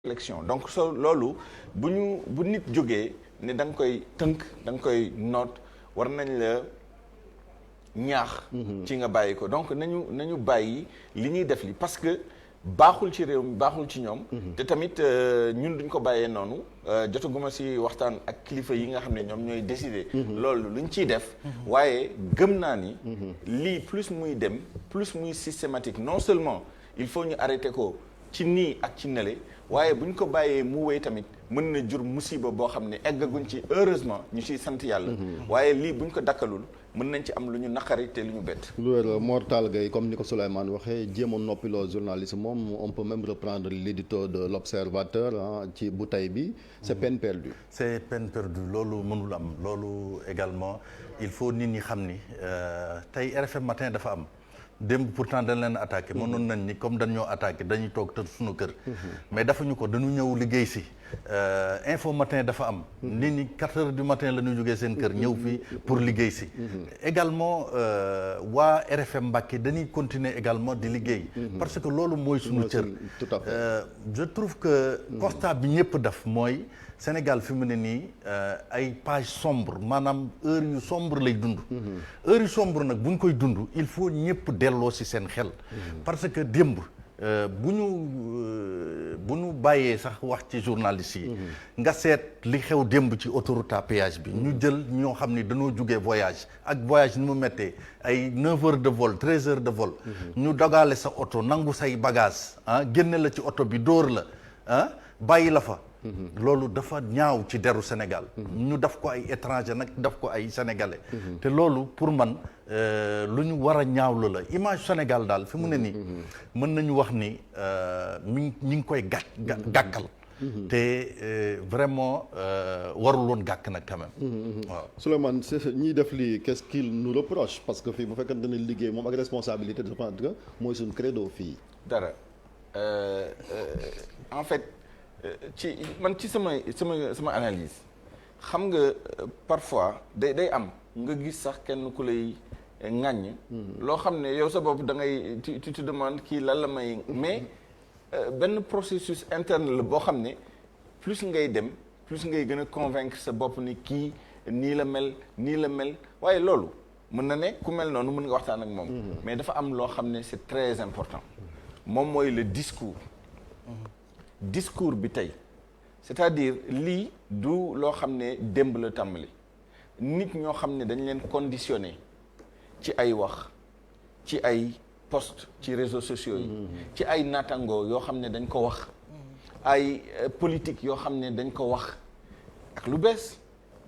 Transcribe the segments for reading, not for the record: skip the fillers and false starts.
élection donc loolu bu nit jógee ne da nga koy tënk da nga koy noot war nañ la ñaax ci nga bàyyi ko donc nañu bàyyi li ñuy def li parce que baaxul ci réew mi baaxul ci ñoom te tamit ñun duñ ko bàyyee noonu jotaguma si waxtaan ak kilifa yi nga xam ne ñoom ñooy décider loolu luñ ciy def waaye gëm naa ni lii plus muy dem plus muy systématique non seulement il faut ñu arrêter ko ci nii ak ci nele waaye bu ñu ko bàyyee mu wéy tamit mën na jur musiba boo xam ne eggaguñ ci heureusement ñu ciy sant yàlla waaye lii bu ñu ko dakkalul mën nañ ci am lu ñu naqari te lu ñu bett. lu wér Mor Talla Gueye comme ni ko Souleymane waxee jéem a noppiloo journaliste moom on peut même reprendre l'édito de l'Observateur ci bu tey bi c'est peine perdue. c'est peine perdue loolu mënul am loolu également il faut nit ñi xam ni tey RFM matin dafa am. démb pourtant dañ leen attaqué mënoon nañ ni comme dañ ñoo attaqué dañuy toog te suñu kër mais dafa ñu ko dañu ñëw liggéey si info matin dafa am nit ñi 4 heures du matin la ñuy jógee seen kër ñëw fii pour liggéey si également waa RFM Mbacké dañuy continuer également di liggéey parce que loolu mooy suñu cër tout à fait je trouve que constat bi ñëpp def mooy Sénégal fi mu ne nii ay page sombre maanaam heure yu sombre lay dund heure yu sombre nag bu ñu koy dund il faut ñëpp delloo ci seen xel parce que démb bu ñu bàyyee sax wax ci journaliste yi nga seet li xew démb ci autoroute à péage bi ñu jël ñoo xam ni dañoo jugee voyage ak voyage ni mu méttee ay 9 heures de vol 13 heures de vol ñu dogale sa oto nangu say bagage génne la ci oto bi dóor la bàyyi la fa loolu dafa ñaaw ci deru Sénégal ñu daf ko ay étranger nag daf ko ay sénégalais te loolu pour man lu ñu war a ñaawlu la image Sénégal daal fi mu ne nii mën nañu wax ni ñi ngi koy gàkkal te vraiment warul woon gàkk nag quand même waaw Souleymane ñiy def lii qu'est-ce qu'il nous reproche parce que fii bu fekkante ne liggéey moom ak responsabilité je pense que mooy suñu credo fii dara en fait ci sama analyse xam nga parfois day am nga gis sax kenn ku lay ŋàññ loo xam ne yow sa bopp da ngay tu te demandes kii lan la may mais benn processus interne la boo xam ne plus ngay dem plus ngay gën a convaincre sa bopp ni kii nii la mel waaye loolu mën na ne ku mel noonu mën nga waxtaan ak moom mais dafa am loo xam ne c'est très important moom mooy le discours bi tey c'est-à-dire lii du loo xam ne démb la tàmbali nit ñoo xam ne dañ leen conditionné ci ay wax ci ay post ci réseaux sociaux yi ci ay nattangoo yoo xam ne dañ ko wax ay politique yoo xam ne dañ ko wax ak lu bees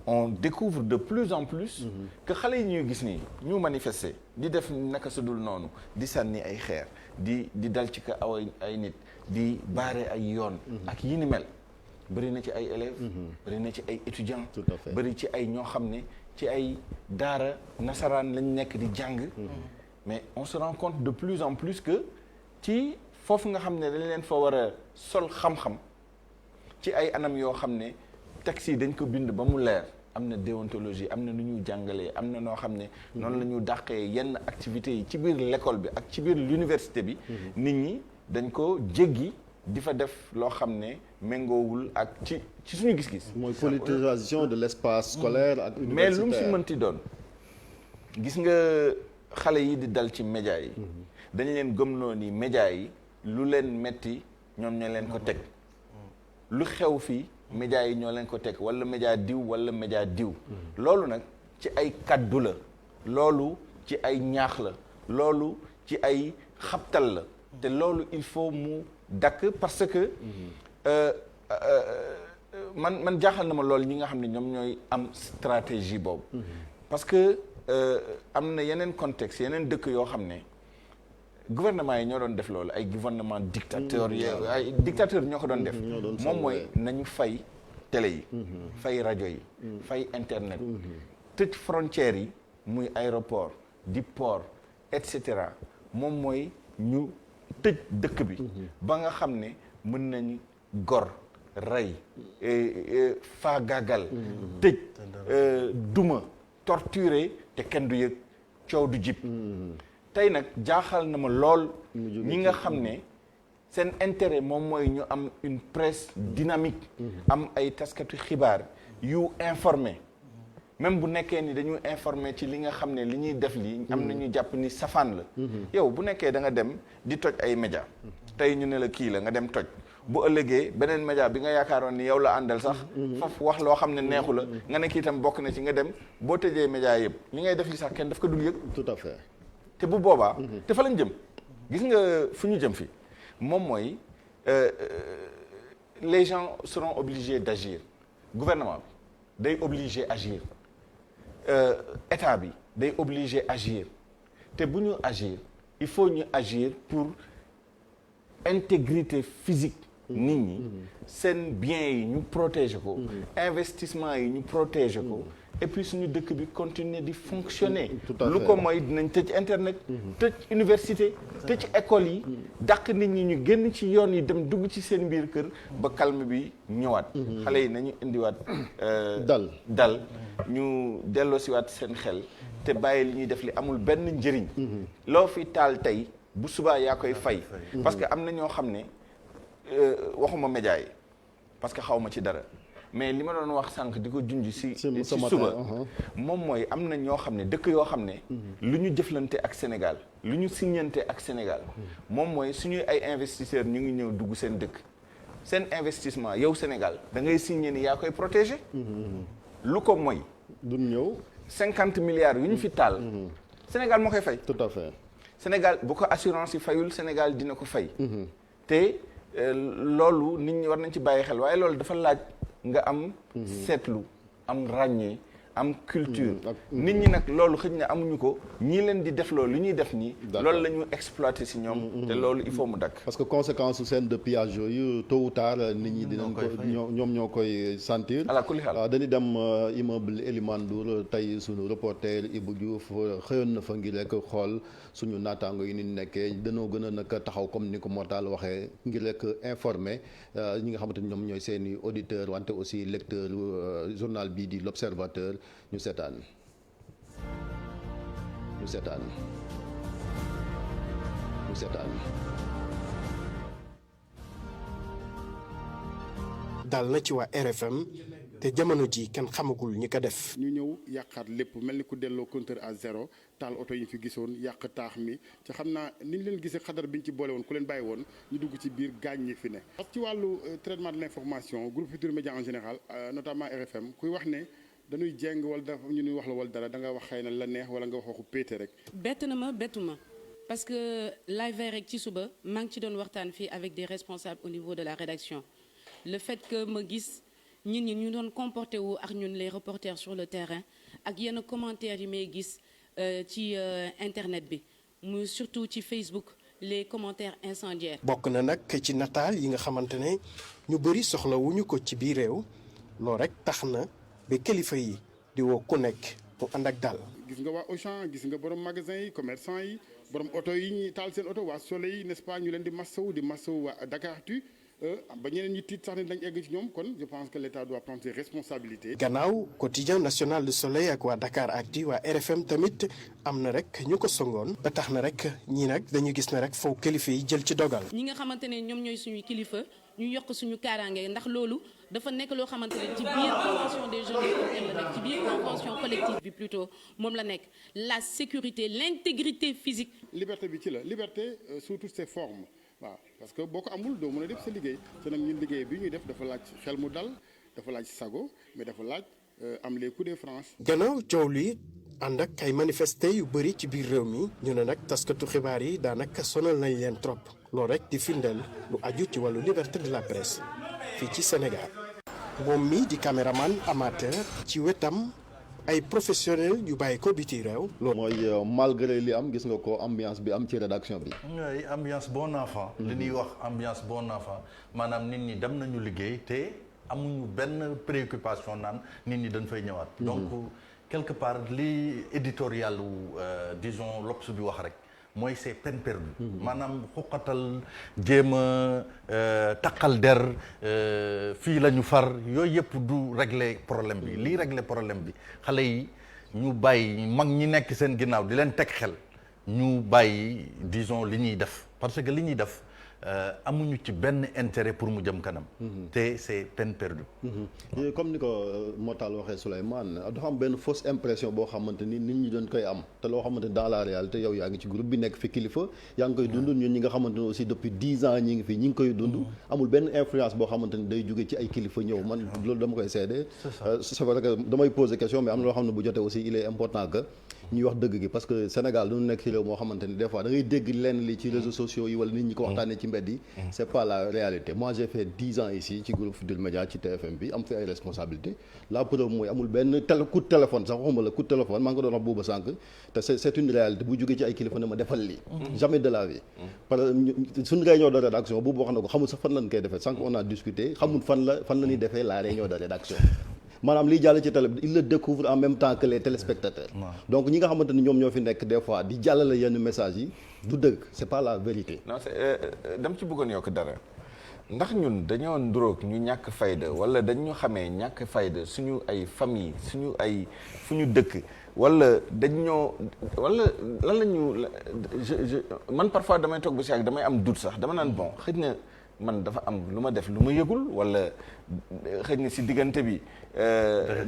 on découvre de plus en plus que xale yi ñuy gis nii ñu manifester di def naka su dul noonu di sànni ay xeer di dal ci ka aw ay nit di baare ay yoon ak yi ni mel bëri na ci ay élèves bëri na ci ay étudiants bëri ci ay ñoo xam ne ci ay daara nasaraan lañ nekk di jàng mais on se rend compte de plus en plus que ci foofu nga xam ne dañ leen fa war a sol xam-xam ci ay anam yoo xam ne texte yi dañ ko bind ba mu leer am na déontologie am na nu ñuy jàngalee am na noo xam ne noonu la ñu dàqee yenn activités yi ci biir l'école bi ak ci biir l'université bi nit ñi dañ ko jéggi di fa def loo xam ne méngoowul ak ci suñu gis-gis mooy politisation de l'espace scolaire ak universitaire mais lu mu si mënti doon gis nga xale yi di dal ci média yi dañ leen gëmloo ni média yi lu leen metti ñoom ñoo leen ko teg lu xew fii média yi ñoo leen ko teg wala média diw wala média diw loolu nag ci ay kaddu la loolu ci ay ñaax la loolu ci ay xabtal la te loolu il faut mu dakk parce que man jaaxal na ma loolu ñi nga xam ne ñoom ñooy am stratégie boobu parce que am na yeneen contexte yeneen dëkk yoo xam ne gouvernement yi ñoo doon def loolu ay gouvernement dictateur ay dictateur ñoo ko doon def moom mooy nañu fay télé yi fay rajo yi fay internet tëj frontières yi muy aéroport di port et cetera moom mooy ñu tëj dëkk bi ba nga xam ne mën nañu gor rey faagaagal tëj duma torturer te kenn du yëg coow du jib tey nag jaaxal na ma lool ñi nga xam ne seen intérêt moom mooy ñu am une presse dynamique. am ay taskatu xibaar yu informé. même bu nekkee ni dañu informé ci li nga xam ne li ñuy def lii am na ñu jàpp ni safaan la. yow bu nekkee da nga dem di toj ay média tey ñu ne la kii la nga dem toj bu ëllëgee beneen média bi nga yaakaaroon ni yow la àndal sax. faf wax loo xam ne neexu la nga ne kii itam bokk na ci nga dem boo tëjee média yëpp li ngay def li sax kenn daf ko dul yëg. tout à fait. te bu boobaa. te fa lañ jëm. gis nga fu ñu jëm fi moom mooy les gens seront obligés d'agir gouvernement bi day obligé agir. état bi day obligé agir te bu ñu agir il faut ñu agir pour intégrité physique nit ñi seen biens yi ñu protéger ko investissement yi ñu protéger ko et puis suñu dëkk bi continuer di fonctionner lu ko mooy dinañ tëj internet tëj université tëj école yi dàq nit ñi ñu génn ci yoon yi dem dugg ci seen biir kër ba calme bi ñëwaat xale yi nañu indiwaat dal ñu delloosiwaat seen xel te bàyyi li ñuy def li amul benn njëriñ loo fi taal tey bu subaa yaa koy fay parce que am na ñoo xam ne waxuma média yi parce que xaw ma ci dara mais li ma doon wax sànq di ko junj si suba moom mooy am na ñoo xam ne dëkk yoo xam ne lu ñu jëflante ak Sénégal lu ñu signante ak Sénégal moom mooy suñuy ay investisseurs ñu ngi ñëw dugg seen dëkk seen investissement yow Sénégal da ngay signé ni yaa koy protéger lu ko mooy duñ ñëw 50 milliards yu ñu fi taal Sénégal moo koy fay tout à fait Sénégal bu ko assurance yi fayul Sénégal dina ko fay te loolu nit ñi war nañ ci bàyyi xel waaye loolu dafa laaj nga am seetlu am ràññee am culture nit ñi nag loolu xëj na amuñu ko ñii leen di def loolu li ñuy def nii loolu la ñu exploité si ñoom te loolu il faut mu dakk parce que conséquence su seen de pillage yooyu tôt ou tard nit ñi dinañ ko ñoom ñoo koy sentir ala kulli xaal dañuy dem immeuble Elimane Ndour tey suñu reporter Ibou Diouf xëyoon na fa ngir rek xool suñu naataango yi ni nekkee dañoo gën a nag taxaw comme ni ko Mortal waxee ngir rek informer ñi nga xamante ni ñoom ñooy seeni auditeur wante aussi lecteur journal bii di l'Observateur ñu seetaan dal na ci waa RFM te jamono ji kenn xamagul ñi ko def. ñu ñëw yàqaat lépp mel ni ku delloo compteur à zéro taal oto yi fi gisoon yàq taax mi ci xam naa ni ñu leen gisee xadar bi ñu ci boole woon ku leen bàyyi woon ñu dugg ci biir gaañ ñi fi ne. parce que ci wàllu traitement de l'information groupe Futurs Médias en général notamment RFM kuy wax ne dañuy jeng wala dafa ñu nuy wax la wala dara da nga wax xëy na la neex wala nga wax waxu péete rek. bett na ma bettu ma parce que live rek ci suba maa ngi ci doon waxtaan fii avec des responsables au niveau de la rédaction le fait que ma gis ñun ñi ñu doon comporté wu ak ñun les reporters sur le terrain ak yenn commentaires yi may gis ci internet bi mu surtout ci Facebook les commentaires incendiaires. bokk na nag ci nataal yi nga xamante ne ñu bëri soxlawuñu ko ci biir réew loolu rek tax na ba kilifa yi di woo ku nekk mu ànd ak dal. gis nga waa Auchan gis nga borom magasin yi commerçant yi borom oto yi ñuy taal seen oto waa Soleil yi n'est-ce pas ñu leen di massawu waa Dakaractu ba ñeneen ñi tiit sax ne dañ egg ci ñoom kon je pense que l'État doit prendre ses responsabilités. gannaaw quotidien national du Soleil ak waa Dakaractu waa RFM tamit am na rek ñu ko songoon ba tax na rek ñii nag dañu gis na rek faw kilifa yi jël ci dogal. ñi nga xamante ne ñoom ñooy suñu kilifa ñu yokk suñu kaaraange ndax loolu dafa nekk loo xamante ne ci biir convention des journalistes la nekk ci biir convention collective bi plutôt moom la nekk la sécurité l'intégrité physique. liberté bi ci la liberté sous toutes ses formes. waaw parce que boo ko amul doo mën a def sa liggéey te nag ñun liggéey bi ñuy def dafa laaj xel mu dal dafa laaj sago mais dafa laaj am les coups de France. gannaaw coow lii ànd ak ay manifesté yu bëri ci biir réew mi ñu ne nag taskatu xibaar yi daanaka sonal nañ leen trop loolu rek di firndeel lu aju ci wàllu liberté de la presse fii ci Sénégal. moom mi di caméraman amateur ci wetam. ay professionnels yu bàyyi ko biti réew. loolu mooy malgré li am gis nga ko ambiance bi am ci rédaction bi. ngay ambiance bon enfant. li ñuy wax ambiance bon enfant maanaam nit ñi dem nañu liggéey te amuñu benn préoccupation naan nit ñi dañ fay ñëwaat. donc quelque part li éditorial disons L'Obs bi wax rek mooy c'est peine perdue. maanaam xuqatal jéem a taqal der fii la ñu far yooyu yëpp du régler problème bi lii régler problème bi xale yi ñu bàyyi mag ñi nekk seen ginnaaw di leen teg xel ñu bàyyi disons li ñuy def parce que li ñuy def amuñu ci benn intérêt pour mu jëm kanam. te c'est peine perdue. comme ni ko Motal waxee Souleymane dafa am benn fausse impression boo xamante ni nit ñi doon koy am te loo xamante ni dans la réalité yow yaa ngi ci groupe bi nekk fi kilifa yaa ngi koy dund ñun ñi nga xamante ni aussi depuis 10 ans ñi ngi fi ñi ngi koy dund. amul benn influence boo xamante ni day jóge ci ay kilifa ñëw man loolu dama koy seede. c'est vrai que damay poser question mais am na loo xam ne bu jotee aussi il est important que ñuy wax dëgg gi parce que Sénégal dañu nekk ci réew moo xamante ni des fois da ngay dégg lenn li ci réseaux sociaux yi wala nit ñi ko waxtaanee ci mbedd yi. c'est pas la réalité moi j'ai fait 10 ans ici ci groupe Futurs Médias ci TFM bi am fi ay responsabilités la preuve mooy amul benn coup de téléphone sax waxuma la coup de téléphone maa ngi ko doon wax booba sànq te c'est une réalité bu jógee ci ay kilifa ne ma defal lii. jamais de la vie. parce que suñu réunion de rédaction boobu wax na ko xamul sax fan lañ koy defee sànq on a discuté xamul fan la ñuy defee la réunion de rédaction. maanaam liy jàll ci télé bi il le découvre en même temps que les téléspectateurs. donc ñi nga xamante ni ñoom ñoo fi nekk des fois di jàllale yenn messages yi du dëgg c'est pas la vérité. non c'est dama ci bëggoon yokk dara ndax ñun dañoo nduróog ñu ñàkk fayda wala dañu xamee ñàkk fayda suñu ay famille suñu ay fu ñu dëkk wala dañoo wala lan la ñu man parfois damay toog ba si ak damay am doute sax dama naan bon xëy na man dafa am lu ma def lu ma yëgul wala xëy na si diggante bi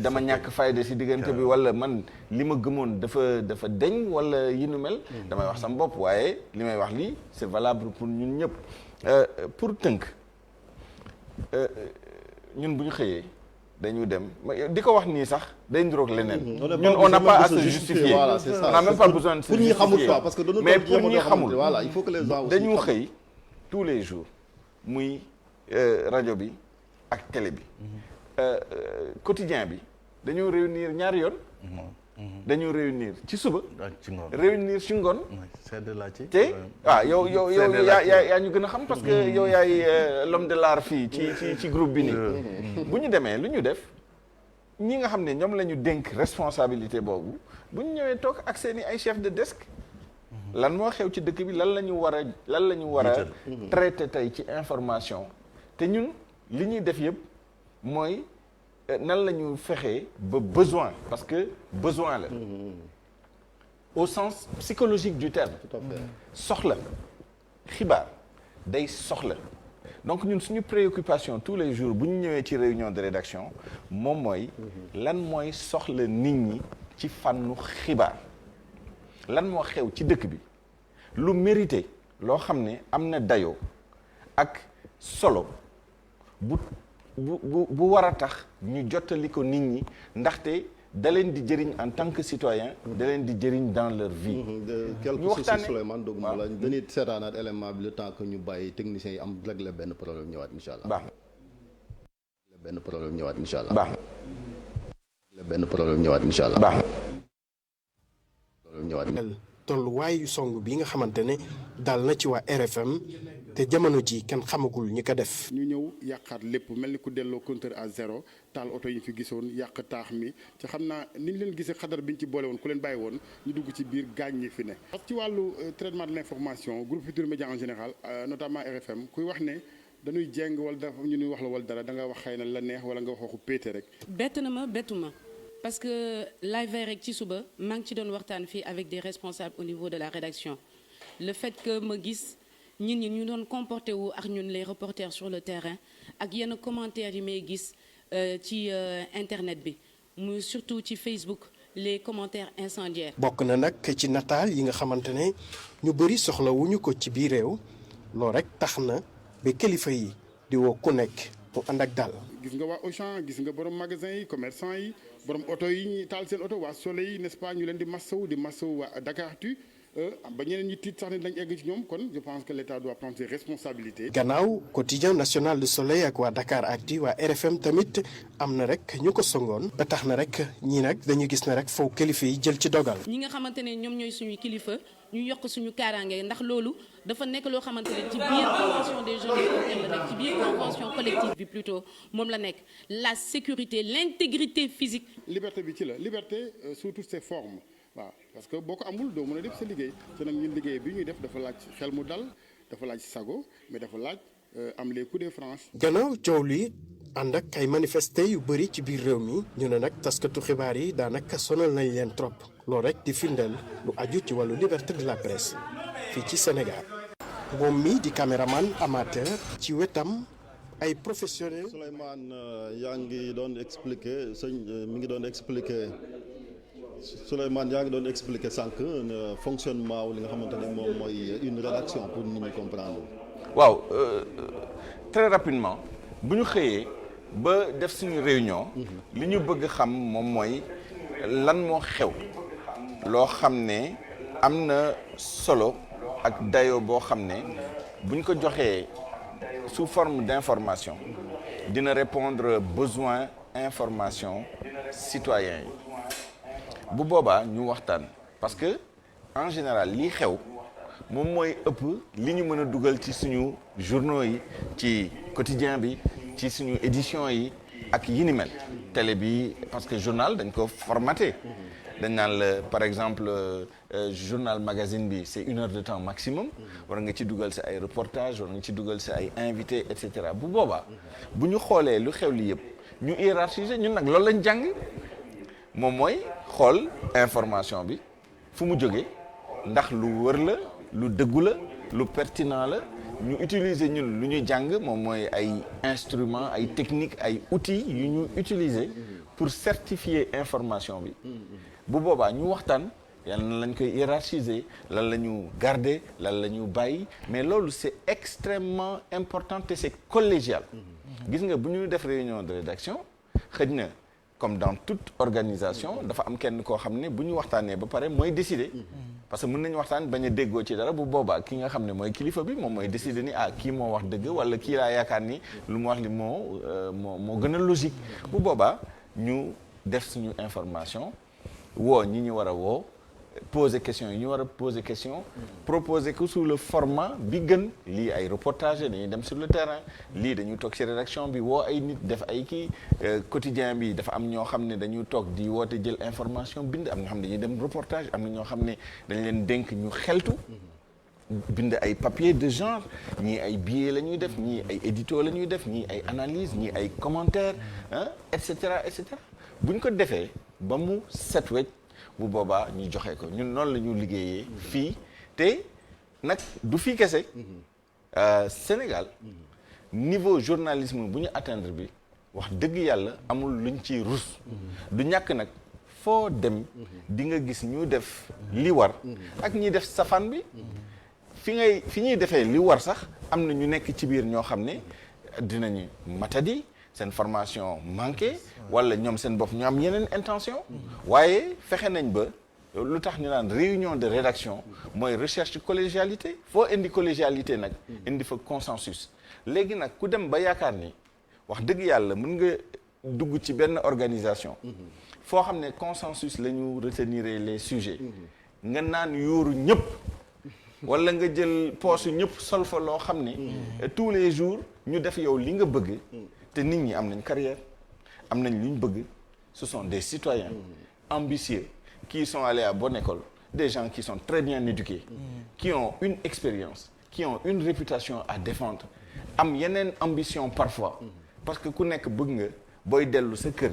dama ñàkk fayda si diggante bi wala man li ma gëmoon dafa deñ wala yi nu mel damay wax sama bopp waaye li may wax lii c'est valable pour ñun ñëpp pour tënk ñun bu ñu xëyee dañu dem di ko wax nii sax day nduroog leneen ñun on n'a pas à se justifier voilà c'est ça on n'a même pas besoin de se justifier pour ñi xamul quoi parce que mais pour ñi xamul voilà il faut que les gens dañu xëy tous les jours muy rajo bi ak télé bi quotidien bi dañoo réunir ñaari yoon dañu réunir ci suba réunir ci ngoon te yow yaa ñu gën a xam parce que yow yaay l'homme de l'art fii ci groupe bi nii bu ñu demee lu ñu def ñi nga xam ne ñoom la ñu dénk responsabilité boobu bu ñu ñëwee toog ak seeni ay chef de desk lan moo xew ci dëkk bi lan la ñu war a traité tey ci information te ñun li ñuy def yëpp mooy nan la ñu fexee ba besoin parce que besoin la au sens psychologique du terme soxla xibaar day soxla donc ñun suñu préoccupation tous les jours bu ñu ñëwee ci réunion de rédaction moom mooy lan mooy soxla nit ñi ci fànnu xibaar lan moo xew ci dëkk bi lu mérité loo xam ne am na dayoo ak solo bu war a tax ñu jottali ko nit ñi ndaxte da leen di jëriñ en tant que citoyen da leen di jëriñ dans leur vie. ñu waxtaanee si Souleymane doguma la dañuy seetaanaat élément bi le temps que ñu bàyyi techniciens yi am réglé benn problème ñëwaat incha allah. baax na benn problème ñëwaat incha allah. baax na benn problème ñëwaat incha allah. baax na. tolluwaayu song bi nga xamante ne dal na ci waa RFM te jamono ji kenn xamagul ñi ko def. ñu ñëw yàqaat lépp mel ni ku delloo compteur à zéro taal oto yi fi gisoon yàq taax mi ci xam naa ni ñu leen gisee xadar bi ñu ci boole woon ku leen bàyyi woon ñu dugg ci biir gaañ ñi fi ne. parce que ci wàllu traitement de l'information groupe Futurs Médias en général notamment RFM kuy wax ne dañuy jeng wala dafa ñu ñuy wax la wala dara da nga wax xëy na la neex wala nga wax waxu péete rek. bett na ma bettu ma parce que live rek ci suba maa ngi ci doon waxtaan fii avec des responsables au niveau de la rédaction le fait que ma gis. ñun ñi ñu doon comporté wu ak ñun les reporters sur le terrain ak yenn commentaires yi may gis ci internet bi muy surtout ci Facebook les commentaires incendiaires. bokk na nag ci nataal yi nga xamante ne ñu bëri soxlawuñu ko ci biir réew loolu rek tax na ba kilifa yi di woo ku nekk mu ànd ak dal. gis nga waa Auchan gis nga borom magasin yi commerçant yi borom oto yi ñuy taal seen oto waa Soleil n'est-ce pas ñu leen di massawu waa Dakaractu ba ñeneen ñi tiit sax ne dañ egg ci ñoom kon je pense que l'État doit prendre ses responsabilités. gannaaw quotidien national du Soleil ak waa Dakaractu waa RFM tamit am na rek ñu ko songoon ba tax na rek ñii nag dañu gis ne rek foofu kilifa yi jël ci dogal. ñi nga xamante ne ñoom ñooy suñu kilifa ñu yokk suñu kaaraange ndax loolu dafa nekk loo xamante ne ci biir convention des jeunes européens la nekk ci biir convention collective bi plutôt moom la nekk la sécurité l'intégrité physique. liberté bi ci la liberté sous toutes ses formes. waaw parce que boo ko amul doo mën a def sa liggéey te nag ñun liggéey bi ñuy def dafa laaj xel mu dal dafa laaj sago mais dafa laaj am les coups de franche. gannaaw coow li ànd ak ay manifesté yu bëri ci biir réew mi ñu ne nag taskatu xibaar yi daanaka sonal nañ leen trop loolu rek di firndeel lu aju ci wàllu liberté de la presse fii ci Sénégal. moom mi di caméraman amateur ci wetam ay professionnels. Souleymane yaa ngi doon expliquer mi ngi doon expliquer Souleymane yaa ngi doon expliquer sànq fonctionnement li nga xamante ne moom mooy une rédaction pour nit ñi comprendre. waaw très rapidement bu ñu xëyee ba def suñu réunion. li ñu bëgg xam moom mooy lan moo xew. loo xam ne am na solo ak dayoo boo xam ne bu ñu ko joxee sous forme d'information dina répondre besoin information citoyens yi bu boobaa ñu waxtaan parce que en général lii xew moom mooy ëpp li ñu mën a dugal ci suñu journaux yi ci quotidien bi ci suñu édition yi ak yi ni mel télé bi parce que journal dañ ko formaté dañ naan la par exemple journal magazine bi c'est 1 heure de temps maximum war nga ci dugal si ay reportage war nga ci dugal si ay invité et cetera bu boobaa bu ñu xoolee lu xew li yëpp ñu hiérarchiser ñun nag loolu lañ jàng moom mooy xool information bi fu mu jógee ndax lu wër la lu dëggu la lu pertinent la ñu utiliser ñun lu ñu jàng moom mooy ay instruments ay techniques ay outils yu ñu utiliser pour certifier information bi bu boobaa ñu waxtaan yàlla na lañ koy hiérarchiser lan la ñu garder lan la ñu bàyyi mais loolu c'est extrêmement important et c'est collégial gis nga bu ñu def réunion de rédaction xëj na comme dans toute organisation dafa am kenn koo xam ne bu ñu waxtaanee ba pare mooy décider parce que mën nañu waxtaan bañ a déggoo ci dara bu boobaa ki nga xam ne mooy kilifa bi moom mooy décider ni kii moo wax dëgg wala kii laa yaakaar ni lu mu wax li moo gën a logique bu boobaa ñu def suñu information woo ñi ñu war a woo poser question yi ñu war a poser question proposer que sous le format bi gën lii ay reportage dañuy dem sur le terrain lii dañuy toog ci rédaction bi woo ay nit def ay kii quotidien bi dafa am ñoo xam ne dañuy toog di woote jël information bind am na ñoo xam ne dañuy dem reportage am na ñoo xam ne dañ leen dénk ñu xeltu bind ay papier de genre ñii ay billets la ñuy def ñii ay édito la ñuy def ñii ay analyse ñii ay commentaires et cetera et cetera bu ñu ko defee ba mu set wecc bu boobaa ñu joxe ko ñun noonu la ñu liggéeyee fii te nag du fii kese Sénégal niveau journalisme bu ñu atteindre bi wax dëgg yàlla amul luñ ciy rus du ñàkk nag foo dem di nga gis ñu def li war ak ñi def safaan bi fi ñuy defee li war sax am na ñu nekk ci biir ñoo xam ne dinañu matadi seen formation manqué wala ñoom seen bopp ñu am yeneen intention waaye fexe nañ ba lu tax ñu naan réunion de rédaction mooy recherche collégialité foo indi collégialité nag indi fa consensus léegi nag ku dem ba yaakaar ni wax dëgg yàlla mën nga dugg ci benn organisation foo xam ne consensus la ñu retenir les sujets nga naan yuuru ñëpp wala nga jël poosu ñëpp sol fa loo xam ne tous les jours ñu def yow li nga bëgg te nit ñi am nañ carrière am nañ lu ñu bëgg ce sont des citoyens ambitieux qui sont allés à bonne école des gens qui sont très bien éduqués qui ont une expérience qui ont une réputation à défendre am yeneen ambition parfois parce que ku nekk bëgg nga booy dellu sa kër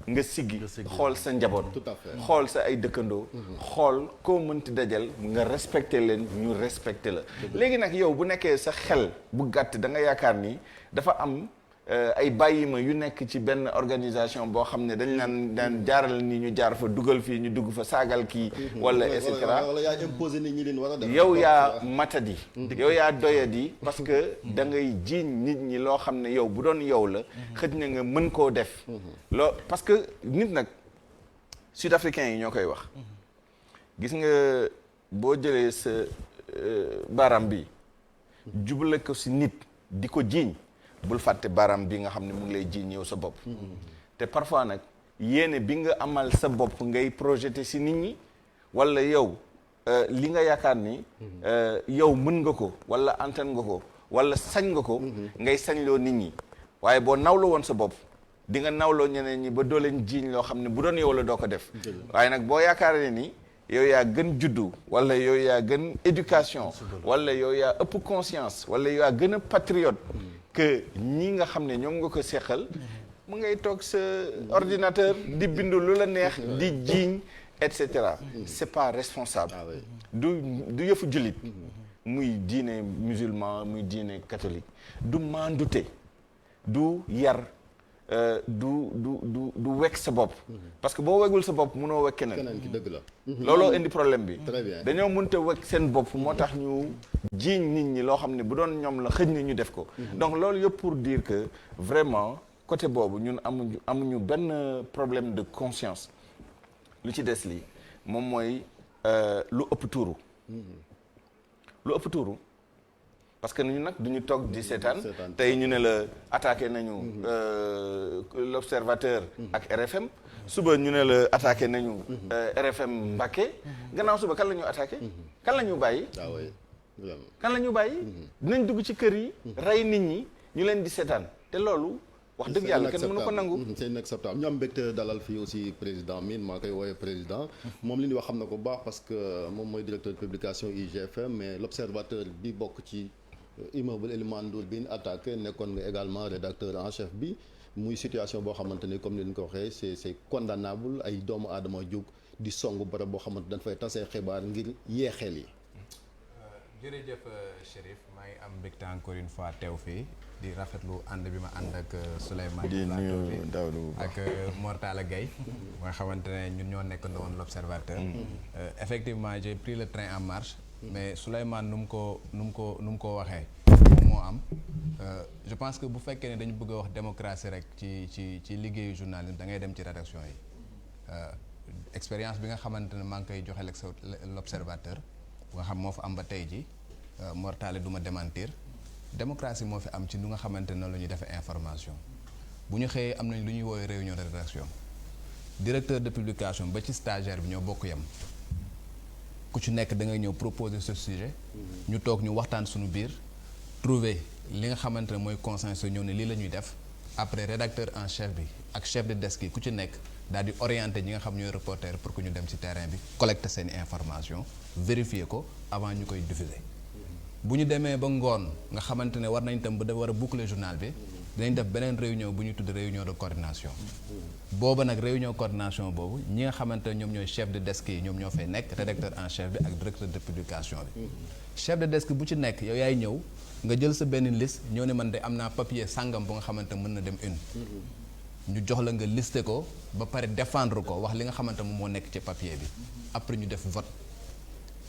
nga siggi xool sa njaboot tout à fait xool sa ay dëkkandoo xool koo mënti dajal nga respecté leen ñu respecté la léegi nag yow bu nekkee sa xel bu gàtt da nga yaakaar ni dafa am ay bàyyima yu nekk ci benn organisation boo xam ne dañ naan daan jaaral ni ñu jaar fa dugal fii ñu dugg fa saagal kii wala et cetera wala yaa imposé nit ñi leen war a def yow yaa matadi yow yaa doyadi parce que da ngay jiiñ nit ñi loo xam ne yow bu doon yow la xëj na nga mën koo def loo parce que nit nag sud-africains yi ñoo koy wax gis nga boo jëlee sa baaraam bi jubale ko si nit di ko jiiñ bul fàtte baaraam bi nga xam ne mu ngi lay jiiñ yow sa bopp te parfois nag yéene bi nga amal sa bopp ngay projeté si nit ñi wala yow li nga yaakaar ni yow mën nga ko wala antan nga ko wala sañ nga ko ngay sañloo nit ñi waaye boo nawloo woon sa bopp di nga nawloo ñeneen ñi ba doo leen jiiñ loo xam ne bu doon yow la doo ko def waaye nag boo yaakaaree ni yow yaa gën juddu wala yow yaa gën éducation wala yow yaa ëpp conscience wala yow yaa gën a patriote que ñi nga xam ne ñoom nga ko seqal mu ngay toog sa ordinateur di bindu lu la neex di jiiñ et cetera c'est pas responsable du yëfu jullit muy diine musulman muy diine catholique du maandute du yar du wekk sa bopp parce que boo wegul sa bopp mënoo wekk keneen ki dëgg la. looloo indi problème bi Très bien. dañoo mënta wekk seen bopp moo tax ñu jiiñ nit ñi loo xam ne bu doon ñoom la xëj na ñu def ko donc loolu yëpp pour dire que vraiment côté boobu ñun amuñu benn problème de conscience lu ci des li moom mooy lu ëpp tuuru parce que ñu nag duñu toog di seetaan tey ñu ne la attaqué nañu l'observateur ak RFM suba ñu ne la attaqué nañu RFM Mbacké gannaaw suba kan la ñu attaqué kan la ñu bàyyi kan la ñu bàyyi dinañ dugg ci kër yi rey nit ñi ñu leen di seetaan te loolu wax dëgg yàlla kenn mënu ko nangu. c'est inacceptable ñu am mbégte dalal fii aussi président Mine maa koy woowee président moom li ñuy wax xam na ko baax parce que moom mooy directeur de publication IGFM mais l'observateur bi bokk ci immeuble Elimane Ndour bi ñu attaqué nekkoon nga également rédacteur en chef bi muy situation boo xamante ni comme ni ñu ko waxee c'est condamnable ay doomu aadama jóg di song barab boo xamante dañ fay tasee xibaar ngir yeexeel yi. jërëjëf Chérif maa ngi am mbégte encore une fois teew fii di rafetlu ànd bi ma ànd ak Souleymane di nuyu Daouda ak Mortala Gaye nga xamante ne ñun ñoo nekk woon l'observateur effectivement j'ai pris le train en marche mais Souleymane nu mu ko waxee moom moo am je pense que bu fekkee ne dañu bëgg a wax démocratie rek ci liggéeyu journalisme da ngay dem ci rédaction yi expérience bi nga xamante ne maa ngi koy joxe l'observateur nga xam moo fa am ba tey ji Mortale du ma démentir démocratie moo fi am ci lu nga xamante ne noonu la ñuy defee information bu ñu xëyee am nañ lu ñuy woowee réunion de rédaction directeur de publication ba ci stagiaire bi ñoo bokk yem ku ci nekk da ngay ñëw proposer ce sujet ñu toog ñu waxtaan suñu biir trouver li nga xamante ne mooy consensus ñëw ne lii la ñuy def après rédacteur en chef bi ak chef de desk yi ku ci nekk daal di orienter ñi nga xam ñooy reporter pour que ñu dem ci terrain bi collecter seeni information vérifier ko avant ñu koy diffuser bu ñu demee ba ngoon nga xamante ne war nañ tam ba war a boucler journal bi dinañ def beneen réunion bu ñu tudd réunion de coordination booba nag réunion coordination boobu ñi nga xamante ne ñoom ñooy chef de desk yi ñoom ñoo fay nekk rédacteur en chef bi ak directeur de publication bi chef de desk bu ci nekk yow yaay ñëw nga jël sa benn liste ñëw ne man de am naa papier sàngam bu nga xamante mën na dem une ñu jox la nga lister ko ba pare défendre ko wax li nga xamante moom moo nekk ci papier bi après ñu def vote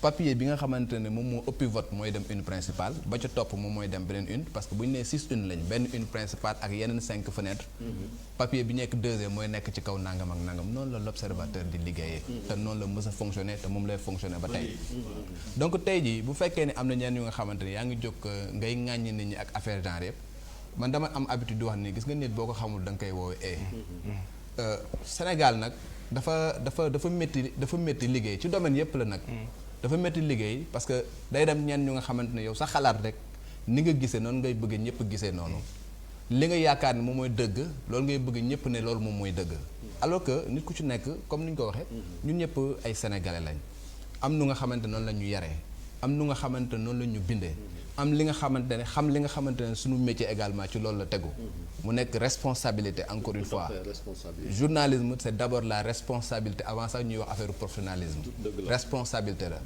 papier bi nga xamante ne moom moo ëppi vote mooy dem une principale ba ca topp moom mooy dem beneen une parce que bu ñu nee 6 une lañ benn une principale ak yeneen 5 fenêtres papier bi nekk deuxième mooy nekk ci kaw nangam ak nangam noonu la l'observateur di liggéeyee te noonu la mës a fonctionner te moom lay fonctionner ba tey donc tey jii bu fekkee ne am na ñenn yu nga xamante ne yaa ngi jóg ngay ŋàññi nit ñi ak affaire genre yëpp man dama am habitude di wax ni gis nga nit boo ko xamul da nga koy woowee Sénégal nag dafa métti liggéey ci domaine yëpp la nag dafa métti liggéey parce que day dem ñenn ñu nga xamante ne yow sa xalaat rek ni nga gisee noonu ngay bëgg ñëpp gisee noonu li nga yaakaar ne moom mooy dëgg loolu ngay bëgg ñëpp ne loolu moom mooy dëgg alors que nit ku ci nekk comme ni ñu ko waxee ñun ñëpp ay sénégalais lañ am nu nga xamante noonu la ñu yaree am nu nga xamante noonu la ñu bindee am li nga xamante ne xam li nga xamante ne suñu métier également ci loolu la tegu mu nekk responsabilité encore une fois journalisme c'est d'abord la responsabilité avant sax ñuy wax affaire professionnalisme responsabilité la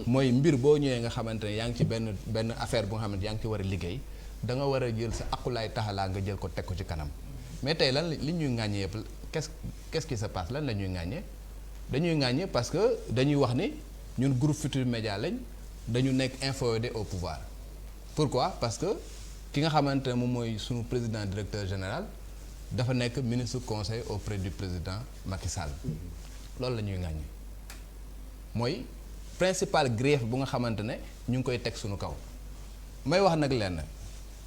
mooy mbir boo ñëwee nga xamante ne yaa ngi ci benn affaire bu nga xamante yaa ngi ci war a liggéey da nga war a jël sa aqulaay taxalaa nga jël ko teg ko ci kanam mais tey lan li ñuy ŋàññee yëpp qu'est-ce qui se passe lan la ñuy ŋàññee dañuy ŋàññee parce que dañuy wax ni ñun groupe Futurs Médias lañ dañu nekk inféodé au pouvoir pourquoi parce que ki nga xamante ne moom mooy sunu président directeur général dafa nekk ministre conseil auprès du président Macky Sall loolu la ñuy ŋàññi mooy principal grief bu nga xamante ne ñu ngi koy teg sunu kaw may wax nag lenn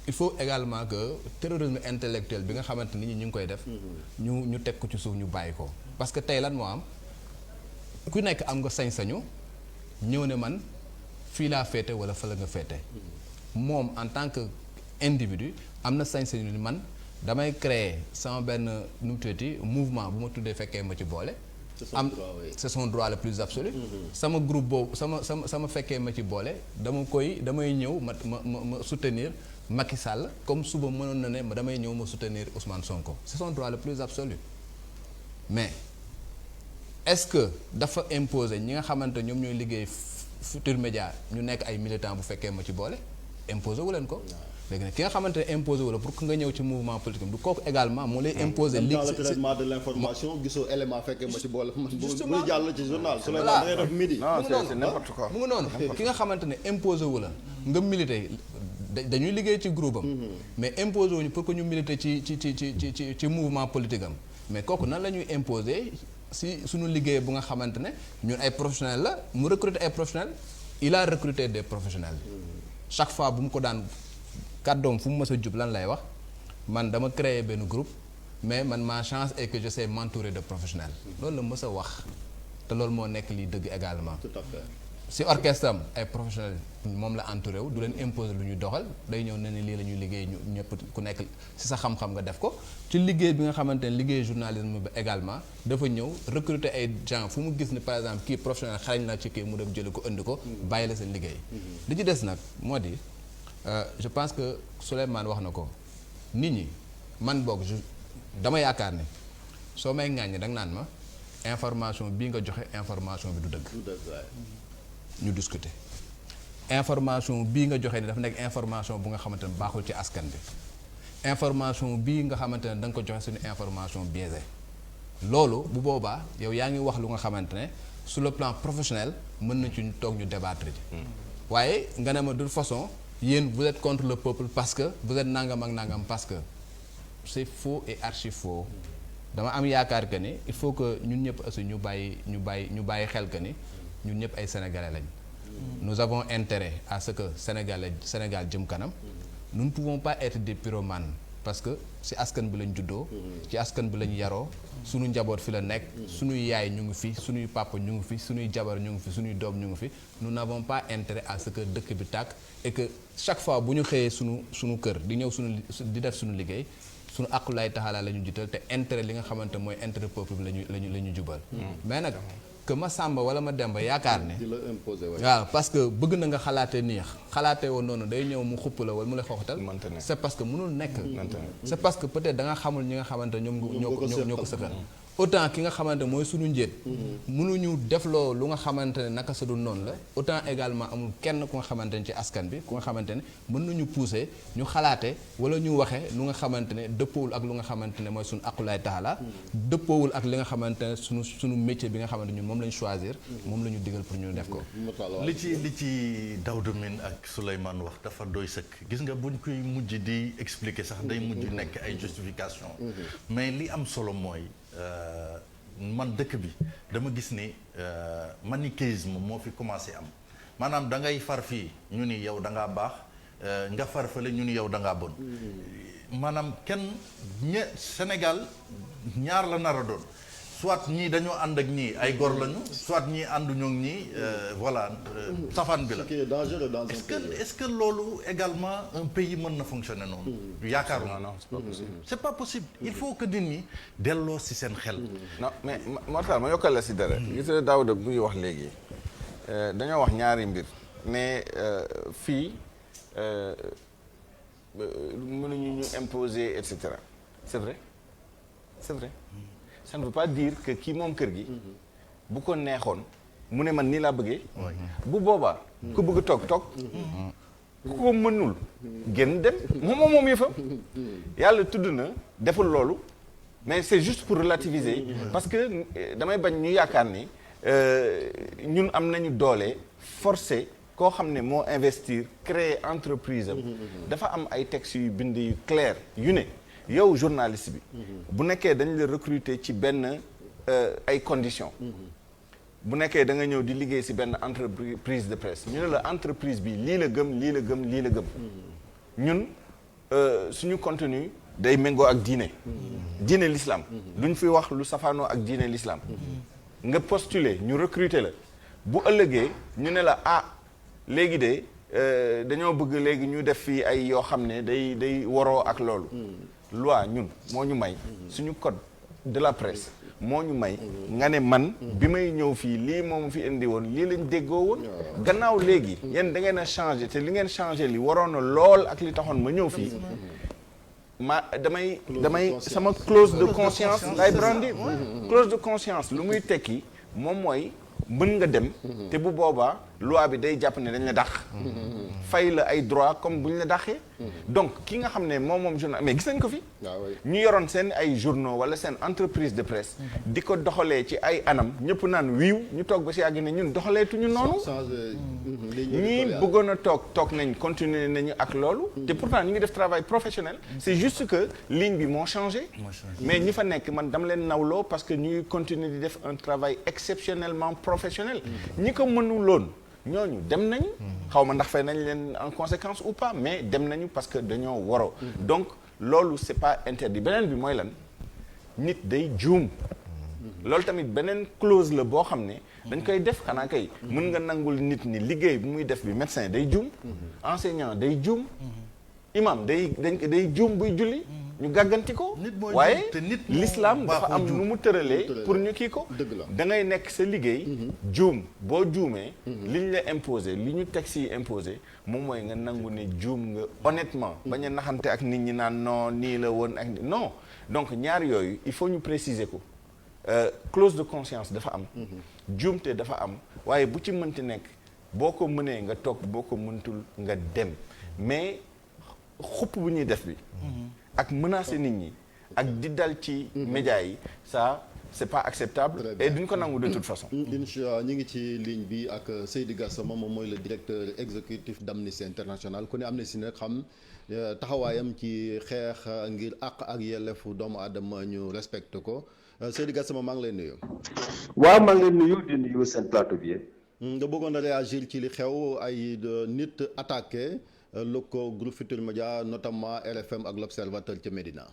il faut également que terrorisme intellectuel bi nga xamante ni ñu ngi koy def ñu teg ko ci suuf ñu bàyyi ko parce que tey lan moo am ku nekk am nga sañ-sañu ñëw ne man fii laa féete wala fa la nga féete moom en tant que individu am na sañ-sañu ni man damay créer sama benn nu mu tuddati mouvement bu ma tuddee fekkee ma ci boole c'est son droit le plus absolu sama groupe boobu sama fekkee ma ci boole damay ñëw ma soutenir Macky Sall comme suba mënoon na ne damay ñëw ma soutenir Ousmane Sonko c'est son droit le plus absolu mais est-ce que dafa imposer ñi nga xamante ñoom ñooy liggéey Futurs Médias ñu nekk ay militants bu fekkee ma ci boole imposé wu leen ko. léegi nag ki nga xamante ne imposé wu la pour que nga ñëw ci mouvement politique du kooku également moo lay imposé. dans le traitement de l'information gisoo élément fekkee ma ci boole. bu jàll ci journal. su la da ngay def midi. non c'est n'importe quoi. mu ngi noonu ki nga xamante ne imposé wu la nga milité dañuy liggéey ci groupe am. mais imposé wuñu pour que ñu milité ci mouvement politique am mais kooku nan la ñuy imposé si suñu liggéey bu nga xamante ne ñun ay professionnels la mu recruter ay professionnels il a recruté des professionnels. chaque fois bu mu ko daan kàddoom fu mu mës a jub lan lay wax man dama créer benn groupe mais man ma chance est que je sais m'entourer de professionnels. loolu la mës a wax te loolu moo nekk lii dëgg également. tout à fait. si orchestre am ay professionnels moom la entouré wu du leen imposer lu ñuy doxal day ñëw ne ni lii la ñuy liggéey ñu ñëpp ku nekk si sa xam-xam nga def ko ci liggéey bi nga xamante ne liggéey journalisme bi également dafa ñëw recruter ay gens fu mu gis ne par exemple kii professionnel xarañ na ci kii mu dem jëli ko indi ko bàyyi la seen liggéey. li ci des nag moo di je pense que Souleymane wax na ko nit ñi man boog dama yaakaar ne soo may ŋàññi danga naan ma information bii nga joxe information bi du dëgg. ñu discuter information bii nga joxe ne dafa nekk information bu nga xamante ne baaxul ci askan bi information bii nga xamante ne da nga ko joxe suñu information biaisée loolu bu boobaa yow yaa ngi wax lu nga xamante ne sur le plan professionnel mën na ci ñu toog ñu débattre ji waaye nga ne ma de toute façon yéen vous êtes contre le peuple parce que vous êtes nangam ak nangam parce que c'est faux et archi faux dama am yaakaar que ni il faut que ñun ñëpp aussi ñu bàyyi xel que ni ñun ñëpp ay sénégalais lañ. nous avons intérêt à ce que Sénégal jëm kanam. nous ne pouvons pas être des pyromanes parce que ci askan bi lañ juddoo. ci askan bi lañ yaroo. suñu njaboot fi la nekk. suñuy yaay ñu ngi fi suñuy papa ñu ngi fi suñuy jabar ñu ngi fi suñuy doom ñu ngi fi nous n'avons pas intérêt à ce que dëkk bi tàkk et que chaque fois bu ñu xëyee suñu kër di ñëw di def suñu liggéey. suñu aqulaay taxalaa la ñu jiital te intérêt li nga xamante mooy intérêt peuple bi la ñu jubal. mais nag. que ma Samba wala ma Demba yaakaar ne waaw parce que bëgg na nga xalaatee nii xalaatee woon noonu day ñëw mu xupp la wala mu lay xooxatal c'est parce que mënul nekk c'est parce que peut-être da nga xamul ñi nga xamante ñoo ko sëkkal autant ki nga xamante mooy suñu njiit mënuñu defloo lu nga xamante ne naka sa dul noonu la autant également amul kenn ku nga xamante ne ci askan bi ku nga xamante ne mën nañu pousser ñu xalaate wala ñu waxee lu nga xamante ne dëppoowul ak lu nga xamante ne mooy suñu aqulaay taala dëppoowul ak li nga xamante ne suñu métier bi nga xamante ñun moom la ñu choisir moom la ñu digal pour ñu def ko li ci Daouda Mine ak Souleymane wax dafa doy sëkk gis nga buñ koy mujj di expliquer sax day mujj nekk ay justification mais li am solo mooy man dëkk bi dama gis ni manichéisme moo fi commencé am maanaam da ngay far fii ñu ni yow da ngaa baax nga far fële ñu ni yow da ngaa bon maanaam kenn Sénégal ñaar la nar a doon soit ñii dañoo ànd ak ñii ay gor lañu soit ñii ànduñoo ak ñii voilà safaan bi la. ce qui est dangereux dans un pays. est-ce que loolu également un pays mën na fonctionner noonu. yaakaaruma non c'est pas possible. c'est pas possible il faut que nit ñi delloo ci seen xel. non mais Mortal ma yokkal la ci dara. gis nga Daouda bu ñuy wax léegi dañoo wax ñaari mbir mais fii mënuñu ñu imposer et cetera c'est vrai c'est vrai. ça ne veut pas dire que kii moom kër gi bu ko neexoon mu ne man nii laa bëggee bu boobaa ku bëgg toog ku ko mënul génn dem moom yëfam yàlla tudd na deful loolu mais c'est juste pour relativiser parce que damay bañ ñu yaakaar ni ñun am nañu doole forcé koo xam ne moo investir créer entreprise am dafa am ay textes yu bind yu clair yu ne yow journaliste bi bu nekkee dañ la recruter ci benn ay conditions bu nekkee da nga ñëw di liggéey ci benn entreprise de presse ñu ne la entreprise bi lii la gëm ñun suñu contenu day méngoo ak diine l'islam duñ fi wax lu safaanoo ak diine l'islam nga postuler ñu recruter la bu ëllëgee ñu ne la léegi de dañoo bëgg léegi ñu def fii ay yoo xam ne day waroo ak loolu loi ñun moo ñu may suñu code de la presse moo ñu may nga ne man bi may ñëw fii lii moom fi indi woon lii lañ déggoo woon gannaaw léegi yéen da ngeen a changé te li ngeen changé li waroon na lool ak li taxoon ma ñëw fii damay sama clause de conscience lay brandir clause de conscience lu muy tekki moom mooy mën nga dem te bu boobaa loi bi day jàpp ne dañ la dàq. fay la ay droit comme bu ñu la dàqee. donc ki nga xam ne moom journal mais gis nañ ko fi. ñu yoroon seen ay journaux wala seen entreprise de presse. di ko doxalee ci ay anam ñëpp naan wiiw ñu toog ba si yàgg ne ñun doxaleetuñu noonu. ñii bëggoon a toog nañ continuer nañu ak loolu. te pourtant ñu ngi def travail professionnel. c'est juste que ligne bi moo changé. mais ñi fa nekk man dama leen nawloo parce que ñuy continuer di def un travail exceptionnellement professionnel. ñi ko mënuloon. ñooñu dem nañu. xaw ma ndax fay nañ leen en conséquence ou pas mais dem nañu parce que dañoo waroo. donc loolu c'est pas interdit beneen bi mooy lan nit day juum. loolu tamit beneen clause la boo xam ne. dañ koy def xanaa kay. mën nga nangul nit ni liggéey bi muy def bi médecin day juum. enseignant day juum. imam day juum buy julli. ñu gàgganti ko. waaye l'islam dafa am nu mu tëralee pour ñu kii ko. da ngay nekk sa liggéey. juum boo juumee. li ñu la imposé li ñu texte yi imposé moom mooy nga nangu ne juum nga honnêtement. bañ a naxante ak nit ñi naan non nii la woon ak non donc ñaar yooyu il faut ñu préciser ko clause de conscience dafa am. juumte dafa am waaye bu ci mënti nekk boo ko mënee nga toog boo ko mëntul nga dem mais xupp bu ñuy def bi. ak menacer nit ñi ak di dal ci médias yi ça c'est pas acceptable et duñ ko nangu de toute façon. incha ñi ngi ci ligne bi ak Seydi Gassama moom mooy le directeur exécutif d'Amnesty International ku ne Amnesty nag xam taxawaayam ci xeex ngir àq ak yelleefu doomu aadama ñu respecté ko Seydi Gassama maa ngi lay nuyu. waaw maa ngi lay nuyu di nuyu seen plateau bi. nga bëggoon a réagir ci li xew ay nit attaqué. loko groupe Futurs Médias notamment RFM ak l'Observateur ca Médina.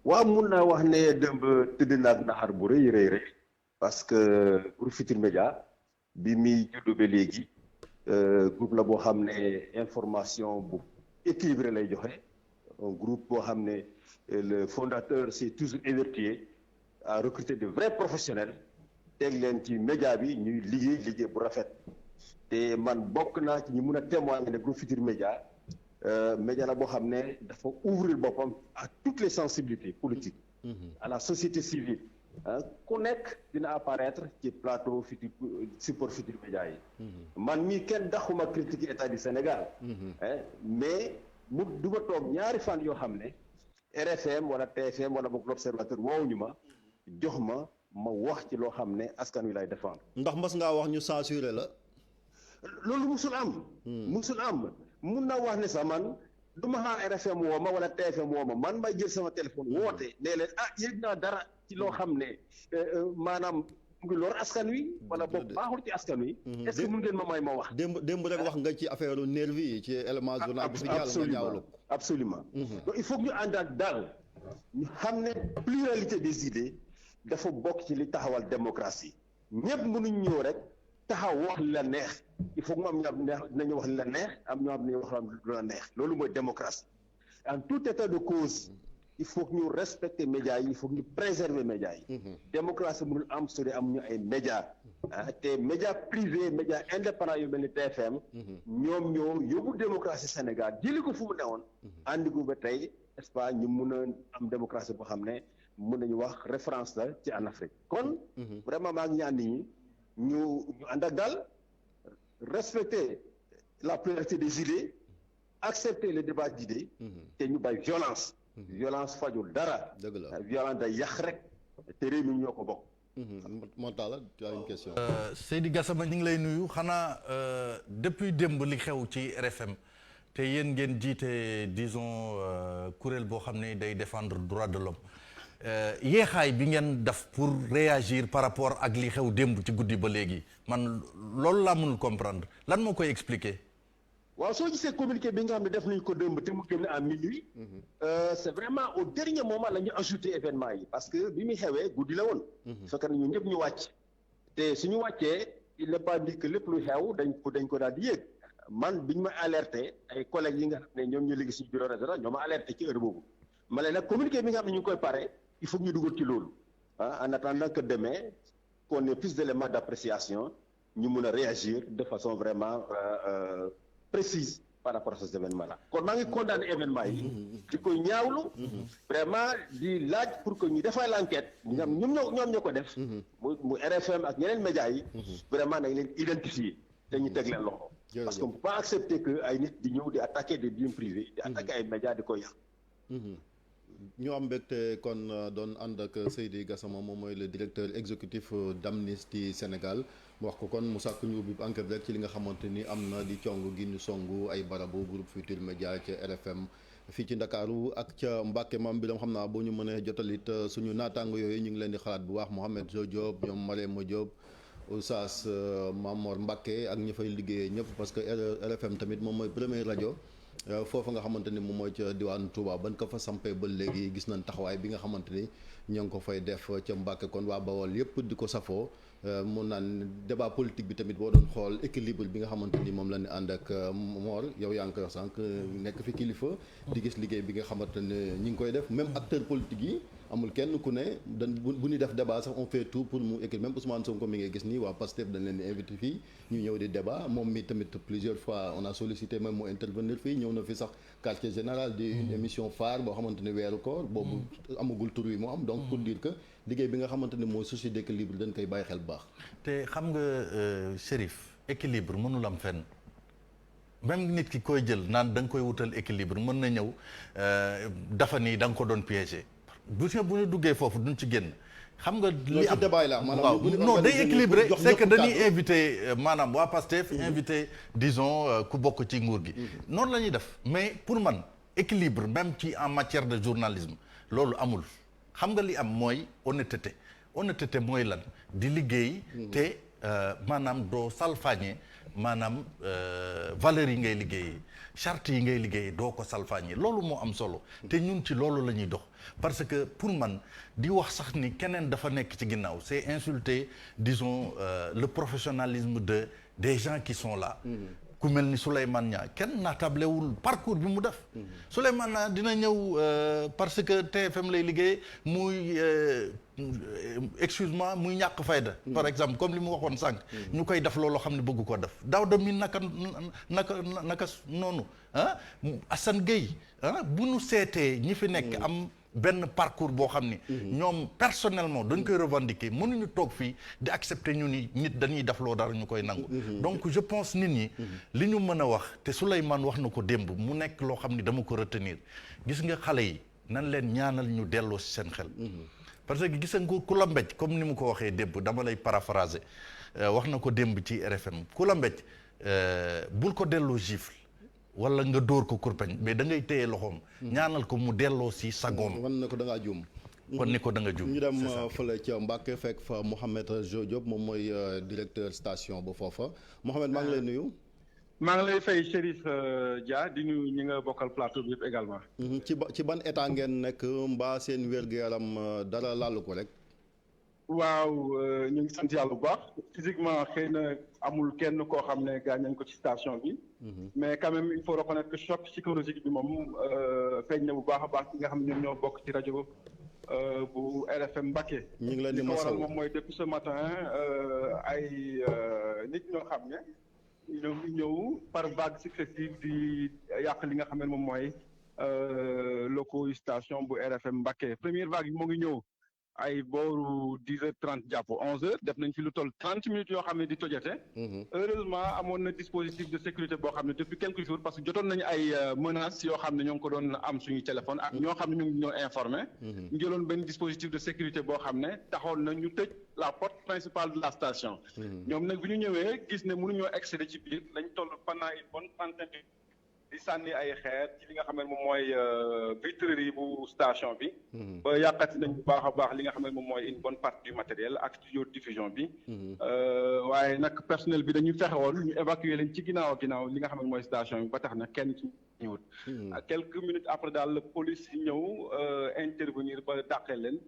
waaw mun naa wax ne démb tëdd na ak naxar bu rëy parce que groupe Futurs Médias bi muy juddu ba léegi groupe la boo xam ne information bu équilibré lay joxe un groupe boo xam ne le fondateur s'est toujours évertué à recruter de vrais professionnels teg leen ci média bi ñuy liggéey bu rafet. te man bokk naa ci ñi mun a témoigner ne groupe Futurs Médias média la boo xam ne dafa ouvrir boppam à toutes les sensibilités politiques. à la société civile. ku nekk dina apparaître ci plateau support Futurs Médias yi. man mii kenn daxuma critiquer état du Sénégal. mais mu du ma toog ñaari fan yoo xam ne RFM wala TFM wala boog l'Observateur woowuñu ma jox ma wax ci loo xam ne askan wi lay défendre. ndax mas ngaa wax ñu censuré la. loolu musul am. mun naa wax ne sax man du ma xaar RFM woo ma wala TFM woo ma man may jël sama téléphone woote nee leen yëg naa dara ci loo xam ne maanaam mu ngi lor askan wi wala boog baaxul ci askan wi. est-ce que mun ngeen ma may ma wax. démb rek wax nga ci affaire nervi yi ci élément journal bi fi jàll nga ñaawlu. absolument donc il faut que ñu àndaat daal ñu xam ne pluralité des idées dafa bokk ci li taxawal démocratie ñëpp mënuñ ñëw rek. taxaw wax li la neex il faut que mu am ñoo dinañu wax li la neex am ñoo xam ne wax lu la neex loolu mooy démocratie en tout état de cause il faut que ñu respecter médias yi il faut que ñu préserver médias yi. démocratie mënul am su dee am ñu ay médias te médias privés médias indépendants yu mel ni TFM. ñoom ñoo yóbbu démocratie Sénégal jëli ko fu mu newoon. andi ko ba tey n'est-ce pas ñu mun a am démocratie boo xam ne mun nañu wax référence la ci en Afrique kon. vraiment maa ngi ñaan nit ñi. ñu ànd ak daal respecter la pluralité des idées accepter le débat d'idées te ñu bàyyi violence fajul dara violence day yàq rek te réew mi ñoo ko bokk moo tax la tu as une question Seydi Gassama ñu ngi lay nuyu xanaa depuis démb li xew ci RFM te yéen ngeen jiite disons kuréel boo xam ne day défendre droit de l'homme yéexaay bi ngeen def pour réagir par rapport ak li xew démb ci guddi ba léegi man loolu laa mënul comprendre lan moo koy expliquer. waaw soo gisee communiqué bi nga xam ne def nañu ko démb te mu génn à minuit. c'est vraiment au dernier moment la ñu ajouté événement yi parce que bi muy xewee guddi la woon. fekk na ñun ñëpp ñu wàcc. te suñu wàccee il n'est pas dit que lépp lu xew dañ ko daal di yéeg man bi ñu ma alerté ay collègues yi nga xam ne ñoom ñu liggéey suñu bureau restaurant ñoo ma alerté ci heure boobu ma leen nag communiqué bi nga xam ne ñu ngi koy pare. il faut que ñu dugal ci loolu en attendant que demain qu'on ait plus d'éléments d'appréciation ñu mun a réagir de façon vraiment précise par rapport à ces événements-là kon maa ngi condamné événements yi di koy ñaawlu vraiment di laaj pour que ñu defal l'enquête ñoom ñoo ko def mu RFM ak ñeneen médias yi vraiment nañ leen identifier te ñu teg leen loxo. parce que on peut pas accepter que ay nit di ñëw di attaquer des biens privés. di attaquer ay médias di ko yàq. ñu am mbégte kon doon ànd ak Seydi Gassama moom mooy le directeur exécutif d'Amnesty Sénégal mu wax ko kon mu sàkk ñu ubbi enquête rek ci li nga xamante ni am na di cong gi ñu songu ay barabu groupe Futurs Médias ca RFM fii ci Ndakaaru ak ca Mbàkke maam bi dam xam naa boo ñu mënee jotalit suñu naataango yooyu ñu ngi leen di xalaat bu baax Mouhamed Jo Diop ñoom Marème Diop Oustaz Mamor Mbàkke ak ñi fay liggéeyee ñëpp parce que RFM tamit moom mooy première rajo foofu nga xamante ni moom mooy ca diwaanu Touba ban ko fa sampee ba léegi gis nañ taxawaay bi nga xamante ni ñoo ngi ko fay def ca Mbàkke kon waa Bawol yëpp di ko safoo mun naan débat politique bi tamit boo doon xool équilibre bi nga xamante ni moom la ñu ànd ak Mor yow yaa ngi koy wax sànq nekk fi kilifa di gis liggéey bi nga xamante ne ñi ngi koy def même acteur politique yi amul kenn ku ne dañ bu ñuy def débat sax on fait tout pour mu équilibre même Ousmane Sonko mi ngay gis nii waa Pastef dañ leen di invité fii ñu ñëw di débat moom mi tamit plusieurs fois on a sollicité même mu intervenir fii ñëw na fi sax quartier général di une émission phare boo xamante ni weeru koor boobu amagul tur wi mu am donc pour dire que liggéey bi nga xamante ni mooy souci d'équilibre dañ koy bàyyi xel bu baax. te xam nga Chérif équilibre mënul am fenn même nit ki koy jël naan da nga koy wutal équilibre mën na ñëw dafa nii da nga ko doon piéger bu ñu duggee foofu duñ ci génn. xam nga li am waaw non day équilibré c'est que dañuy invité maanaam waa Pastef invité disons ku bokk ci nguur gi. noonu la ñuy def mais pour man équilibre même ci en matière de journalisme loolu amul. xam nga li am mooy honnêteté mooy lan di liggéey te maanaam doo salfaañe maanaam valeurs yi ngay liggéeyee charte yi ngay liggéeyee doo ko salfaañe loolu moo am solo te ñun ci loolu la ñuy dox parce que pour man di wax sax ni keneen dafa nekk ci ginnaaw c'est insulter disons le professionnalisme des gens qui sont là ku mel ni Souleymane Niang kenn naatablewul parcours bi mu def Souleymane Niang dina ñëw parce que TFM lay liggéey muy excuse-moi muy ñàkk fayda par exemple comme li mu waxoon sànq ñu koy def loolu xam ne bëgg ko def Daouda mi naka noonu Assane Gueye bu ñu seetee ñi fi nekk am benn parcours boo xam ni ñoom personnellement dañ koy revendiquer mënuñu toog fii di accepter ñu ni nit dañuy def loo dara ñu koy nangu donc je pense nit ñi li ñu mën a wax te Souleymane wax na ko démb mu nekk loo xam ni dama ko retenir gis nga xale yi nan leen ñaanal ñu delloo ci seen xel parce que gis nga ku la mbéj comme ni mu ko waxee démb dama lay paraphraser wax na ko démb ci RFM ku la mbéj bul ko delloo gifle wala nga dóor ko kurpeñ mais da ngay téye loxoom ñaanal ko mu delloo si sagoom wan na ko da ngaa juum kon ni ko da nga juum ñu dem fële ca Mbàkke fekk fa Mouhamed Jo Diop moom mooy directeur station ba foofa Mouhamed maa ngi lay nuyu maa ngi lay fay Chérif Dia di nuyu ñi nga bokkal plateau bi yëpp également ci ban état ngeen nekk mbaa seen wér-gu-yaram dara laalu ko rek waaw ñu ngi sant yàlla bu baax physiquement xëy na amul kenn koo xam ne gaañ nañ ko ci station bi mais quand même il faut reconnaître que choc psychologique bi moom feeñ na bu baax a baax ki nga xam ne ñoom ñoo bokk ci rajo bu RFM Mbacké ñu ngi leen di li ko waral masawu moom mooy depuis ce matin ay nit ñoo xam ne ñoo ngi ñëw par vague successive di yàq li nga xam ne moom mooy locaux station bu RFM Mbacké première vague bi moo ngi ñëw ay booru 10h30 jàpp 11h def nañ fi lu toll 30 minutes yoo xam ne di tojate heureusement amoon na dispositif de sécurité boo xam ne depuis quelques jours parce que jotoon nañu ay menaces yoo xam ne ñoo ngi ko doon am suñu téléphone ak ñoo xam ne ñu ngi ñoo informé ñu jëloon benn dispositif de sécurité boo xam ne taxoon na ñu tëj la porte principale de la station ñoom nag bi ñu ñëwee gis ne mënuñoo accéder ci biir lañ toll pendant une bonne trentaine di sànni ay xeer ci li nga xam ne moom mooy vitrerie bu station bi ba yàqati nañ bu baax a baax li nga xam ne moom mooy une bonne partie du matériel ak studio de diffusion bi waaye nag personnel bi dañu fexe woon ñu évacuer leen ci ginnaaw li nga xam ne mooy station bi ba tax na kenn ci ñëwut quelques minutes après daal la police ñëw intervenir ba dàqee leen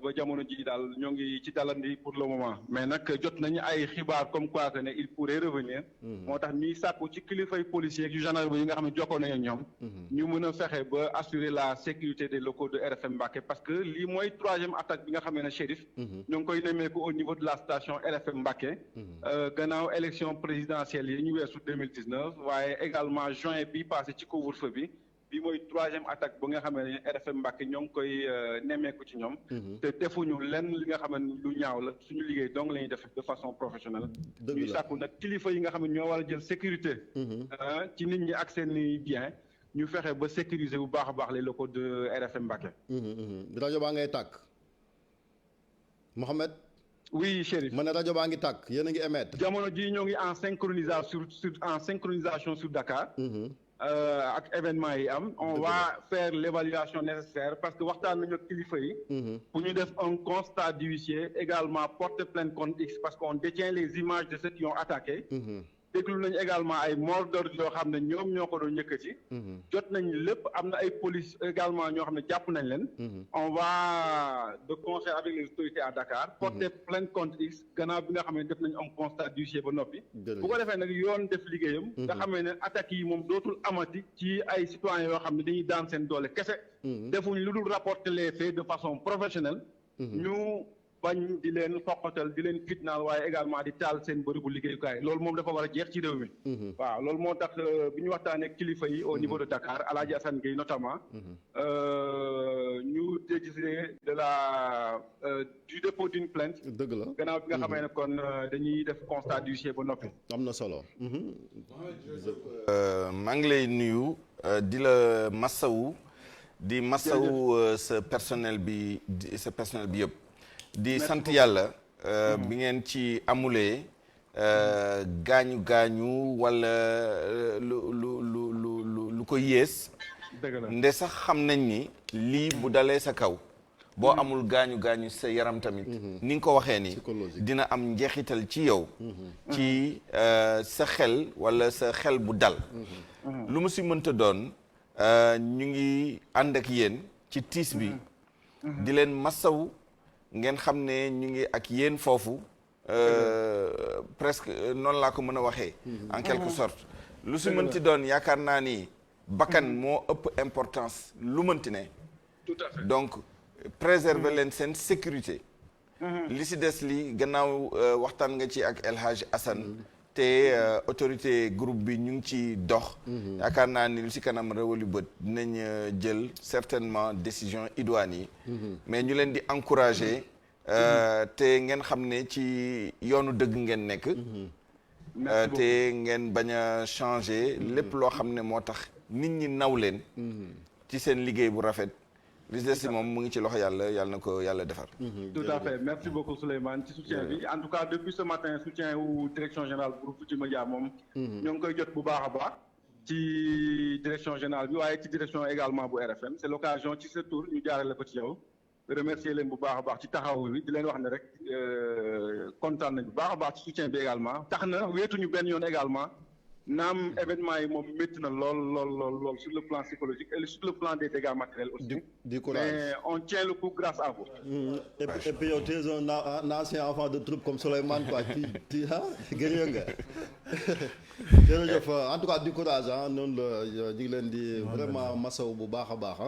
ba jamono ji daal ñoo ngi ci dalandi pour le moment mais nag jot nañu ay xibaar comme quoi que ne il pourrait revenir moo tax ñuy sàkku ci kilifay policiers yu gendarme yi nga xam ne jokkoo nañu ñoom ñu mën a fexe ba assurer la sécurité des locaux de RFM Mbacké parce que lii mooy troisième attaque bi nga xam ne Chérif ñoo ngi koy nemmeeku au niveau de la station RFM Mbacké gannaaw élection présidentielle yi ñu weesu 2019 waaye également juin bi passé ci couvre-feu bi bi mooy 3e attaque ba nga xam ne RFM Mbacké ñoo ngi koy nemmeeku ci ñoom. te defuñu lenn li nga xam ne lu ñaaw la suñu liggéey donc la ñuy def de façon professionnelle. ñuy sàkku nag kilifa yi nga xam ne ñoo war a jël sécurité. ci nit ñi ak seen i bien ñu fexe ba sécuriser bu baax a baax les locaux de RFM Mbacké. rajo baa ngay tàkk Mohamed. oui Chérif. ma ne rajo baa ngi tàkk yéen a ngi émettre. jamono jii ñoo ngi en synchronisation sur Dakar. ak événement yi am. on va faire l'évaluation nécessaire parce que waxtaan nañu ak kilifa yi. pour ñu def un constat d'huissier également porter plainte contre X parce qu'on détient les images de ceux qui ont attaqué. déglu nañu également ay mort d'ordre yoo xam ne ñoom ñoo ko doon yëkkati. jot nañ lépp am na ay police également ñoo xam ne jàpp nañ leen. on va de concert avec les autorités à Dakar. porter plainte contre X gannaaw bi nga xam ne def nañu am constat d'huissier ba noppi. bu ko defee nag yoon def liggéeyam. nga xam ne attaques yi moom dootul amati ci ay citoyens yoo xam ne dañuy daan seen doole kese. defuñ lu dul rapporter les faits de façon professionnelle. ñu bañ di leen foqatal di leen fitnaal waaye également di taal seen bërëbu liggéeyukaay loolu moom dafa war a jeex ci réew mi. waaw loolu moo tax bi ñu waxtaanee ak kilifa yi au niveau de Dakar Alaaji Assane Gueye notamment ñu décider de du dépôt d'une plainte. dëgg la gannaaw bi nga xamee ne kon dañuy def constat d'huissier ba noppi. am na solo. maa ngi lay nuyu di la massawu di massawu sa personnel bi yëpp. di sant yàlla bi ngeen ci amulee gaañu wala lu ko yées nde sax xam nañ ni lii bu dalee sa kaw boo amul gaañu sa yaram tamit ni nga ko waxee ni dina am njeexital ci yow ci sa xel wala sa xel bu dal lu mu si mënta doon ñu ngi ànd ak yéen ci tiis bi di leen massawu ngeen xam ne ñu ngi ak yéen foofu presque noonu laa ko mën a waxee en quelque sorte lu si mënti doon yaakaar naa ni bakkan moo ëpp importance lu mënti ne tout à fait donc préserver leen seen sécurité li si des li gannaaw waxtaan nga ci ak El Hadj Assane te autorité groupe bi ñu ngi ci dox yaakaar naa ni lu si kanam réwalu bët dinañ jël certainement décision idoine yi mais ñu leen di encourager te ngeen xam ne ci yoonu dëgg ngeen nekk te ngeen bañ a changer lépp loo xam ne moo tax nit ñi naw leen ci seen liggéey bu rafet li des si moom mu ngi ci loxo yàlla na ko yàlla defar. tout à fait merci beaucoup Souleymane ci soutien bi en tout cas depuis ce matin soutien wu direction générale groupe Futurs Médias moom. ñoo ngi koy jot bu baax a baax. ci direction générale bi waaye ci direction également bu RFM c'est l'occasion ci sa tour ñu jaarale ko ci yow. remercier leen bu baax a baax ci taxaw bi di leen wax ne rek kontaan nañ bu baax a baax ci soutien bi également tax na wéetuñu benn yoon également. naam événement yi moom métti na lool sur le plan psychologique et sur le plan des dégâts matériels aussi. du courage mais on tient le coup grâce à vous. et puis yow tu es un ancien enfant de troupe comme Souleymane quoi ti gërëm nga jërëjëf en tout cas du courage noonu la ñu ngi leen di vraiment masaw bu baax a baax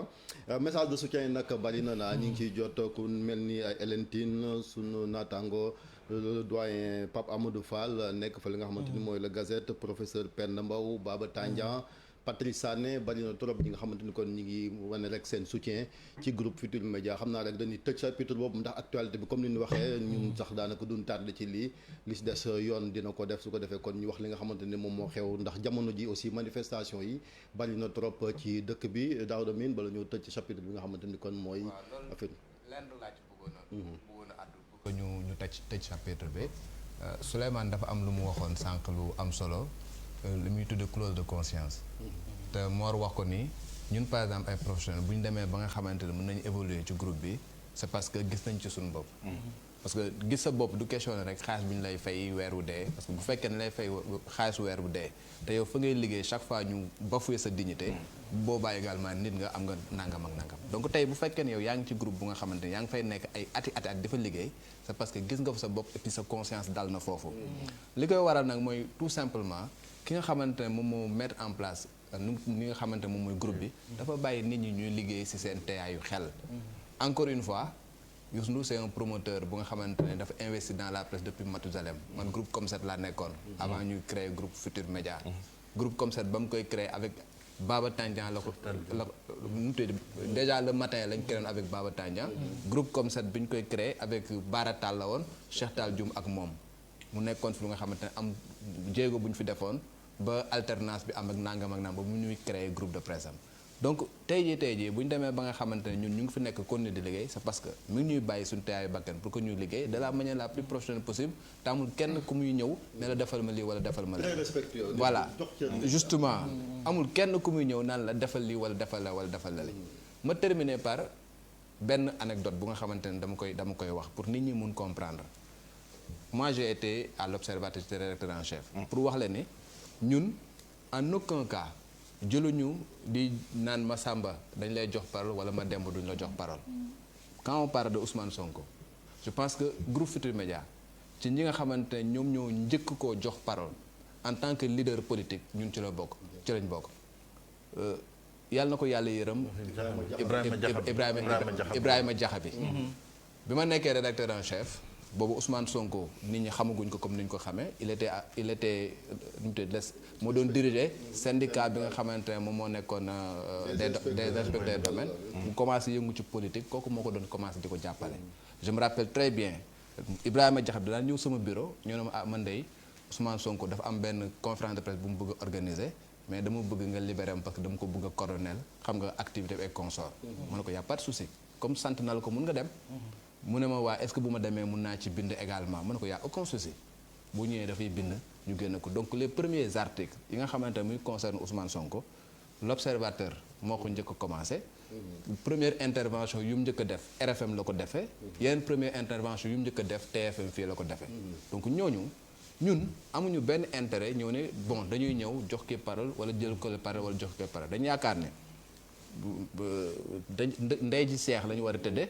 message de soutien yi nag bari na ñu ngi ciy jot ku mel ni ay Elentine sunu naataango. le doyen Pape Amadou Fall nekk fa li nga xamante ni mooy la Gazette professeur Penda Mbow Baba Tandian Patrice Sané bari na trop ñi nga xamante ni kon ñi ngi wane rek seen soutien ci groupe Futurs Médias xam naa rek dañuy tëj chapitre boobu ndax actualité bi comme ni ñu waxee ñun sax daanaka duñ tardé ci lii li si des yoon dina ko def su ko defee kon ñu wax li nga xamante ni moom moo xew ndax jamono ji aussi manifestation yi bari na trop ci dëkk bi Daouda Mine bala ñëw tëj ci chapitre bi nga xamante ni kon mooy affaire ñu tëj chapitre bi Souleymane dafa am lu mu waxoon sànq lu am solo lu muy tudde clause de conscience te Mor wax ko ni ñun par exemple ay professionnels bu ñu demee ba nga xamante ne mën nañu évoluer ci groupe bi c'est parce que gis nañ ci suñu bopp parce que gis sa bopp du question rek xaalis bi ñu lay fay weer wu dee parce que bu fekkee ne lay fay xaalis weer wu dee te yow fa ngay liggéey chaque fois ñu bafouer sa dignité boobaa également nit nga am nga nangam ak nangam donc tey bu fekkee ne yow yaa ngi ci groupe bu nga xamante ne yaa ngi fay nekk ay ati dafa liggéey c'est parce que gis nga fa sa bopp et puis sa conscience dal na foofu li koy waral nag mooy tout simplement ki nga xamante ne moom moo mettre en place ni nga xamante ne moom mooy groupe bi dafa bàyyi nit ñi ñuy liggéey ci seen teeyaayu xel encore une fois Youssou Ndour c'est un promoteur bu nga xamante ne dafa investi dans la presse depuis Mathusalem man groupe Comme 7 laa nekkoon avant ñuy créer groupe Futurs Médias groupe Comme 7 ba mu koy créer avec Baba Tandian la ko nu tudd déjà le matin lañ créé avec Baba Tandian groupe comme ça bi ñu koy créé avec Bara Tall la woon Cheikh Tall Dioum ak moom mu nekkoon fi lu nga xamante ne am jéego bu ñu fi defoon ba alternance bi am ak nangam ba mu ñuy créé groupe de presse am donc tey jii bu ñu demee ba nga xamante ne ñun ñu ngi fi nekk continuer di liggéey c'est parce que mi ngi ñuy bàyyi suñu teeyaayu bakkan pour que ñuy liggéey de la manière la plus professionnelle possible te amul kenn ku muy ñëw ne la defal ma lii wala defal ma lii voilà justement amul kenn ku muy ñëw naan la defal lii wala defal la li ma terminer par benn anecdote bu nga xamante ne dama koy wax pour nit ñi mun comprendre moi j'ai été à l'Observateur, j'étais rédacteur en chef pour wax la ne ñun en aucun cas jëluñu di naan ma Samba dañ lay jox parole wala ma Demba duñ la jox parole quand on parle de Ousmane Sonko je pense que groupe Futurs Médias ci ñi nga xamante ne ñoom ñoo njëkk koo jox parole en tant que leader politique ñun ci lañ bokk yàlla na ko yàlla yërëm Ibrahima Diakhabi bi ma nekkee rédacteur en chef boobu Ousmane Sonko nit ñi xamaguñ ko comme ni ñu ko xamee il était moo doon diriger syndicat bi nga xamante ne moom moo nekkoon des inspecteurs des domaines mu commencé yëngu ci politique kooku moo ko doon commencé di ko jàppale je me rappelle très bien Ibrahima Diakhabi daan ñëw sama bureau ñoo ne ma man dey Ousmane Sonko dafa am benn conférence de presse bu mu bëgg a organiser mais dama bëgg nga libérer am parce que dama ko bëgg a coordonner xam nga activité bi ak consort mu ne ko y a pas de souci comme sant na la ko mun nga dem mu ne ma waa est-ce que bu ma demee mun naa ci bind également mu ne ko y a aucun souci bu ñëwee dafay bind ñu génn ko donc les premiers articles yi nga xamante ne muy concerne Ousmane Sonko l'Observateur moo ko njëkk a commencé première intervention yu mu njëkk a def RFM la ko defee yeneen première intervention yu mu njëkk a def TFM fii la ko defee donc ñun amuñu benn intérêt ñëw ne bon dañuy ñëw jox ki parole wala jël ko parole wala jox ki parole dañu yaakaar ne ndey ji seex la ñu war a tëddee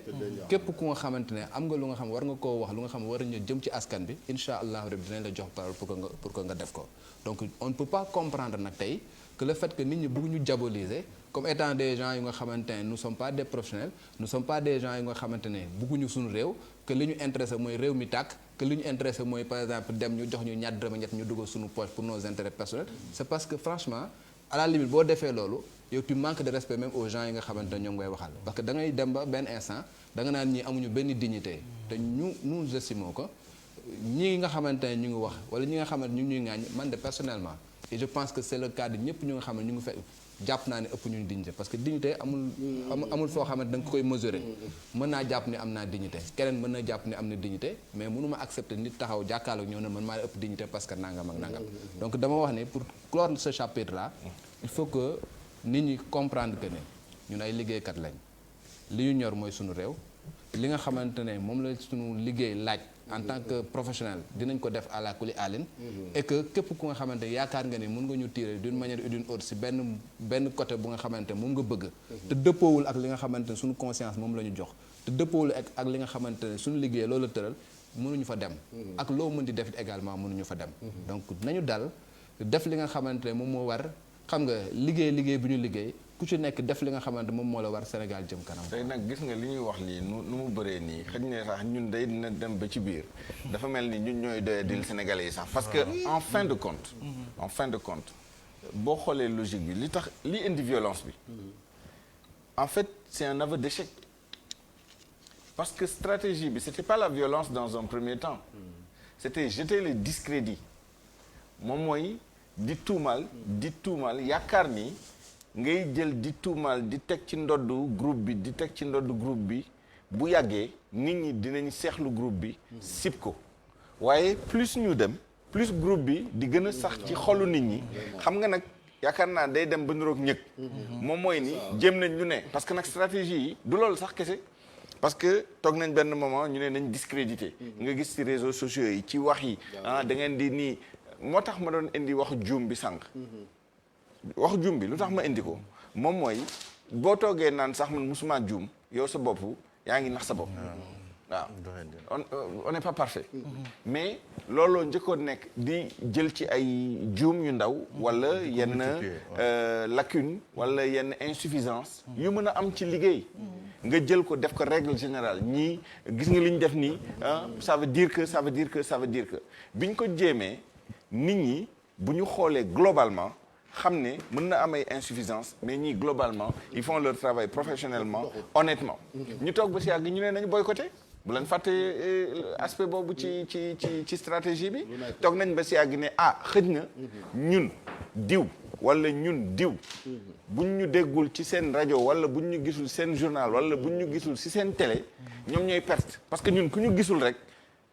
képp ku nga xamante ne am nga lu nga xam war nga koo wax lu nga xam war ñu jëm ci askan bi insha allahu rabbi dinañ la jox parole pour que nga def ko donc on ne peut pas comprendre nag tey que le fait que nit ñi bëgg ñu diaboliser comme étant des gens yu nga xamante ne nous sommes pas des professionnels nous sommes pas des gens yu nga xamante ne bëgguñu suñu réew que li ñu intéressé mooy réew mi tàkk que li ñu intéressé mooy par exemple dem ñu jox ñu ñaar dërëm ñett ñu dugal suñu poche pour nos intérêts personnels c'est parce que franchement à la limite boo defee loolu yow tu manques de respect même aux gens yi nga xamante ne ñoom ngay waxal parce que da ngay dem ba benn instant da nga naan ñi amuñu benn dignité te nous estimons que ñi nga xamante ne ñu ngi wax wala ñi nga xamante ñu ngi ñuy ŋaañ man de personnellement et je pense que c'est le cas de ñëpp ñu nga xam ne ñu ngi fekk jàpp naa ne ëpp ñu dignité parce que dignité amul foo xamante da nga koy mesurer mën naa jàpp ni am naa dignité keneen mën na jàpp ni am na dignité mais mënuma accepter nit taxaw jàkkaarloo ñëw ne man maa ëpp dignité parce que nangam ak nangam donc dama wax ne pour clore ce chapitre là il faut que nit ñi comprendre que ne ñun ay liggéeykat lañ li ñu ñor mooy suñu réew li nga xamante ne moom la suñu liggéey laaj en tant que professionnel dinañ ko def à la kuli alin et que képp ku nga xamante yaakaar nga ni mën nga ñu tirer d'une manière ou d'une autre si benn côté bu nga xamante moom nga bëgg te dëppoowul ak li nga xamante ne suñu conscience moom la ñu jox te dëppoowul ak li nga xamante ne suñu liggéey loolu tëral mënuñu fa dem ak loo mën di def également mënuñu fa dem donc nañu dal def li nga xamante ne moom moo war xam nga liggéey bi ñu liggéey ku ci nekk def li nga xamante moom moo la war Sénégal jëm kanam. tey nag gis nga li ñuy wax lii nu mu bëree nii xëy na sax ñun day dina dem ba ci biir dafa mel ni ñun ñooy doyadil Sénégalais yi sax parce que en fin de compte boo xoolee logique bi li tax li indi violence bi en fait c'est un aveu d'échec parce que stratégie bi c'était pas la violence dans un premier temps c'était jeter le discrédit moom mooy di tuumal yaakaar ni ngay jël di tuumal di teg ci ndoddu groupe bi bu yàggee nit ñi dinañ seexlu groupe bi sib ko waaye plus ñu dem plus groupe bi di gën a sax ci xolu nit ñi xam nga nag yaakaar naa day dem ba niroog ñëg moom mooy ni jéem nañ lu ne parce que nag stratégie yi du loolu sax kese parce que toog nañ benn moment ñu ne nañ discrédité nga gis ci réseaux sociaux yi ci wax yi da ngeen di nii moo tax ma doon indi waxu juum bi sànq waxu juum bi lu tax ma indi ko moom mooy boo toogee naan sax man musuma juum yow sa bopp yaa ngi nax sa bopp waaw on n'est pas parfait mais looloo njëkkoon nekk di jël ci ay juum yu ndaw wala yenn lacune wala yenn insuffisance yu mën a am ci liggéey nga jël ko def ko règle générale ñii gis nga li ñu def nii ça veut dire que biñ ko jéemee nit ñi bu ñu xoolee globalement xam ne mën na am ay insuffisance mais ñii globalement ils font leur travail professionnellement honnêtement ñu toog ba si yàgg ñu ne nañu boycotté bu leen fàtte aspect boobu ci stratégie bi toog nañ ba si yàgg ne xëj na ñun diw wala ñun diw buñ ñu déggul ci seen rajo wala buñ ñu gisul seen journal wala buñ ñu gisul ci seen télé ñoom ñooy perte parce que ñun ku ñu gisul rek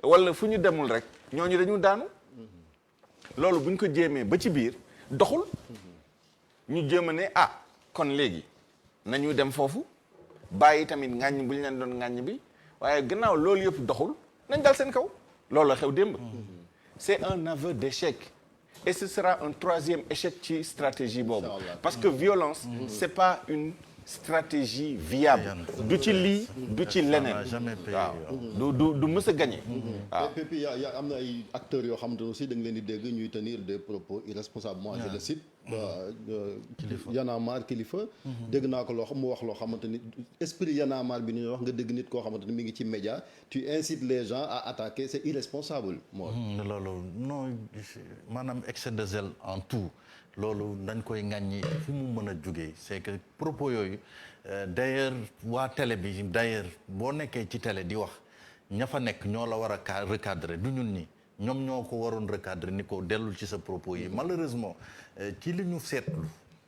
wala fu ñu demul rek ñooñu dañu daanu loolu buñ ko jéemee ba ci biir doxul ñu jéem a ne kon léegi nañu dem foofu bàyyi tamit ŋàññ bu ñu leen doon ŋàññ bi waaye gannaaw loolu yëpp doxul nañ dal seen kaw loolu la xew démb c'est un aveu d'échec et ce sera un troisième échec ci stratégie boobu parce que violence c'est pas une stratégie viable du ci lii du ci leneen waaw du mës a gagné waaw et puis yaa am na ay acteurs yoo xamante ne aussi da nga leen di dégg ñuy tenir des propos irresponsables moi je le cite Y'en a marre Kilifeu dégg naa ko loo xam mu wax loo xamante ni esprit Y'en a marre bi ñuy wax nga dégg nit koo xamante ni mi ngi ci média tu incites les gens à attaquer c'est irresponsable moo loolu non maanaam excès de zèle en tout loolu dañ koy ŋàññi fu mu mën a jógee c'est que propos yooyu d'ailleurs waa télé bi d'ailleurs boo nekkee ci télé di wax ña fa nekk ñoo la war a recadrer du ñun ñi ñoom ñoo ko waroon recadrer ni ko dellul ci sa propos yi malheureusement ci li ñu seetlu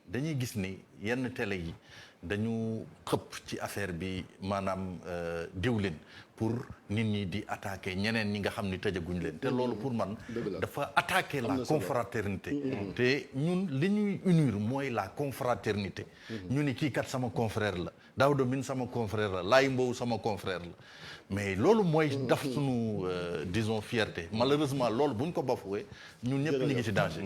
dañuy gis ni yenn télé yi dañu xëpp ci affaire bi maanaam diwlin pour nit ñi di attaquer ñeneen ñi nga xam ni tëjaguñ leen te loolu pour man dafa attaquer la confraternité te ñun li ñuy unir mooy la confraternité ñu ni kii kat sama confrère la Daouda Mine sama confrère la Laye Mbow sama confrère la mais loolu mooy daf suñu disons fierté malheureusement loolu buñ ko bafoué ñun ñëpp ñu ngi ci danger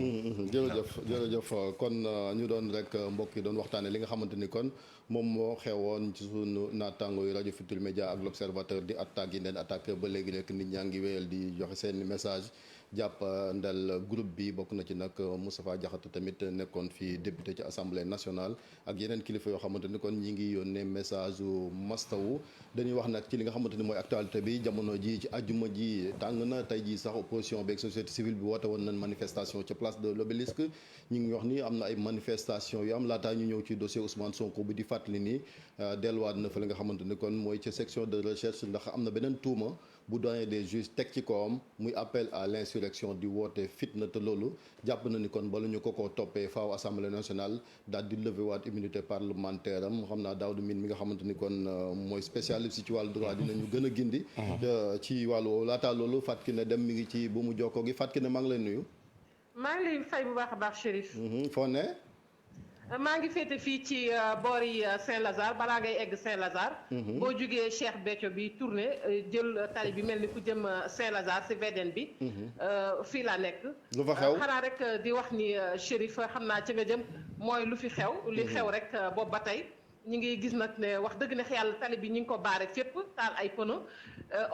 jërëjëf kon ñu doon rek mbokk yi doon waxtaane li nga xamante ni kon moom moo xewoon ci sunu naataango yu rajo Futurs Médias ak l'Observateur di attaque yi leen attaque ba léegi rek nit ñaa ngi wéyal di joxe seen message jàpp ndel groupe bi bokk na ci nag Moustapha Diakhaté tamit nekkoon fi député ci assemblée nationale ak yeneen kilifa yoo xamante ni kon ñi ngi yónnee message u mastawu dañuy wax nag ci li nga xamante ni mooy actualité bi jamono ji ci àjjuma ji tàng na tey ji sax opposition beeg société civile bi woote woon nañ manifestation ci place de l'Obélisque ñi ngi wax ni am na ay manifestation yu am laataa ñu ñëw ci dossier Ousmane Sonko bi di fàttali ni delluwaat na fa li nga xamante ni kon mooy ci section de recherche ndax am na beneen tuuma bu doyen des juges teg ci kawam muy appel à l'insurrection di woote fitna te loolu jàpp na ni kon bala ñu ko toppee faaw assemblée nationale daal di lever waat immunité parlementaire am xam naa Daouda Mine mi nga xamante ni kon mooy spécialiste ci wàllu droit dinañu gën a gindi ci wàllu woowu laataa loolu Fatou Kiné Deme mi ngi ci bu mu jokkoo gi Fatou Kiné maa ngi lay nuyu. maa ngi lay fay bu baax a baax Chérif. foo ne. maa ngi féete fii ci boori Saint-Lazare balaa ngay egg Saint-Lazare. boo jugee Cheikh Béthio bi tourné jël tali bi mel ni ku jëm Saint-Lazare si VDN bi. fii laa nekk. lu fa xew xanaa rek di wax ni Chérif xam naa ci nga jëm mooy lu fi xew. li xew rek boobu ba tey ñu ngi gis nag ne wax dëgg neex yàlla tali bi ñu ngi ko baare fépp taal ay pneu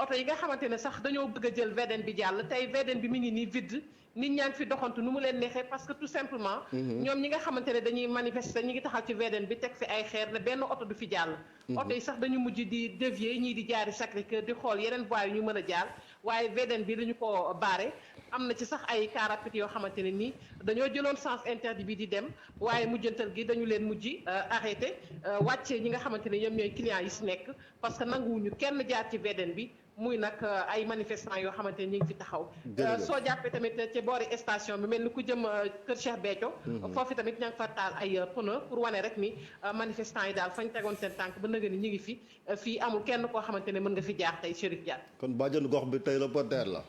oto yi nga xamante ne sax dañoo bëgg a jël VDN bi jàll tey VDN bi mi ngi nii vide. nit ñaa ngi fi doxantu nu mu leen neexee parce que tout simplement ñoom ñi nga xamante ne dañuy manifester ñi ngi taxaw ci VDN bi teg fi ay xeer ne benn oto du fi jàll oto yi sax dañu mujj di dévier ñii di jaari Sacré-Cœur di xool yeneen voies yu ñu mën a jaar waaye VDN bi dañu ko baare am na ci sax ay car rapide yoo xamante ne nii dañoo jëloon sens interdit bi di dem waaye mujjantal gi dañu leen mujj arrêté wàccee ñi nga xamante ne ñoom ñooy clients yi si nekk parce que nanguwuñu kenn jaar ci VDN bi muy nag ay manifestants yoo xamante ne ñu ngi fi taxaw soo jàppee tamit ci boori station bi mel ni ku jëm kër Cheikh Béthio foofu tamit ña ngi fa taal ay pneu pour wane rek ni manifestants yi daal fañ tegoon seen tànk ba nëga ni ñu ngi fi fii amul kenn koo xamante ne mën nga fi jaar tey Chérif Dia kon bàjjenu gox bi tey reporter la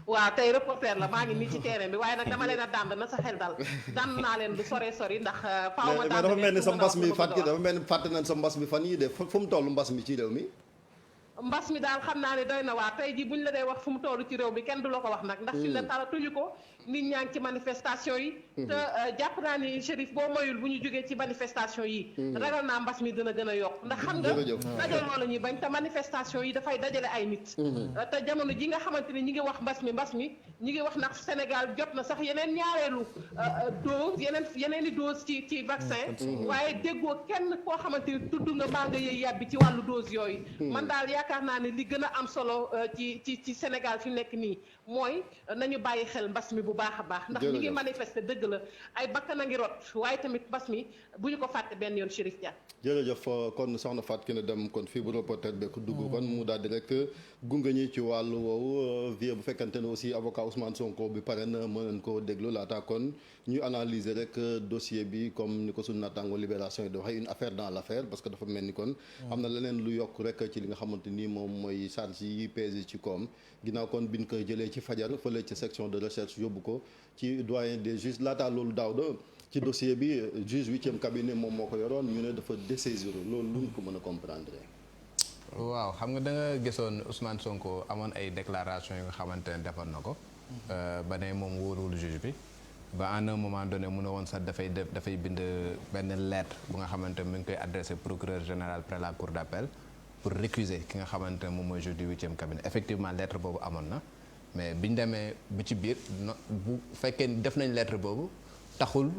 waaw tey reporter la maa ngi nii ci terrain bi waaye nag dama leen a dànd na sa xel dal dànd naa leen du sori ndax faaw ma mais dafa mel ni sa mbas mi dafa mel ni fàtte nañ sa mbas mi fan yii de fu mu toll mbas mi ci réew mi mbas mi daal xam naa ne doy na waa tey ji buñ la dee wax fu mu toll ci réew mi kenn du la ko wax nag ndax fi ne talatuñu ko nit ñaa ngi ci manifestation yi te jàpp naa ni Chérif boo moyul bu ñu jógee ci manifestation yi ragal naa mbas mi dina gën a yokk ndax xam nga dajaloo la ñuy bañ te manifestation yi dafay dajale ay nit te jamono ji nga xamante ni ñi ngi wax mbas mi ñi ngi wax nag Sénégal jot na sax yeneen ñaareelu dose yeneen i dose ci vaccin waaye déggoo kenn koo xamante ni tudd nga maa nga yëy yàbbi ci wàllu dose yooyu man daal yaakaar naa ne li gën a am solo ci Sénégal fi nekk nii mooy nañu bàyyi xel mbas mi bu baax a baax. ndax ñi ngi manifester dëgg la ay bakkan a ngi rot waaye tamit mbas mi bu ñu ko fàtte benn yoon Chérif Dia. jërëjëf kon soxna Fatou Kiné Deme kon fii bu reporter beeg dugg kon mu daal di rek gunge ñi ci wàllu woowu vie bu fekkante ne aussi avocat Ousmane Sonko bi pare na mën nañ koo déglu laata kon ñu analyser rek dossier bi comme ni ko suñu naataango Libération yi di waxee une affaire dans l'affaire parce que dafa mel ni kon am na leneen lu yokk rek ci li nga xamante ni moom mooy charge yi pesé ci koom ginnaaw kon biñ koy jëlee ci fajar fële ci section de recherche yóbbu ko ci doyen des juges laataa loolu daaw da ci dossier bi juge 8e cabinet moom moo ko yoroon ñu ne dafa dessaisir loolu lu ñu ko mën a comprendre. waaw xam nga da nga gisoon Ousmane Sonko amoon ay déclaration yu nga xamante ne defoon na ko. ba ne moom wóorul juge bi. ba en un moment donné mu ne woon sax dafay bind benn lettre bu nga xamante ne mi ngi koy adressé procureur général près la cour d'appel pour récuser ki nga xamante ne moom mooy juge du 8e cabinet effectivement lettre boobu amoon na mais biñ demee bi ci biir bu fekkee def nañ lettre boobu taxul.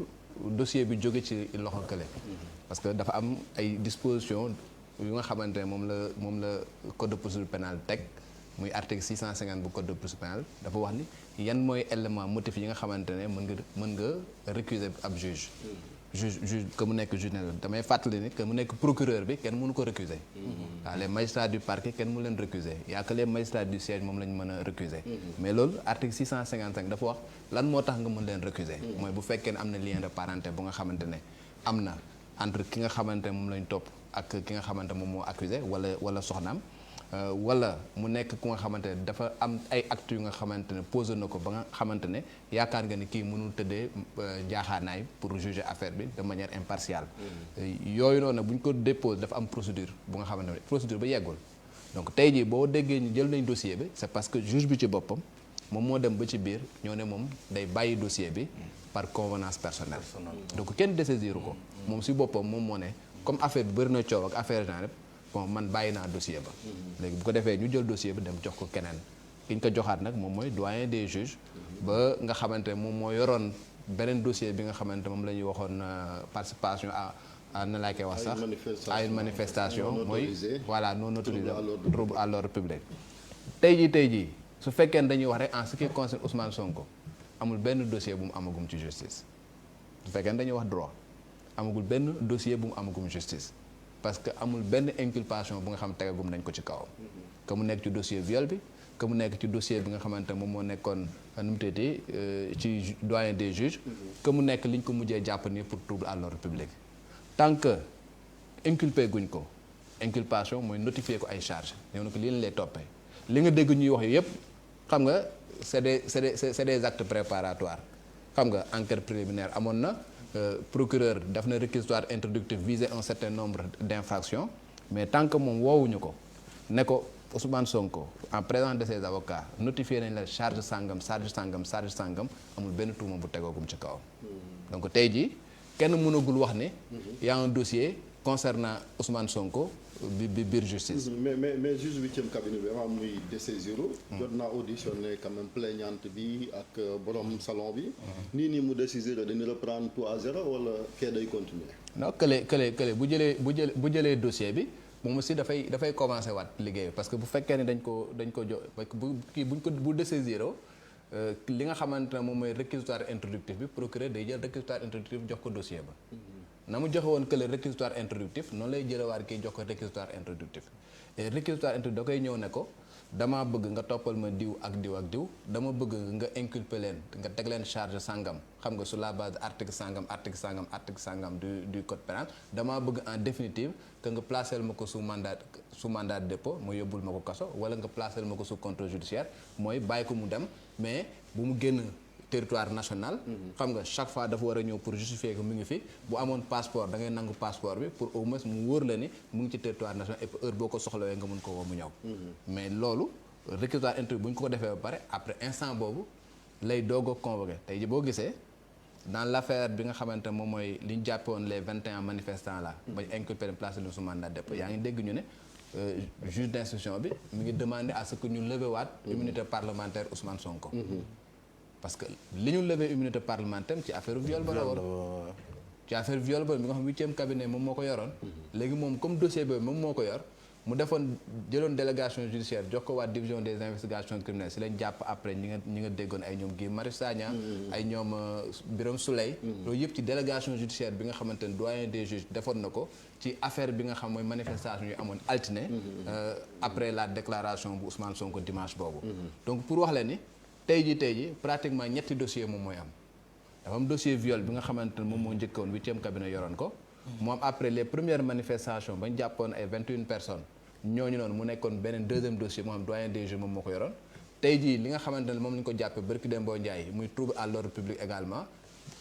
dossier bi jóge ci loxo kële parce que dafa am ay dispositions yu nga xamante ne moom la code de procédure pénale teg muy article 650 bu code de procédure pénale dafa wax ni yan mooy élément motif yi nga xamante ne mën nga récuser ab juge que mu nekk juge ne damay fàttali ni que mu nekk procureur bi kenn mënu ko récuser waaw les magistrats du parquet kenn mënu leen récuser y a que les magistrats du siège moom la ñu mën a récuser mais loolu article 655 dafa wax lan moo tax nga mën leen récuser mooy bu fekkee ne am na lien de parenté bu nga xamante ne am na entre ki nga xamante ne moom lañ topp ak ki nga xamante moom moo accusé wala soxnaam wala mu nekk ku nga xamante ne dafa am ay actes yu nga xamante ne posé na ko ba nga xamante ne yaakaar nga ni kii mënul tëddee jaaxaanaay pour juger affaire bi de manière impartiale yooyu noonu nag bu ñu ko déposé dafa am procédure bu nga xamante ne procédure ba yeggul donc tey jii boo déggee ñu jël nañ dossier bi c'est parce que juge bi ci boppam moom moo dem ba ci biir ñoo ne moom day bàyyi dossier bi par convenance personnelle donc kenn dessaisiru ko moom si boppam moom moo ne comme affaire bi bëri na coow ak affaire genre bon man bàyyi naa dossier ba léegi bu ko defee ñu jël dossier bi dem jox ko keneen ki ñu ko joxaat nag moom mooy doyen des juges ba nga xamante ne moom moo yoroon beneen dossier bi nga xamante moom la ñuy waxoon participation à na laa koy wax sax à une manifestation mooy voilà non autorisé trouble à l'ordre public tey jii su fekkee ne dañuy wax rek en ce qui concerne Ousmane Sonko amul benn dossier bu mu amagum ci justice su fekkee ne dañuy wax droit amagul benn dossier bu mu amagum justice parce que amul benn inculpation bu nga xam tegagum nañ ko ci kawam que mu nekk ci dossier viol bi que mu nekk ci dossier bi nga xamante moom moo nekkoon nu mu tuddati ci doyen des juges que mu nekk liñ ko mujjee jàpp ni pour trouble à l'ordre public tant que inculpé guñ ko inculpation mooy notifier ko ay charges ñëw na ko lii lañ lay toppee li nga dégg ñuy wax yëpp xam nga c'est des actes préparatoires xam nga enquête préliminaire amoon na procureur daf na réquisitoire introductif viser un certain nombre d'infractions mais tant que moom woowuñu ko ne ko Ousmane Sonko en présence de ses avocats notifié nañ la charge sangam amul benn tuuma bu tegoogum ci kawam donc tey jii kenn mënagul wax ne y a un dossier concernant Ousmane Sonko bi biir justice. mais juge 8e cabinet bi avant muy dessaisir. jot naa auditionné quand même plaignante bi ak borom salon bi. nii mu décider dañuy reprendre tout à zéro wala kee day continuer. non kële bu jëlee dossier bi moom aussi dafay commencer waat liggéey parce que bu fekkee ne dañ ko jox parce que bu dessaisir li nga xamante ne moom mooy réquisitoire introductif bi procureur day jël réquisitoire introductif jox ko dossier ba. na mu joxe woon que le réquisitoire introductif noonu lay jëlewaat kii jox ko réquisitoire introductif et réquisitoire introductif da koy ñëw ne ko damaa bëgg nga toppal ma diw ak diw dama bëgg nga inculper leen nga teg leen charge sangam xam nga sur la base article sangam du code pénal damaa bëgg en définitive que nga placer ma ko sous mandat de dépôt mooy yóbbul ma ko kaso wala nga placer ma ko sous contrôle judiciaire mooy bàyyi ko mu dem mais bu mu génn territoire national xam nga chaque fois dafa war a ñëw pour justifier que mu ngi fi bu amoon passeport da ngay nangu passeport bi pour au moins mu wóor la ni mu ngi ci territoire national et heure boo ko soxlawee nga mën ko woo mu ñëw mais loolu réquisitoire introductif bu ñu ko defee ba pare après instant boobu lay doog a convoqué tey ji boo gisee dans l'affaire bi nga xamante moom mooy li ñu jàppe woon les 21 manifestants là bañ inculpé leen placé sous mandat de dépôt yaa ngi dégg ñu ne juge d'instruction bi mi ngi demandé à ce que ñu lever waat immunité parlementaire Ousmane Sonko parce que li ñu lever immunité parlementaire ci affaire viol ba la war ci affaire viol ba mi nga xam 8e cabinet moom moo ko yoroon léegi moom comme dossier boobu moom moo ko yor mu defoon jëloon délégation judiciaire jox ko waa division des investigations criminelles si lañ jàpp après ñi nga déggoon ay ñoom Guy Marius Sagna ay ñoom Birame Souleye loolu yëpp ci délégation judiciaire bi nga xamante ne doyen des juges defoon na ko ci affaire bi nga xam mooy manifestation yu amoon altine après la déclaration bu Ousmane Sonko dimanche boobu donc pour wax leen ni tey ji pratiquement ñetti dossier moom mooy am dafa am dossier viol bi nga xamante ne moom moo njëkkoon 8e cabinet yoroon ko moom après les premières manifestations bañ jàppoon ay 21 personnes ñooñu noonu mu nekkoon beneen deuxième dossier moo am doyen des juges moom moo ko yoroon tey jii li nga xamante ne moom la ñu ko jàppee barki Dembo Ndiaye muy trouble à l'ordre public également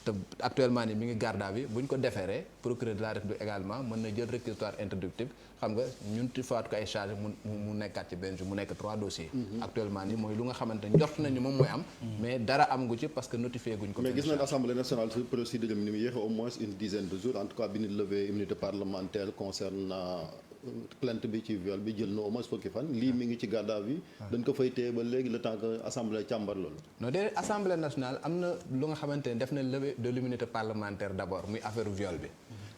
te actuellement ni mi ngi garde à vue bu ñu ko déféré procureur de la République également mën na jël réquisitoire introductif xam nga ñun ti faat ko ay charge mu nekkaat ci benn jour mu nekk 3 dossiers actuellement ni mooy lu nga xamante ne njort nañu moom mooy am mais dara am gu ci parce que notifié guñ ko mais gis nañ Assemblée nationale sur procédure mi ni mu yéexe au moins une dizaine de jours en tout cas bi ñu levé immunité parlementaire concernant plainte bi ci viol bi jël na au moins fukki fan lii mi ngi ci garde à vue dañ ko fay téye ba léegi le temps que assemblée càmbar loolu non déedéet assemblée nationale am na lu nga xamante ne def na levée de l'immunité parlementaire d'abord muy affaire viol bi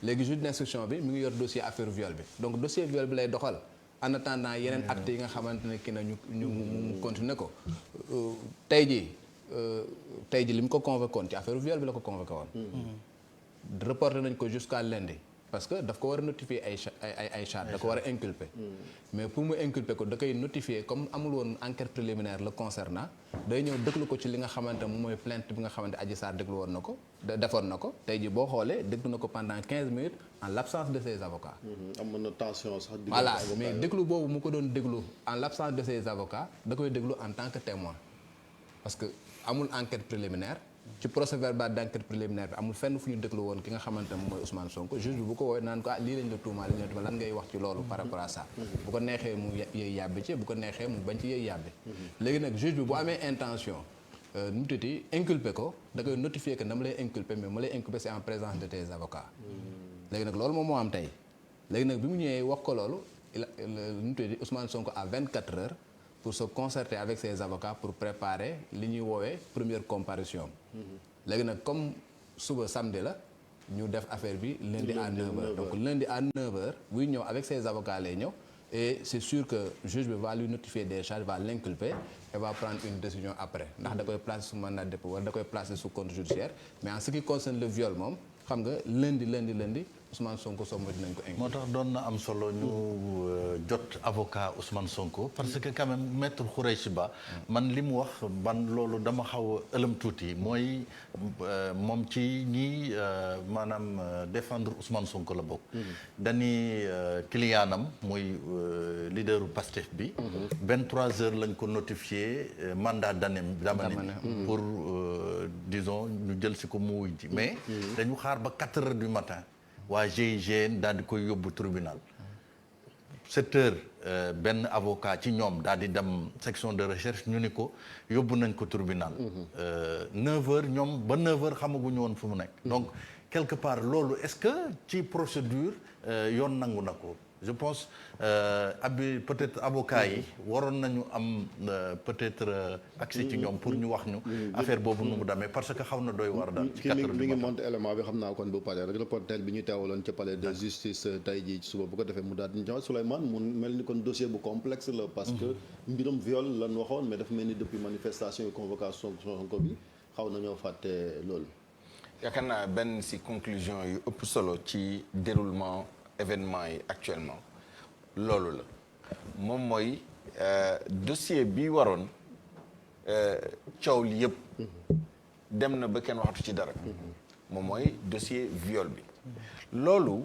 léegi juge d'instruction bi mi ngi yor dossier affaire viol bi donc dossier viol bi lay doxal en attendant yeneen actes yi nga xamante ne kii na ñu mu continuer ko tey jii li mu ko convoqué woon ci affaire viol bi la ko convoqué woon reporté nañ ko jusqu'à lundi parce que daf ko war a notifier ay charges da ko war a inculper mais pour mu inculper ko da koy notifier comme amul woon enquête préliminaire le concernant day ñëw déglu ko ci li nga xamante moom mooy plainte bi nga xamante Adji Sarr déglu woon na ko defoon na ko tey ji boo xoolee déglu na ko pendant 15 minutes en l'absence de ses avocats amoon na tension sax voilà mais déglu boobu mu ko doon déglu en l'absence de ses avocats da koy déglu en tant que témoin parce que amul enquête préliminaire ci procès verbal d'enquête préliminaire bi amul fenn fu ñu déglu woon ki nga xamante ne moom mooy Ousmane Sonko juge bi bu ko woowee naan ko lii lañ la tuumaal li ñu la tuumaal lan ngay wax ci loolu par rapport à ça bu ko neexee mu yëy yàbbi ci bu ko neexee mu bañ ci yëy yàbbi léegi nag juge bi bu amee intention nu mu tuddati inculper ko da koy notifier que dama lay inculper mais ma lay inculper c'est en présence de tes avocats léegi nag loolu moom moo am tey léegi nag bi mu ñëwee wax ko loolu nu mu tuddati Ousmane Sonko à 24 heures pour se concerter avec ses avocats pour préparer li ñuy woowee première comparution léegi nag comme suba samedi la ñu def affaire bi lundi à 9h donc lundi à 9h buy ñëw avec ses avocats lay ñëw et c'est sûr que juge bi va lui notifier des charges va l'inculper et va prendre une décision après ndax da koy placer sous mandat de dépôt wala da koy placer sous contrôle judiciaire mais en ce qui concerne le viol moom xam nga lundi Ousmane Sonko somb dinañ ko inculper. moo tax doon na am solo ñu jot avocat Ousmane Sonko parce que quand même maître Khoureychi Ba man li mu wax ban loolu dama xaw a ëlëm tuuti mooy moom ci ñi maanaam défendre Ousmane Sonko la bokk. dañuy clientam muy leaderu Pastef bi. 23h lañ ko notifié mandat d'amener pour disons ñu jël si ko mu wuy ji mais dañu xaar ba 4h du matin. waa GIGN daal di koy yóbbu tribunal 7 heures benn avocat ci ñoom daal di dem section de recherche ñu ni ko yóbbu nañ ko tribunal 9 heures ñoom ba 9 heures xamaguñu woon fu mu nekk donc quelque part loolu est-ce que ci procédure yoon nangu na ko je pense peut-être avocats yi waroon nañu am peut-être accès ci ñoom pour ñu wax ñu affaire boobu nu mu demee parce que xaw na doy war daal ci mi ngi monté élément bi xam naa kon bu paree rek reporter bi ñu teewaloon ci palais de justice tey jii suba bu ko defee mu daal di ñëw Souleymane mu mel ni kon dossier bu complexe la parce que mbirum viol lan waxoon mais dafa mel ni depuis manifestation et convocation Sonko bi xaw nañoo fàtte loolu yaakaar naa benn ci conclusion yu ëpp solo ci déroulement événement yi actuellement loolu la moom mooy dossier bi waroon coow li yëpp dem na ba kenn waxatu ci dara moom mooy dossier viol bi loolu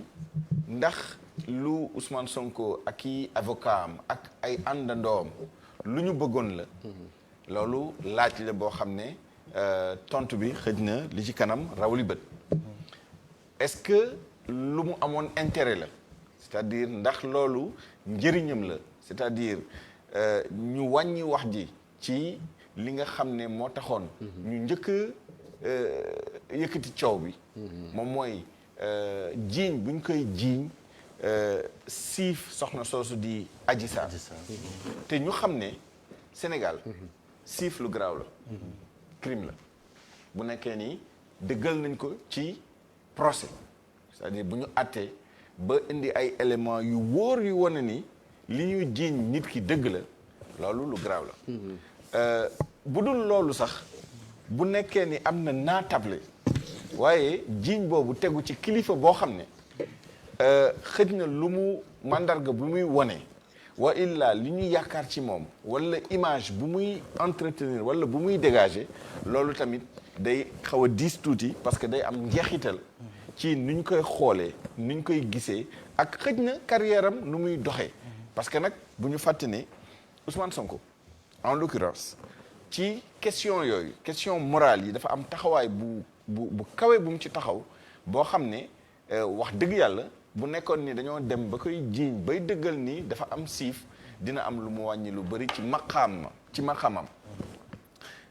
ndax lu Ousmane Sonko ak i avocat am ak ay àndandoom lu ñu bëggoon la loolu laaj la boo xam ne tontu bi xëj na li ci kanam rawli bët est-ce que lu mu amoon intérêt la c'est-à-dire ndax loolu njëriñam la c'est-à-dire ñu wàññi wax ji ci li nga xam ne moo taxoon ñu njëkk yëkkati coow bi moom mooy jiiñ buñ koy jiiñ siif soxna soosu di Adji Sarr te ñu xam ne Sénégal siif lu garaaw la crime la bu nekkee nii dëggal nañ ko ci procès c'est-à-dire bu ñu àttee ba indi ay éléments yu wóor yu wane ni li ñuy jiiñ nit ki dëgg la loolu lu grave la bu dul loolu sax bu nekkee ni am na naatable waaye jiiñ boobu tegu ci kilifa boo xam ne xëj na lu mu mandarga bu muy wone wa illa li ñu yaakaar ci moom wala image bu muy entretenir wala bu muy dégager loolu tamit day xaw a diis tuuti parce que day am njeexital ci ni ñu koy xoolee ni ñu koy gisee ak xëj na carrière am nu muy doxee parce que nag bu ñu fàtte ne Ousmane Sonko en l'occurrence ci question yooyu question morale yi dafa am taxawaay bu kawe bu mu ci taxaw boo xam ne wax dëgg yàlla bu nekkoon ni dañoo dem ba koy jiiñ bay dëggal ni dafa am siif dina am lu mu wàññi lu bëri ci maqaamam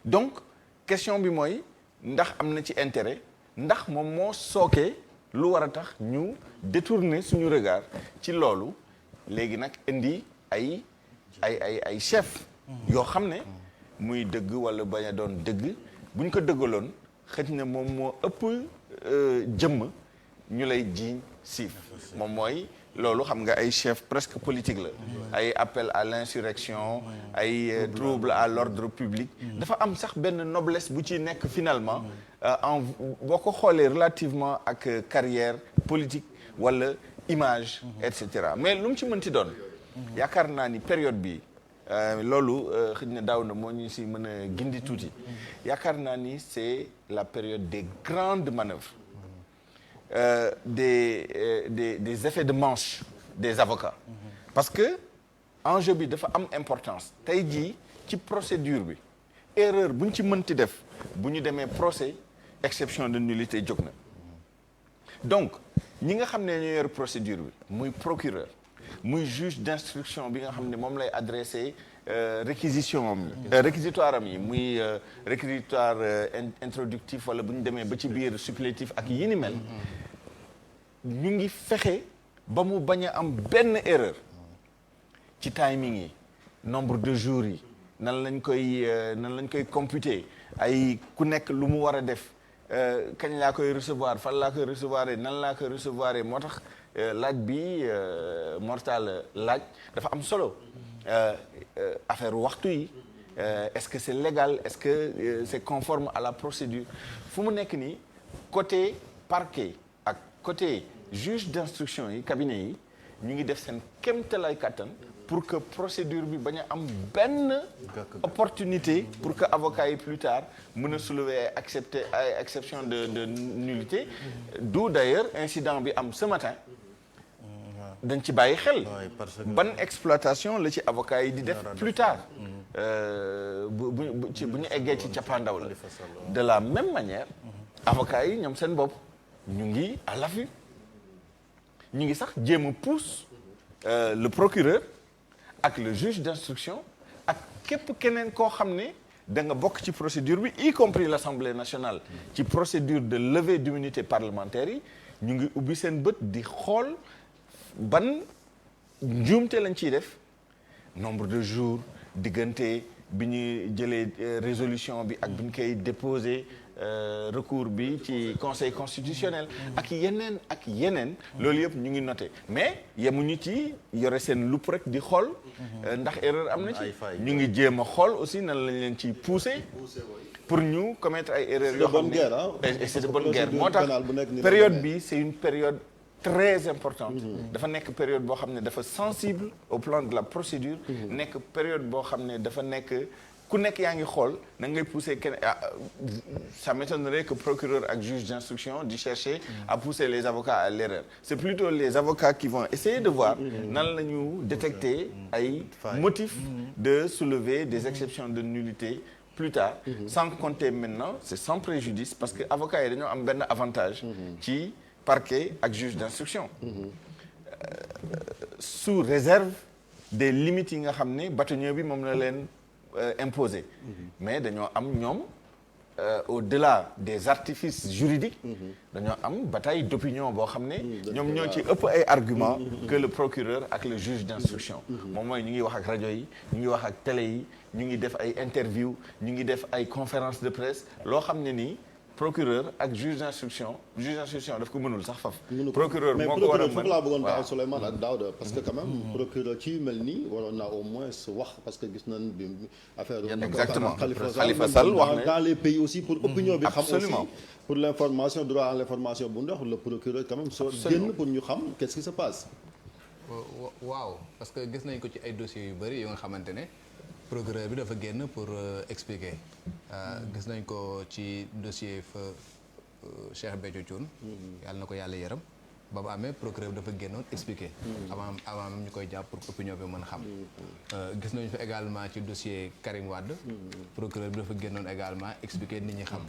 donc question bi mooy ndax am na ci intérêt ndax moom moo sookee lu war a tax ñu détourner suñu regard ci loolu léegi nag indi ay chef yoo xam ne muy dëgg wala bañ a doon dëgg buñ ko dëggaloon xëj na moom moo ëpp jëmm ñu lay jiiñ siif moom mooy loolu xam nga ay chef presque politique la ay appel à l'insurrection ay trouble à l'ordre public dafa am sax benn noblesse bu ci nekk finalement en boo ko xoolee relativement ak carrière politique wala image et cetera mais lu mu ci mënti doon yaakaar naa ni période bi loolu xëy na daaw na moo ñu si mën a gindi tuuti yaakaar naa ni c'est la période des grandes manœuvres des effets de manche des avocats parce que enjeu bi dafa am importance tey jii ci procédure bi erreur bu ñu ci mënti def bu ñu demee procès exception de nullité jóg na donc ñi nga xam ne ñoo yor procédure bi muy procureur muy juge d'instruction bi nga xam ne moom lay adressé réquisition am réquisitoire am yi muy réquisitoire introductif wala bu ñu demee ba ci biir supplétif ak yi ni mel ñu ngi fexe ba mu bañ a am benn erreur ci timing yi nombre de jours yi nan lañ koy computer ay ku nekk lu mu war a def kañ laa koy recevoir fan laa koy recevoir nan laa koy recevoir moo tax laaj bi Mortal laaj dafa am solo affaire waxtu yi est-ce que c'est légal est-ce que c'est conforme à la procédure fu mu nekk nii côté parquet ak côté juge d'instruction yi cabinet yi ñu ngi def seen kéemtalaay kattan pour que procédure bi bañ a am benn opportunité pour que avocat yi plus tard mën a soulever ay exception de nullité d'où d'ailleurs incident bi am ce matin dañ ci bàyyi xel ban exploitation la ci avocat yi di def plus tard bu ñu eggee ci cappaandaw la de la même manière avocat yi ñoom seen bopp ñu ngi à l'affût ñu ngi sax jéem a pousse le procureur ak le juge d'instruction ak képp keneen koo xam ne da nga bokk ci procédure bi y compris l'Assemblée nationale ci procédure de levée d'immunité parlementaire yi ñu ngi ubbi seen bët di xool ban njuumte lañ ciy def nombre de jours diggante bi ñu jëlee résolution bi ak bi ñu koy déposer recours bi ci conseil constitutionnel ak yeneen loolu yëpp ñu ngi noté mais yemuñu ci yore seen lupp rek di xool ndax erreur am na ci ñu ngi jéem a xool aussi nan lañ leen ci pousser pour ñu commettre ay erreurs yoo xam ne c'est de bonne guerre moo tax période bi c'est une période très importante dafa nekk période boo xam ne dafa sensible au plan de la procédure nekk période boo xam ne dafa nekk ku nekk yaa ngi xool na ngay pousser kenn ça m'étonnerait que procureur ak juge d'instruction di chercher à pousser les avocats à l'erreur c'est plutôt les avocats qui vont essayer de voir nan la ñu détecter ay motifs de soulever des exceptions de nullité plus tard sans compter maintenant c'est sans préjudice parce que avocats yi dañoo am benn avantage ci parquet ak juge d'instruction sous réserve des limites yi nga xam ne bâtonnier bi moom la leen imposé mais dañoo am ñoom au-delà des artifices juridiques dañoo am bataille d'opinion boo xam ne ñoom ñoo ci ëpp ay arguments que le procureur ak le juge d'instruction moom mooy ñu ngi wax ak rajo yi ñu ngi wax ak télé yi ñu ngi def ay interviews ñu ngi def ay conférences de presse loo xam ne nii procureur ak juge d'instruction daf ko mënul sax faf procureur moo ko war a mën foofu laa bëggoon taxaw Souleymane ak Daouda parce que quand même procureur ci yu mel nii waroon naa au moins wax parce que gis nañ bi affaire exactement Khalifa Sall wax na dans les pays aussi pour opinion bi xam aussi pour l'information droit à l'information bu ndox le procureur quand même soo génn pour ñu xam qu'est-ce qui se passe waaw parce que gis nañ ko ci ay dossiers yu bëri yoo nga xamante ne procureur bi dafa génn pour expliquer gis nañ ko ci dossier fa Cheikh Béthio Thioune yàlla na ko yàlla yërëm ba mu amee procureur bi dafa génnoon expliquer avant même ñu koy jàpp pour opinion bi mën xam gis nañu fa également ci dossier Karim Wade procureur bi dafa génnoon également expliquer nit ñi xam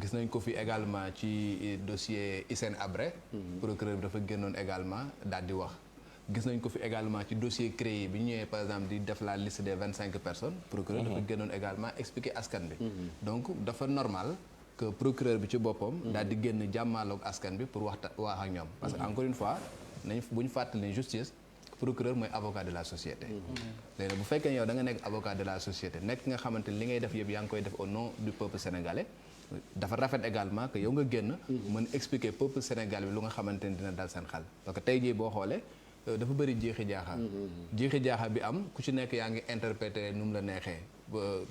gis nañ ko fi également ci dossier Hissène Habré procureur bi dafa génnoon également daal di wax gis nañ ko fi également ci dossier CREI bi ñu ñëwee par exemple di def la liste des 25 personnes procureur dafa génnoon également expliquer askan bi donc dafa normal que procureur bi ci boppam daal di génn jàmmaaloog askan bi pour wax ak ñoom parce que encore une fois nañ bu ñu fàttali justice procureur mooy avocat de la société léegi bu fekkee yow da nga nekk avocat de la société nekk nga xamante ni li ngay def yëpp yaa ngi koy def au nom du peuple sénégalais dafa rafet également que yow nga génn mën expliquer peuple sénégalais bi lu nga xamante ni dina dal seen xel parce que tey jii boo xoolee dafa bëri jiixi jaaxa bi am ku ci nekk yaa ngi interpréter nu mu la neexee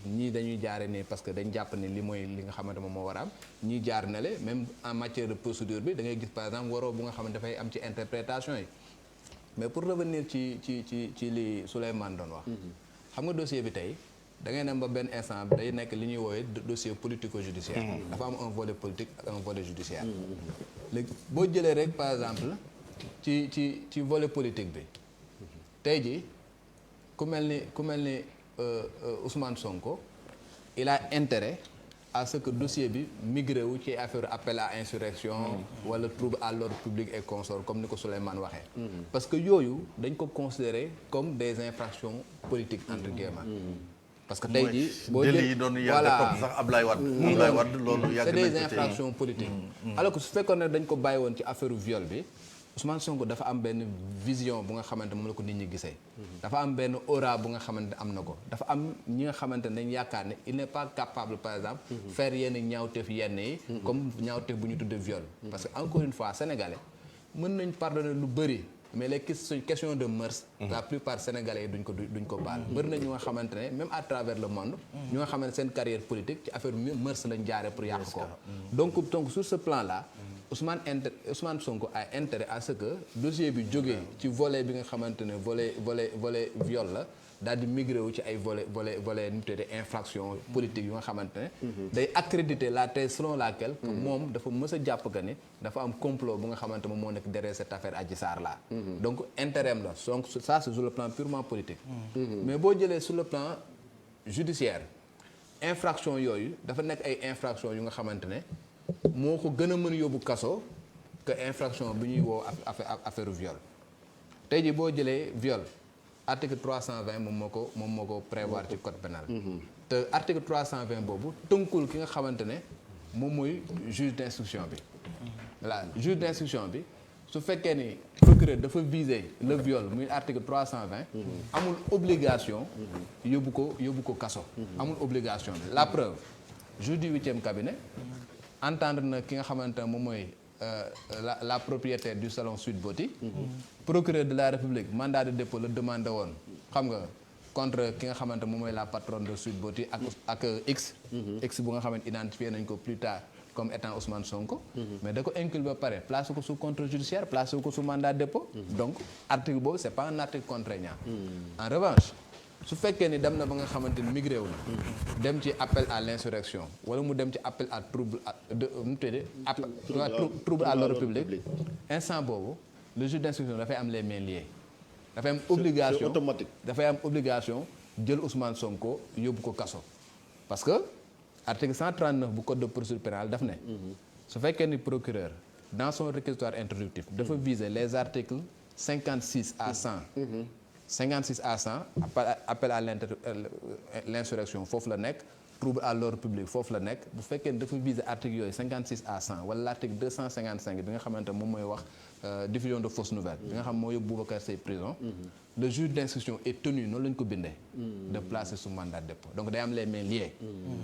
ñii dañuy jaare nii parce que dañ jàpp ni li mooy li nga xamante moom moo war a am ñii jaar na le même en matière de procédure bi da ngay gis par exemple waroo bu nga xamante dafay am ci interprétation yi mais pour revenir ci li Souleymane doon wax xam nga dossier bi tey da ngay dem ba benn instant day nekk li ñuy woowee dossier politico-judiciaire dafa am un volet politique ak un volet judiciaire léegi boo jëlee rek par exemple ci volet politique bi tey ji ku mel ni Ousmane Sonko il a intérêt à ce que dossier bi migré wu ci affaire appel à insurrection wala trouble à l'ordre public et consort comme ni ko Souleymane waxee parce que yooyu dañ ko considérer comme des infractions politiques entre guillemets parce que tey jii boo jël voilà sax Ablaye Wade loolu yàgg c'est des infractions politiques alors que su fekkoon ne dañ ko bàyyi woon ci affaire viol bi Ousmane Sonko dafa am benn vision bu nga xamante moom la ko nit ñi gisee dafa am benn aura bu nga xamante am na ko dafa am ñi nga xamante ne dañ yaakaar ne il n'est pas capable par exemple faire yenn ñaawteef yenn yi comme ñaawteef bu ñu tuddee viol parce que encore une fois sénégalais mën nañ pardonner lu bëri mais les questions de mœurs la plupart sénégalais yi duñ ko baal bëri na ñu nga xamante ne même à travers le monde ñu nga xamante seen carrière politique ci affaire mœurs lañ jaaree pour yàq ko donc sur ce plan là Ousmane Sonko a intérêt à ce que dossier bi jógee ci volet bi nga xamante ne volet viol la daal di migré wu ci ay volet nu tuddee infraction politique yu nga xamante ne day accréditer la thèse selon laquelle que moom dafa mës a jàpp que ne dafa am complot bu nga xamante moom moo nekk derrière cette affaire Adji Sarr là donc intérêt am la donc ça c'est sur le plan purement politique mais boo jëlee sur le plan judiciaire infraction yooyu dafa nekk ay infraction yu nga xamante ne moo ko gën a mën yóbbu kaso que infraction bi ñuy woo affaire viol tey jii boo jëlee viol article 320 moom moo ko prévoir ci code pénal te article 320 boobu tënkul ki nga xamante ne moom mooy juge d'instruction bi voilà juge d'instruction bi su fekkee ni procureur dafa viser le viol muy article 320 amul obligation yóbbu ko kaso amul obligation bi la preuve juge du 8e cabinet entendre na ki nga xamante ne moom mooy la propriétaire du salon Sweet Beauty procureur de la République mandat de dépôt la demandé woon xam nga contre ki nga xamante moom mooy la patronne de Sweet Beauty ak X bu nga xamante identifié nañ ko plus tard comme étant Ousmane Sonko mais da ko inculpé ba pare placé ko sous contrôle judiciaire placé ko sous mandat de dépôt donc article boobu c'est pas un article contraignant en revanche su fekkee ni dem na ba nga xamante ni migré wu na dem ci appel à l'insurrection wala mu dem ci appel à trouble à l'ordre public instant boobu le juge d'instruction dafay am les mains liées dafay am obligation c'est automatique dafay am obligation jël Ousmane Sonko yóbbu ko kaso parce que article 139 bu code de procédure pénale daf ne su fekkee ni procureur dans son réquisitoire introductif dafa viser les articles 56 à 100 56 à 100 appel à l'insurrection foofu la nekk trouble à l'ordre public foofu la nekk bu fekkee ne dafa viser article yooyu 56 à 100 wala l'article 255 bi nga xamante moom mooy wax diffusion de fausses nouvelles bi nga xam moo yóbbu Boubacar Seye prison le juge d'instruction est tenu noonu la ñu ko bindee de placer sous mandat de dépôt donc day am les mains liées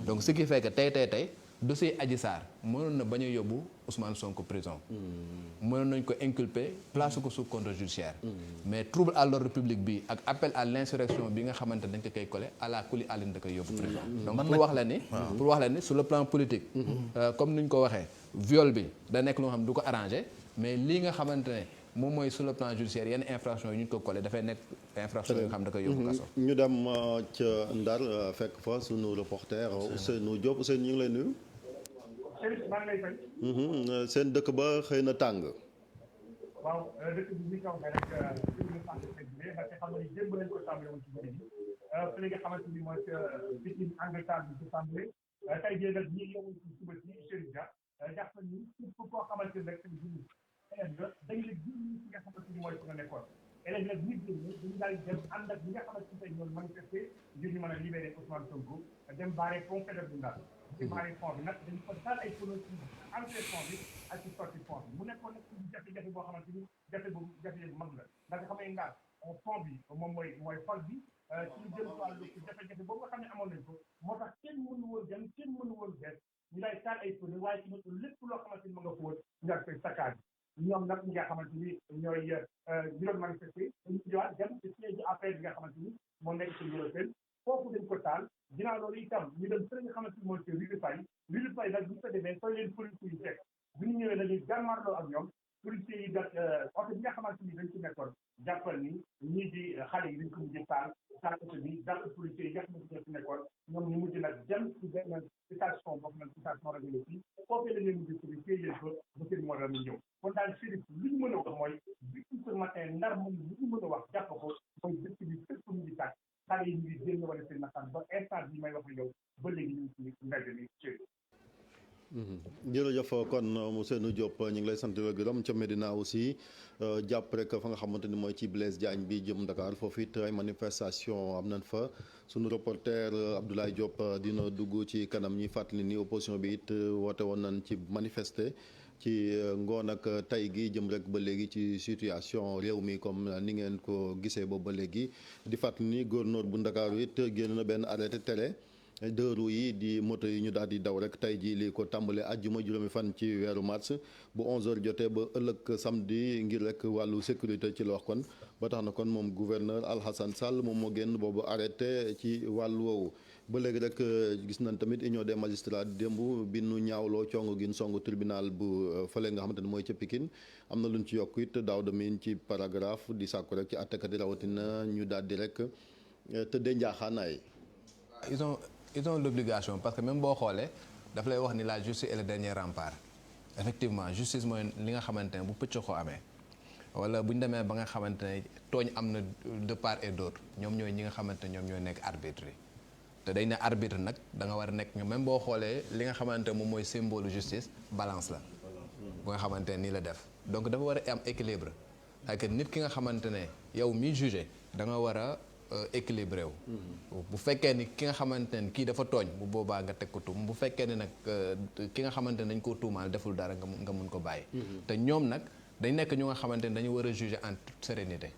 donc ce qui fait que tey dossier Adji Sarr mënoon na bañ a yóbbu Ousmane Sonko prison. mënoon nañ ko inculper place ko sous contrôle judiciaire. mais trouble à l'ordre public bi ak appel à l'insurrection bi nga xamante dañ ko koy collé à la kuli àllin da koy yóbbu prison. donc pour wax la ni sur le plan politique. comme ni ñu ko waxee viol bi da nekk loo xam ne du ko arrangé mais lii nga xamante ne moom mooy sur le plan judiciaire yenn infraction yi ñu ko collé dafay nekk infraction yi nga xam da koy yóbbu kaso. ñu dem ca Ndar fekk fa sunu reporter Ousseynou Diop Ousseynou ñu ngi lay nuyu. maa ngi lay fay. seen dëkk ba xëy na tàng. waaw dëkk bi ñu ko waxee rek dëgg la sant bi parce que xam nga ni démb lañ ko tàmbale woon ci bëri bi fi nga xamante ni mooy Pikine Angleterre bi ci tàmbale tey jii nag ñi yow ci suba ci Chérif Dia jàpp nañu képp koo xamante ni rek élève la dañ la gis ci nga xamante ni mooy fi nga nekkoon élève nag nit ñi dañu daal di dem ànd ak ñi nga xamante ni tey ñoom manifesté ngir ñu mën a libéré Ousmane Sonko dem baare pont Faidherbe bu Ndar ci baare pont bi nag dañu ko taal ay pneu ci entrée pont bi ak ci sortie pont bi mu nekkoon nag ci jafe-jafe boo xamante ni jafe bu mag la ndax nga xam ne Ndar pont bi moom mooy xol bi ci lu jëm wàllu jafe-jafe boobu nga xam ne amoon nañ ko moo tax kenn mënu woon dem kenn mënu woon bees ñu lay taal ay pneu waaye ci lépp loo xamante ni ma nga fóot ñu daal koy sakkaat ñoom nag ñi nga xamante ni ñooy ñu doon manifesté dañu ñëwaat dem ci siège APR bi nga xamante ni moo nekk ci Ndiolofène foofu dañ ko taal ginnaaw loolu itam ñu dem fële nga xamante ni mooy ci Rue du Faye nag bu ñu ko demee fay leen police yu fekk bu ñu ñëwee dañuy jàmmarloo ak ñoom policiers yi dak oto bi nga xamante ni dañ ci nekkoon jàppal ni ñii di xale yi dañ ko mujj taal oto bi dàq policiers yi nga xamante ni ci nekkoon ñoom ñu mujj nag dem ci benn station boo xam ne station rajo la fii foofee la ñuy mujj ci téye leen ko ba seen moo mi ñëw kon daal Chérif li ñu mën a wax mooy depuis ce matin Ndar moom li ñu mën a wax jàpp ko mooy dëkk bi fépp mu ngi tàkk xale yi ñu ngi génn wala seen naxtaan ba instant bi may wax ak yow ba léegi ñu ngi ci mbedd mi Chérif. jërëjëf kon Ousseynou Diop ñu ngi lay sant la gërëm ca Médina aussi jàpp rek fa nga xamante ni mooy ci Blaise Diagne bi jëm Dakar foofu it ay manifestation am nañ fa sunu reporter Abdoulaye Diop dina dugg ci kanam ñi fàttali ni opposition bi it woote woon nañ ci manifester ci ngoon ak tey gi jëm rek ba léegi ci situation réew mi comme ni ngeen ko gisee boobu ba léegi di fàttali ni gouverneur bu Ndakaaru it génn na benn arrêté télé deux roues yi di moto yi ñu daal di daw rek tey jii li ko tàmbalee àjjuma juróomi fan ci weeru mars bu 11h jotee ba ëllëg samedi ngir rek wàllu sécurité ci la wax kon ba tax na kon moom gouverneur Alhassane Sall moom moo génn boobu arrêté ci wàllu woowu. ba léegi rek gis nañ tamit union des magistrats démb bi nu ñaawloo cong gi song tribunal bu fële nga xamante ne mooy ca Pikine am na luñ ci yokk it daaw damin ci paragraphe di sàkku rek ci àttekat yi rawatina ñu daal di rek tëddee njaaxaanaay. ils ont l'obligation parce que même boo xoolee daf lay wax ni la justice est le dernier rempart effectivement justice mooy li nga xamante ne bu pëcc ko amee wala bu ñu demee ba nga xamante ne tooñ am na de part et d'autre ñoom ñooy ñi nga xamante ne ñoom ñooy nekk arbitre yi te dañ ne arbitre nag da nga war a nekk ñoom même boo xoolee li nga xamante ne moom mooy symbole justice balance la bu nga xamante ne nii la def donc dafa war a am équilibre ak nit ki nga xamante ne yow miy jugé da nga war a équilibré wu bu fekkee ni ki nga xamante ne kii dafa tooñ bu boobaa nga teg ko tuum bu fekkee ne nag ki nga xamante ne dañ koo tuumaal deful dara nga mun ko bàyyi te ñoom nag dañ nekk ñu nga xamante ne dañu war a juger en toute sérénité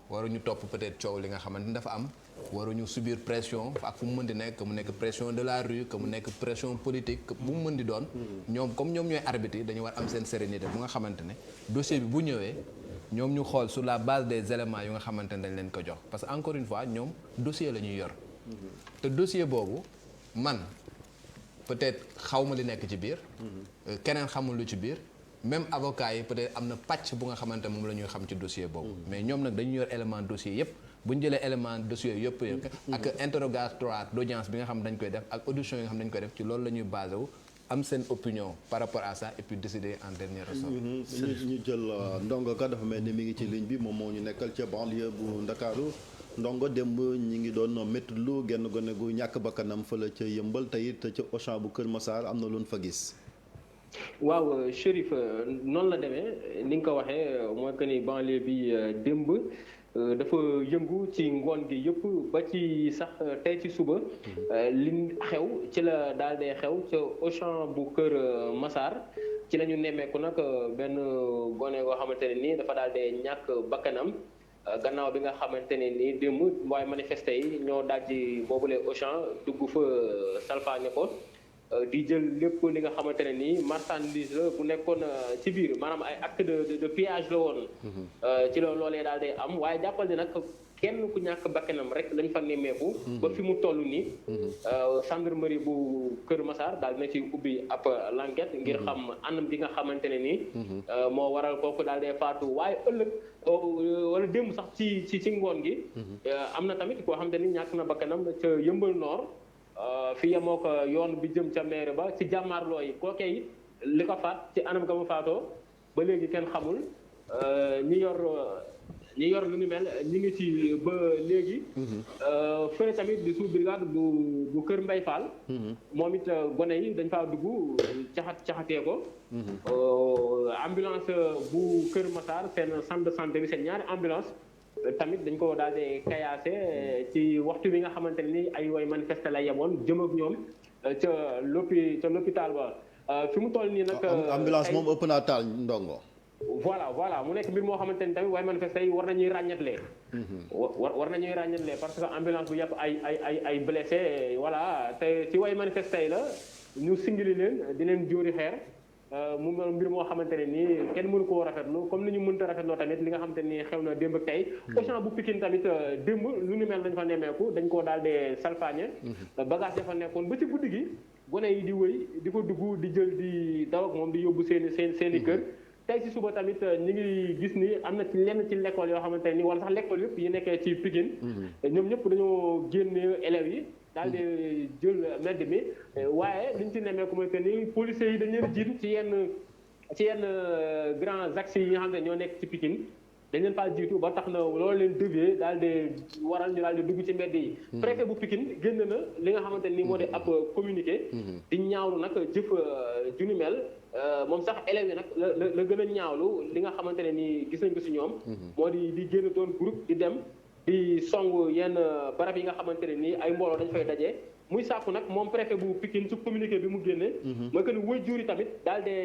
waruñu topp peut-être coow li nga xamante ni dafa am waruñu subir pression ak fu mu mën di nekk que mu nekk pression de la rue que mu nekk pression politique bu mu mën di doon ñoom comme ñoom ñooy arbitre yi dañu war am seen sérénité bu nga xamante ne dossier bi bu ñëwee ñoom ñu xool sur la base des éléments yu nga xamante ne dañ leen ko jox parce que encore une fois ñoom dossier la ñuy yor te dossier boobu man peut-être xaw ma li nekk ci biir keneen xamul lu ci biir même avocat yi peut-être am na pàcc bu nga xamante moom la ñuy xam ci dossier boobu mais ñoom nag dañuy yor élément dossier yépp bu ñu jëlee élément dossier yëpp ak interrogatoire d'audience bi nga xam dañ koy def ak audition yi nga xam dañ koy def ci loolu la ñuy basé wu am seen opinion par rapport à ça et puis décider en dernier ressort. ñu jël Ndongo Ka dafa mel ni mi ngi ci ligne bi moom moo ñu nekkal ca banlieue bu Ndakaaru Ndongo démb ñi ngi doon métti lu genn gone gu ñàkk bakkanam fële ca Yëmbal te it ca Auchan bu Kër Massar am na lu ñu fa gis. waaw Chérif noonu la demee ni nga ko waxee mooy que ni banlieue bi démb. dafa yëngu ci ngoon gi yëpp ba ci sax tey ci suba li xew ci la daal dee xew ca Auchan bu Kër Massar ci la ñu nemmeeku nag benn gone goo xamante ne nii dafa daal dee ñàkk bakkanam gannaaw bi nga xamante ne nii démb waaye manifesté yi ñoo daal di boobule Auchan dugg fa salfaañe ko di jël lépp li nga xamante ne nii marchandise la bu nekkoon ci biir maanaam ay acte de pillage la woon. ci loolee daal day am waaye jàppal ni nag kenn ku ñàkk bakkanam rek lañ fa nemmeeku. ba fi mu toll nii. gendarmerie bu Kër Massar daal dina ci ubbi ab l'enquête ngir xam anam bi nga xamante ne nii. moo waral kooku daal day faatu waaye ëllëg wala démb sax ci ngoon gi. am na tamit koo xamante ni ñàkk na bakkanam ca Yëmbal Nord. fi yemoo ko yoon bi jëm ca maire ba ci jàmmaarloo yi kookee it li ko faat ci anam ga mu faatoo ba léegi kenn xamul ñi yor lu ni mel ñi ngi ci ba léegi. fële tamit di sous brigade bu Kër Mbay Fall. moom it gone yi dañ faa dugg caxatee ko. ambulance bu Kër Massar seen centre de santé bi seen ñaari ambulance tamit dañ ko daal di kayaase ci waxtu bi nga xamante ne ni ay way manifester la yemoon jëm ak ñoom ca l'hôpital ba fi mu toll nii nag. ambulance moom ëpp naa taal ndongo. voilà mu nekk mbir moo xamante ni tamit waaye manifester yi war nañuy ràññatlee. war nañuy ràññatlee parce que ambulance bu yàpp ay blessé voilà te ci way manifester yi la ñu singili leen di leen jóori xeer. mu mel mbir moo xamante ne nii kenn mënu koo rafetlu comme ni ñu mënta rafetloo tamit li nga xamante ni xew na démb ak tey. Auchan bu Pikine tamit démb lu ni mel dañ fa nemmeeku dañ koo daal di salfaañe. bagage dafa nekkoon ba ci guddi gi gone yi di wëy di ko dugg di jël di daw ak moom di yóbbu seen i kër. tey ci suba tamit ñi ngi gis ni am na ci lenn ci l'école yoo xamante ne nii wala sax l'école yëpp yi nekkee ci Pikine. ñoom ñëpp dañoo génne élèves yi. daal di jël mbedd mi waaye liñ ci nemmeeku mooy que ni policiers yi dañ leen jiitu ci yenn grands axes yi nga xam ne ñoo nekk ci Pikine dañ leen faa jiitu ba tax na loolu leen dévier daal di waral ñu daal di dugg ci mbedd yi. préfet bu Pikine génn na li nga xamante ni moo di ab communiqué. di ñaawlu nag jëf ju ni mel moom sax élèves yi nag la gën a ñaawlu li nga xamante ne ni gis nañ ko si ñoom. moo di génn doon groupe di dem. di song yenn barab yi nga xamante ne nii ay mbooloo dañ fay daje muy sàkku nag moom préfet bu Pikine su communiqué bi mu génne mooy que ni waajur yi tamit daal de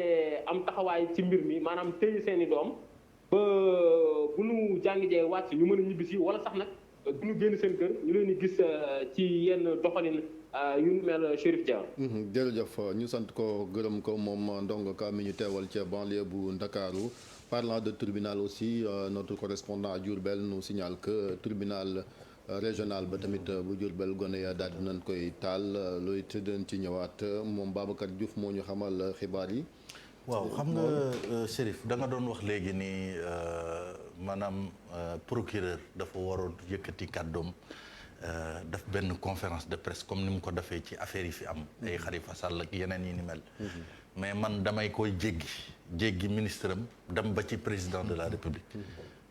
am taxawaay ci mbir mi maanaam téye seen i doom ba bu nu jàngi jee wàcc ñu mën a ñibbisi wala sax nag bu ñu génn seen kër ñu leen di gis ci yenn doxalin yu mel Chérif Dia. jërëjëf ñu sant ko gërëm ko moom Ndongo Ka mi ñu teewal ca banlieue bu Ndakaaru. Parlant de tribunal aussi notre correspondant à Diourbel nous signale que tribunal régional ba tamit bu Diourbel gone ya daal dinañ koy taal looy tëddeen ci ñëwaat moom Babacar Diouf moo ñu xamal xibaar yi. waaw xam nga Chérif da nga doon wax léegi ni maanaam procureur dafa waroon yëkkati kàddoom daf benn conférence de presse comme ni mu ko defee ci affaire yi fi am. ay Khalifa Sall ak yeneen yi ni mel. mais man damay koy jéggi ministre am dem ba ci président de la République.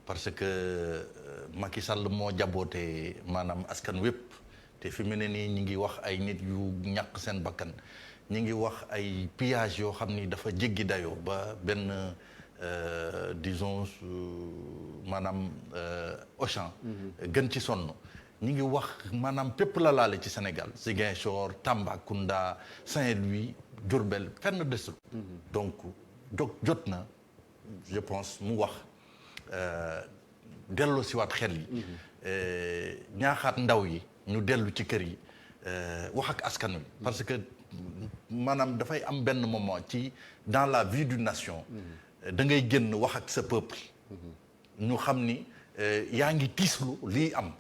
parce que Macky Sall moo jaboote maanaam askan wépp te fi mu ne nii ñi ngi wax ay nit yu ñàkk seen bakkan ñi ngi wax ay pillage yoo xam ni dafa jéggi dayoo ba benn disons maanaam Auchan gën ci sonn ñi ngi wax maanaam pépp la laale ci Sénégal Ziguinchor Tambacounda Saint-Louis Diourbel fenn desul donc jot na je pense mu wax dellu si waat xel yi ñaaxaat ndaw yi ñu dellu ci kër yi wax ak askan wi parce que maanaam dafay am benn moment ci dans la vie d'une nation da ngay génn wax ak sa peuple ñu xam ni yaa ngi tiislu lii am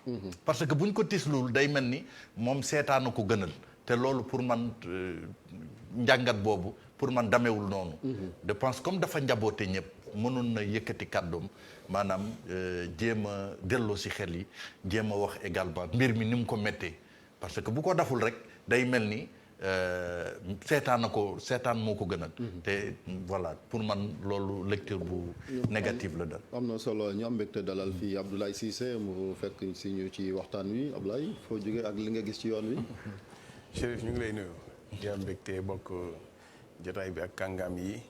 parce que buñ ko tiislul day mel ni moom seetaanu ko gënal te loolu pour man njàngat boobu pour man damewul noonu je pense comme dafa njaboote ñëpp mënoon na yëkkati kàddoom maanaam jéem a delloo si xel yi jéem a wax également mbir mi ni mu ko méttee parce que bu ko daful rek day mel ni seetaan moo ko gënal te voilà pour man loolu lecture bu négative la dal am na solo ñu am mbégte dalal fii Abdoulaye Cissé mu fekk si ñu ci waxtaan wi Abdoulaye foo jógee ak li nga gis ci yoon wi Chérif ñu ngi lay nuyu di am mbégte bokk jotaay bi ak kàngam yi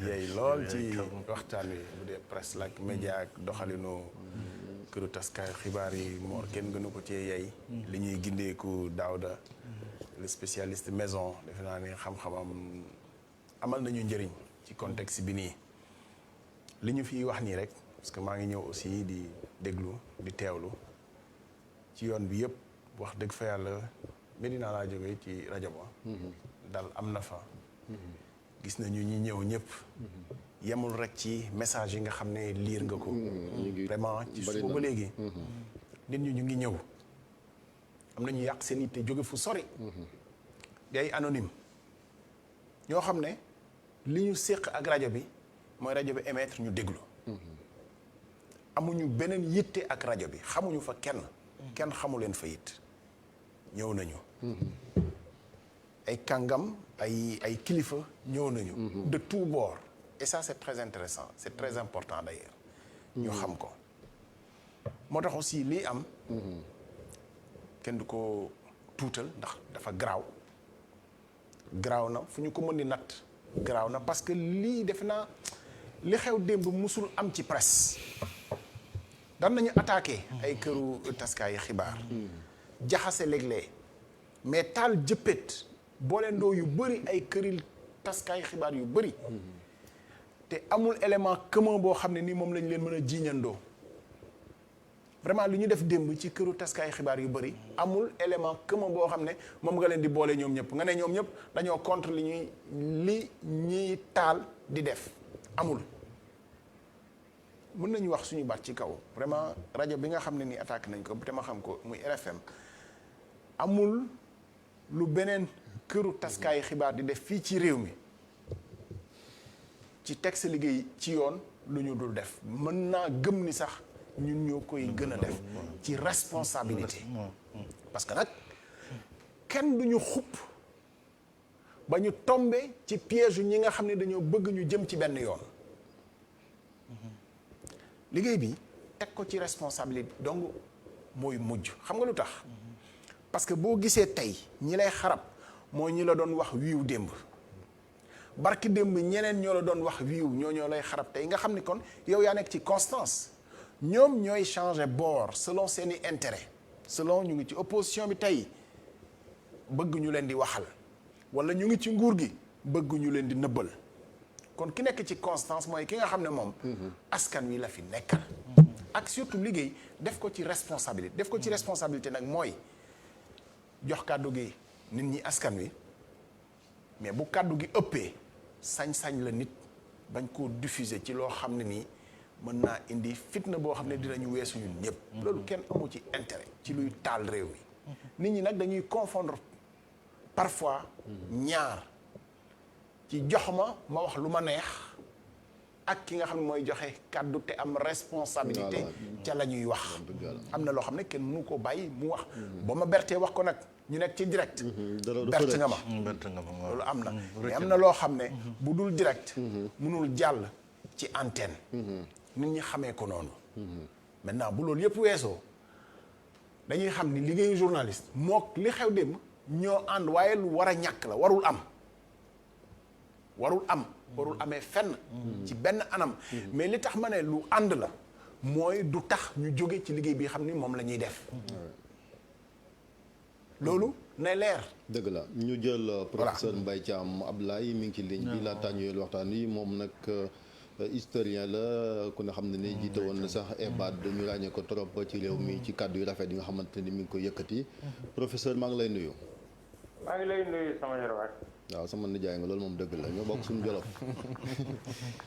yeey lool ci waxtaan wi bu dee presse la ak média ak doxalinu këru taskaayu xibaar yi moor kenn gënu ko ci yeey li ñuy gindeeku Daouda le spécialiste maison defe naa ne xam-xamam amal nañu njëriñ ci contexte bi nii li ñu fiy wax nii rek parce que maa ngi ñëw aussi di déglu di teewlu ci yoon bi yëpp wax dëgg fa yàlla Medina laa jógee ci rajo ba dal am na fa gis nañu ñi ñëw ñëpp yemul rek ci message yi nga xam ne lire nga ko vraiment ci suba ba léegi nit ñi ñu ngi ñëw am na ñu yàq seen yitte jóge fu sori di ay anonyme ñoo xam ne li ñu séq ak rajo bi mooy rajo bi émettre ñu déglu amuñu beneen yitte ak rajo bi xamuñu fa kenn xamu leen fa it ñëw nañu ay kàngam ay kilifa ñëw nañu de tous bords et ça c'est très intéressant c'est très important d'ailleurs ñu xam ko moo tax aussi lii am kenn du ko tuutal ndax dafa garaaw na fu ñu ko mën di natt garaaw na parce que lii defe naa li xew démb musul am ci presse daan nañu attaqué ay këru taskaay xibaar jaxase léeg-léeg mais taal jëppét booleendoo yu bëri ay këri taskaay xibaar yu bëri te amul élément commun boo xam ne nii moom lañ leen mën a jiiñandoo vraiment li ñu def démb ci këru taskaay xibaar yu bëri amul élément commun boo xam ne moom nga leen di boole ñoom ñëpp nga ne ñoom ñëpp dañoo contre li ñuy taal di def amul mën nañu wax suñu baat ci kaw vraiment rajo bi nga xam ne nii attaqué nañ ko te ma xam ko muy RFM amul lu beneen këru taskaay xibaar di def fii ci réew mi ci teg sa liggéey ci yoon lu ñu dul def mën naa gëm ni sax ñun ñoo koy gën a def ci responsabilité parce que nag kenn du ñu xupp ba ñu tombé ci piège yu ñi nga xam ne dañoo bëgg ñu jëm ci benn yoon liggéey bi teg ko ci responsabilité donc mooy mujj xam nga lu tax parce que boo gisee tey ñi lay xarab mooy ñi la doon wax wiiw démb barki démb ñeneen ñoo la doon wax wiiw ñoo lay xarab tey nga xam ni kon yow yaa nekk ci constance ñoom ñooy changer bord selon seeni intérêt selon ñu ngi ci opposition bi tey bëgg ñu leen di waxal wala ñu ngi ci nguur gi bëgg ñu leen di nëbbal kon ki nekk ci constance mooy ki nga xam ne moom askan wi la fi nekkal ak surtout liggéey def ko ci responsabilité nag mooy jox kàddu gi nit ñi askan wi mais bu kàddu gi ëppee sañ-sañ la nit bañ koo diffuser ci loo xam ne nii mën naa indi fitna boo xam ne dinañu weesu ñun ñëpp loolu kenn amu ci intérêt ci luy taal réew mi nit ñi nag dañuy confondre parfois ñaar ci jox ma wax lu ma neex ak ki nga xam ne mooy joxe kàddu te am responsabilité ca la ñuy wax am na loo xam ne kenn mënu ko bàyyi mu wax ba ma bertee wax ko nag ñu nekk ci direct bert nga ma loolu am na mais am na loo xam ne bu dul direct mënul jàll ci antenne nit ñi xamee ko noonu maintenant bu loolu yëpp weesoo dañuy xam ni liggéeyu journaliste mook li xew démb ñoo ànd waaye lu war a ñàkk la warul amee fenn ci benn anam mais li tax ma ne lu ànd la mooy du tax ñu jóge ci liggéey bi xam ni moom la ñuy def loolu nay leer dëgg la ñu jël professeur Mbaye Thiam Abdoulaye mi ngi ci ligne bi laataa ñu yël waxtaan wi moom nag historien la ku ne xam ne ni jiite woon na sax EBAD ñu ràññee ko trop ci réew mi ci kàddu yu rafet yi nga xamante ni mi ngi ko yëkkati professeur maa ngi lay nuyu. maa ngi lay nuyu sama yarwaat. waaw sama nijaay nga loolu moom dëgg la ñoo bokk suñu jolof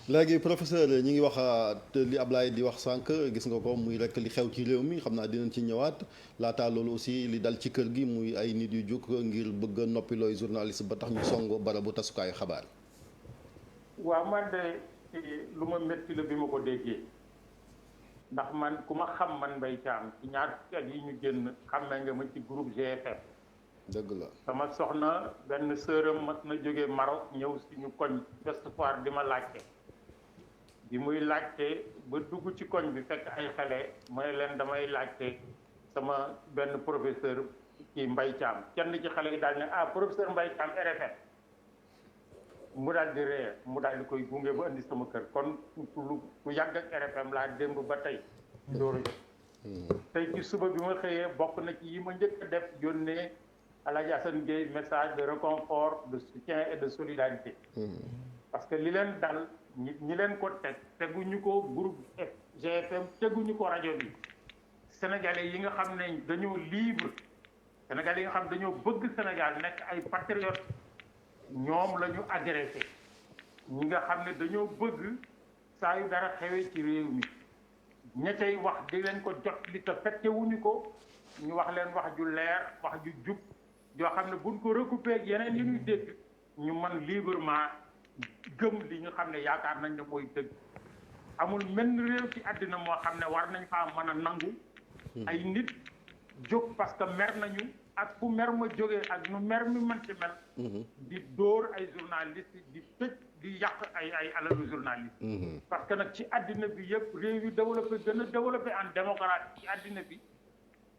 léegi professeur ñi ngi wax li Ablaye di wax sànq gis nga ko muy rek li xew ci réew mi xam naa dinañ ci ñëwaat laataa loolu aussi li dal ci kër gi muy ay nit yu jóg ngir bëgg a noppi looy journaliste ba tax ñu songo barabu tasukaayu xabaar. waaw man de lu ma métti la bi ma ko déggee ndax man ku ma xam man Mbaye Thiam ci ñaar fukki at yi ñu génn xam na nga ma ci groupe GFM. dëgg la sama soxna benn sëram mas na jóge Maroc ñëw suñu koñ Ouest Foire di ma laajte bi muy laajte ba dugg ci koñ bi fekk ay xale mooy leen damay laajte sama benn professeur ci Mbaye Thiam kenn ci xale yi daal ne professeur Mbaye Thiam RFM mu daal di ree mu daal di koy gunge ba indi sama kër kon ku yàgg ak RFM laa démb ba tey dooru jot tey ci suba bi ma xëyee bokk na ci yi ma njëkk a def yónnee Alaaji Assane Gueye message de réconfort de soutien et de solidarité parce que li leen dal ñi leen ko teguñu ko groupe GFM teguñu ko rajo bi sénégalais yi nga xam ne dañoo libre sénégalais yi nga xam dañoo bëgg Sénégal nekk ay patriotes ñoom la ñu adressé ñi nga xam ne dañoo bëgg saa yu dara xewee ci réew mi ña cay wax di leen ko jot li te fekke wuñu ko ñu wax leen wax ju leer wax ju jub yoo xam ne buñ ko recoupé ak yeneen yi ñuy dégg ñu mën librement gëm li ñu xam ne yaakaar nañ ne mooy dëgg amul menn réew ci àddina moo xam ne war nañ faa mën a nangu ay nit jóg parce que mer nañu ak fu mer ma jógee ak nu mer mi mën ci mel di dóor ay journaliste di tëj di yàq ay alalu journaliste parce que nag ci àddina bi yëpp réew yu développé gën a développé en démocratie ci àddina bi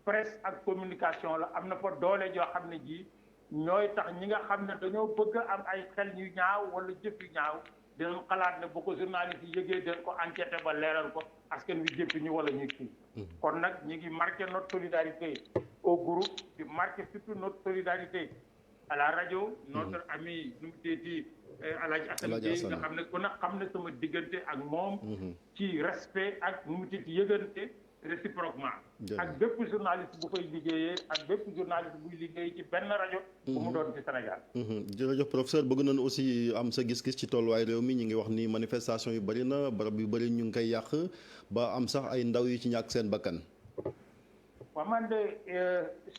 presse ak communication la am na fa doole joo xam ne ji ñooy tax ñi nga xam ne dañoo bëgg am ay xel yu ñaaw wala jëf yu ñaaw dinañ xalaat ne bu ko journaliste yi yëgee den ko enquêté ba leeral ko askan wi jëppi ñu wala ñu kii kon nag ñi ngi marqué notre solidarité au groupe di marqué surtout notre solidarité à la radio notre ami nu mu teeti Alaaji Assane Gueye nga xam ne ku na xam ne sama diggante ak moom ci respect ak nu mu teeti yëgante réciproquement ak bépp journaliste bu fay liggéeyee ak bépp journaliste buy liggéey ci benn rajo bu mu doon ci Sénégal jërëjëf professeur bëgg nañu aussi am sa gis-gis ci tolluwaay réew mi ñu ngi wax ni manifestation yu bëri na barab yu bëri ñu ngi koy yàq ba am sax ay ndaw yu ci ñàkk seen bakkan waaw man de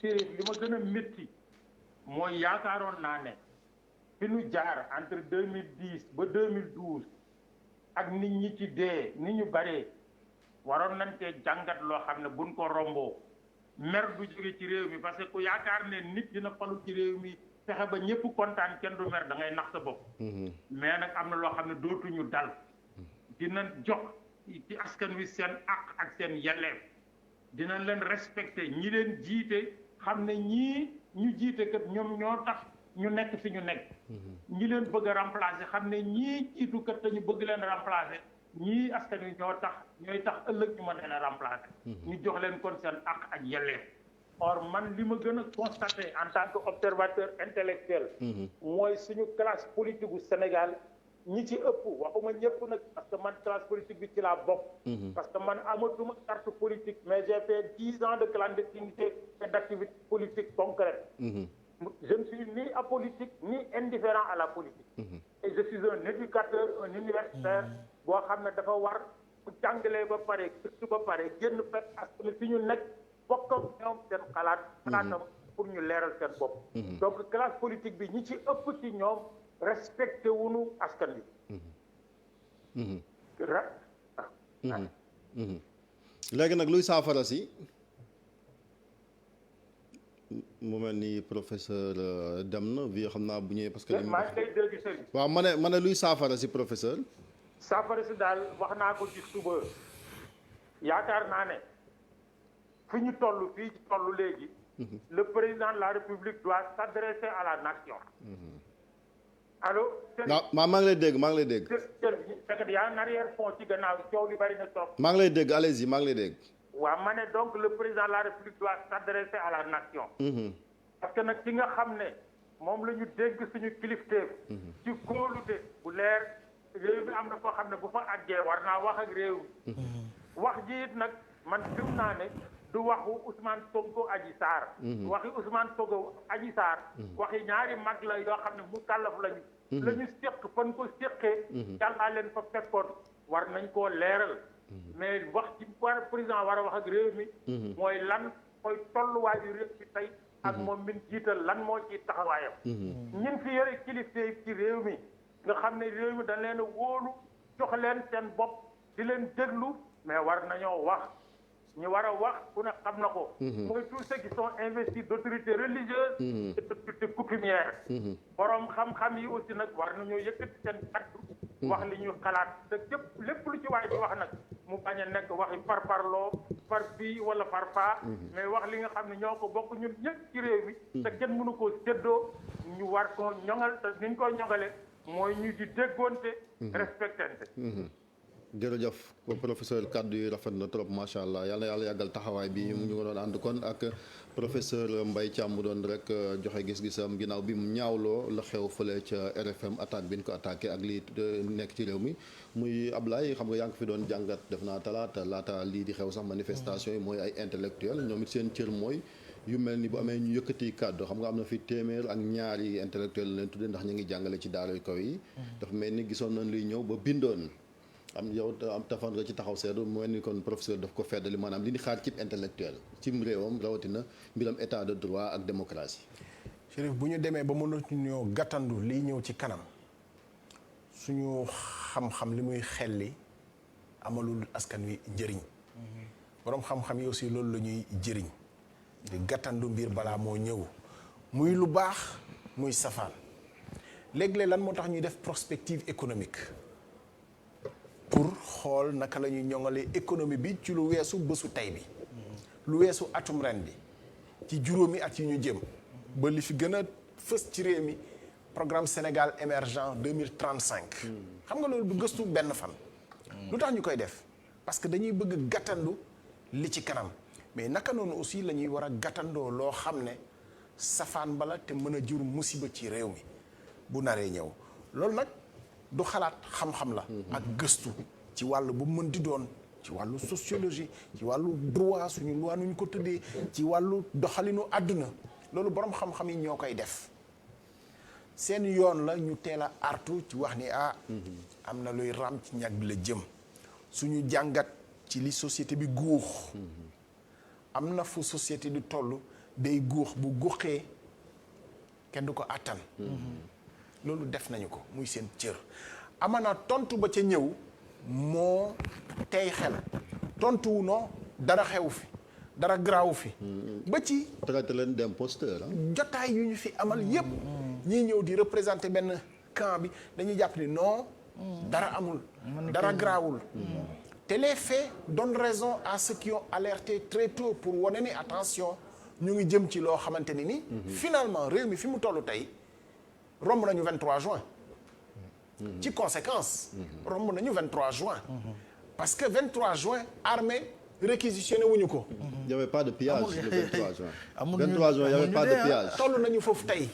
Chérif li ma gën a métti mooy yaakaaroon naa ne fi nu jaar entre 2010 ba 2012 ak nit ñi ci dee ni ñu bëree waroon nañ cee jàngat loo xam ne buñ ko romboo mer du jóge ci réew mi parce que ku yaakaar ne nit dina falu ci réew mi fexe ba ñëpp kontaan kenn du mer da ngay nax sa bopp mais nag am na loo xam ne dootuñu dal dina jox ci askan wi seen àq ak seen yelleef dinañ leen respecté ñi leen jiite xam ne ñii ñu jiite kat ñoom ñoo tax ñu nekk fi ñu nekk ñi leen bëgg a remplacer xam ne ñii jiitu kat te ñu bëgg leen remplacer ñii askan wi ñooy tax ëllëg ñu mën leen a remplacer ñu jox leen kon seen àq ak yelleef or man li ma gën a constaté en tant que observateur intellectuel mooy suñu classe politique bu Sénégal ñi ci ëpp waxuma ñëpp nag parce que man classe politique bi ci laa bokk parce que man amatuma carte politique mais j'ai fait 10 ans de clandestinité et d'activité politique concrète je ne suis ni apolitique ni indifférent à la politique et je suis un éducateur un universitaire boo xam ne dafa war bu jàngalee ba pare gëstu ba pare génn fekk askan fi ñu nekk bokk ak ñoom seen xalaatam pour ñu leeral seen bopp donc classe politique bi ñi ci ëpp ci ñoom respecté wuñu askan bi léegi nag luy saafara si mu mel ni professeur dem na vi xam naa bu ñëwee parce que maa ngi lay dégg sëriñ waaw ma ne luy saafara si professeur saafara si daal wax naa ko ci suba yaakaar naa ne fi ñu toll fii ci toll léegi le président de la République doit s'adresser à la nation allo maa ngi lay dégg fekk yaa en arrière fond ci gannaaw coow li bari na trop maa ngi lay dégg allez-y maa ngi lay dégg waaw ma ne donc le président de la République doit s'adresser à la nation parce que nag ki nga xam ne moom la ñu dégg suñu kilifteef ci kóolute bu leer réew mi am na koo xam ne bu fa àggee war naa wax ak réew mi wax ji it nag man gëm naa ne du waxu Ousmane Sonko Adji Sarr waxi Ousmane Sonko Adji Sarr waxi ñaari mag la yoo xam ne mu kàllaf lañu la ñu séq fan ko séqee yàllaa leen fa fekkoon war nañ koo leeral mais wax ci war président war a wax ak réew mi mooy lan mooy tolluwaayu réew mi tey ak moom min jiital lan moo ci taxawaayam ñin fi yore kilifteef ci réew mi nga xam ne réew mi dañ leen a wóolu jox leen seen bopp di leen déglu mais war nañoo wax ñu war a wax ku ne xam na ko mooy tous ceux qui sont investis d'autorités religieuses et d'autorités coutumières borom xam-xam yi aussi nag war nañoo yëkkati seen kaddu wax li ñu xalaat te lépp lu ci waay di wax nag mu bañ a nekk waxi parparloo par fii wala par faa mais wax li nga xam ne ñoo ko bokk ñun ñëpp ci réew mi te kenn mënu koo séddoo ñu war koo ñoŋal te niñ koy ñoŋale mooy ñu di déggoonte respectante jërëjëf professeur kàddu yi rafet na trop macha allah yàlla yàggal taxawaay bi mu ñu ko doon ànd kon ak professeur Mbaye Thiam mu doon rek joxe gis-gisam ginnaaw bi mu ñaawloo la xew fële ca RFM attaque bi ñu ko attaqué ak lii nekk ci réew mi muy Ablaye xam nga yaa ngi fi doon jàngat def naa talaata laata lii di xew sax manifestation yi mooy ay intellectuel ñoom it seen cër mooy yu mel ni bu amee ñu yëkkati kàddu xam nga am na fi téeméer ak ñaari intellectuel leen tuddee ndax ñu ngi jàngale ci daara yu kaw yi. dafa mel ni gisoon nañ luy ñëw ba bindoon. am yow am tafan nga ci taxaw seetlu mu mel ni kon professeur daf ko feddali maanaam li ñu xaar ci intellectuel ci réewam rawatina mbiram état de droit ak démocratie. Chérif bu ñu demee ba mënatuñoo gàttandu liy ñëw ci kanam suñu xam-xam li muy xelli amalul askan wi njëriñ. boroom xam-xam yi aussi loolu la ñuy jëriñ. di gàttandu mbir balaa moo ñëw muy lu baax muy safaan léeg-léeg lan moo tax ñuy def prospective économique pour xool naka la ñuy ñoŋalee économie bi ci lu weesu bésu tey bi lu weesu atum ren bi ci juróomi at yi ñu jëm ba li fi gën a fës ci réew mi programme Sénégal émergent 2035 xam nga loolu du gëstu benn fan lu tax ñu koy def parce que dañuy bëgg gàttandu li ci kanam mais naka noonu aussi la ñuy war a gàttandoo loo xam ne safaan bala te mën a jur musiba ci réew mi bu naree ñëw loolu nag du xalaat xam-xam la ak gëstu ci wàll bu mën di doon ci wàllu sociologie ci wàllu droit suñu loi nu ñu ko tëddee ci wàllu doxalinu àdduna loolu borom xam-xam yi ñoo koy def seen yoon la ñu teel a artu ci wax ni am na luy ram ci ñag bi la jëm suñu jàngat ci li société bi guux am na fu société di toll day guux bu guuxee kenn du ko àttan loolu def nañu ko muy seen cër amana tontu ba ca ñëw moo tey xel tontuwu noo dara xew fi dara garaawu fi ba ci traité leen d'imposteur jotaay yu ñu fi amal yépp ñii ñëw di représenter benn camp bi dañuy jàpp ni non dara amul dara garaawul te les faits donnent raison à ceux qui ont alerté très tôt pour wane ni attention ñu ngi jëm ci loo xamante ni finalement réew mi fi mu toll tey romb nañu 23 juin ci conséquence romb nañu 23 juin parce que 23 juin armée réquisitionné wuñu ko il y avait pas de pillage le 23 juin 23 juin il y avait pas de pillage toll nañu foofu tey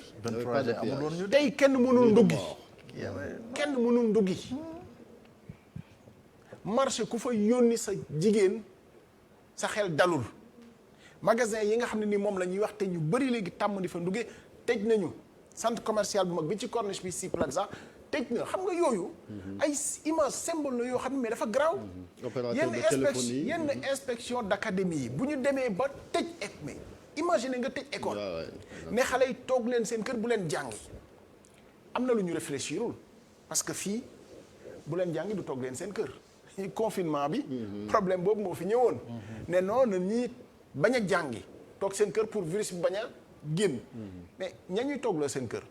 tey kenn mënul nduggi marché ku fa yónni sa jigéen sa xel dalul magasin yi nga xam ne ni moom la ñuy wax te ñu bëri léegi tàmm di fa nduggee tëj nañu centre commercial bu mag bi ci corniche bi si plaza tëj na xam nga yooyu ay image symbole la yoo xam ne mais dafa garaaw yenn inspection d'académie yi bu ñu demee ba tëj mais imagine nga tëj école ne xale yi toog leen seen kër bu leen jàngi am na lu ñu réfléchirul parce que fii bu leen jàngi du toog leen seen kër confinement bi problème boobu moo fi ñëwoon ne non na ñii bañ a jàngi toog seen kër pour virus bi bañ a génn mais ña ñuy toog la seen kër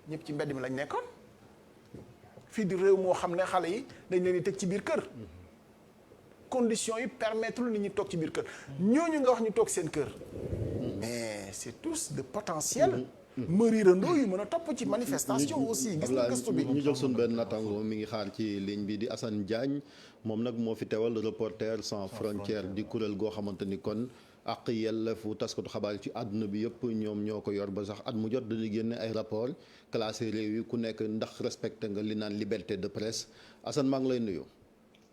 ñëpp ci mbedd mi lañ nekkoon fii di réew moo xam ne xale yi dañ leen di tëj ci biir kër conditions yi permettre nit ñi toog ci biir kër ñooñu nga wax ñu toog seen kër mais c'est tous de potentiel mërirandoo yu mën a topp ci manifestation aussi gis nga gëstu bi ñu jël suñu benn natango mi ngi xaar ci ligne bi di Assane Diagne moom nag moo fi teewal Reporters sans frontières di kuréel goo xamante ni kon ak yelleefu taskatu xabaar yi ci àdduna bi yëpp ñoom ñoo ko yor ba sax at mu jot dañuy génne ay rapport classé réew yi ku nekk ndax respecté nga li naan liberté de presse Assane maa ngi lay nuyu.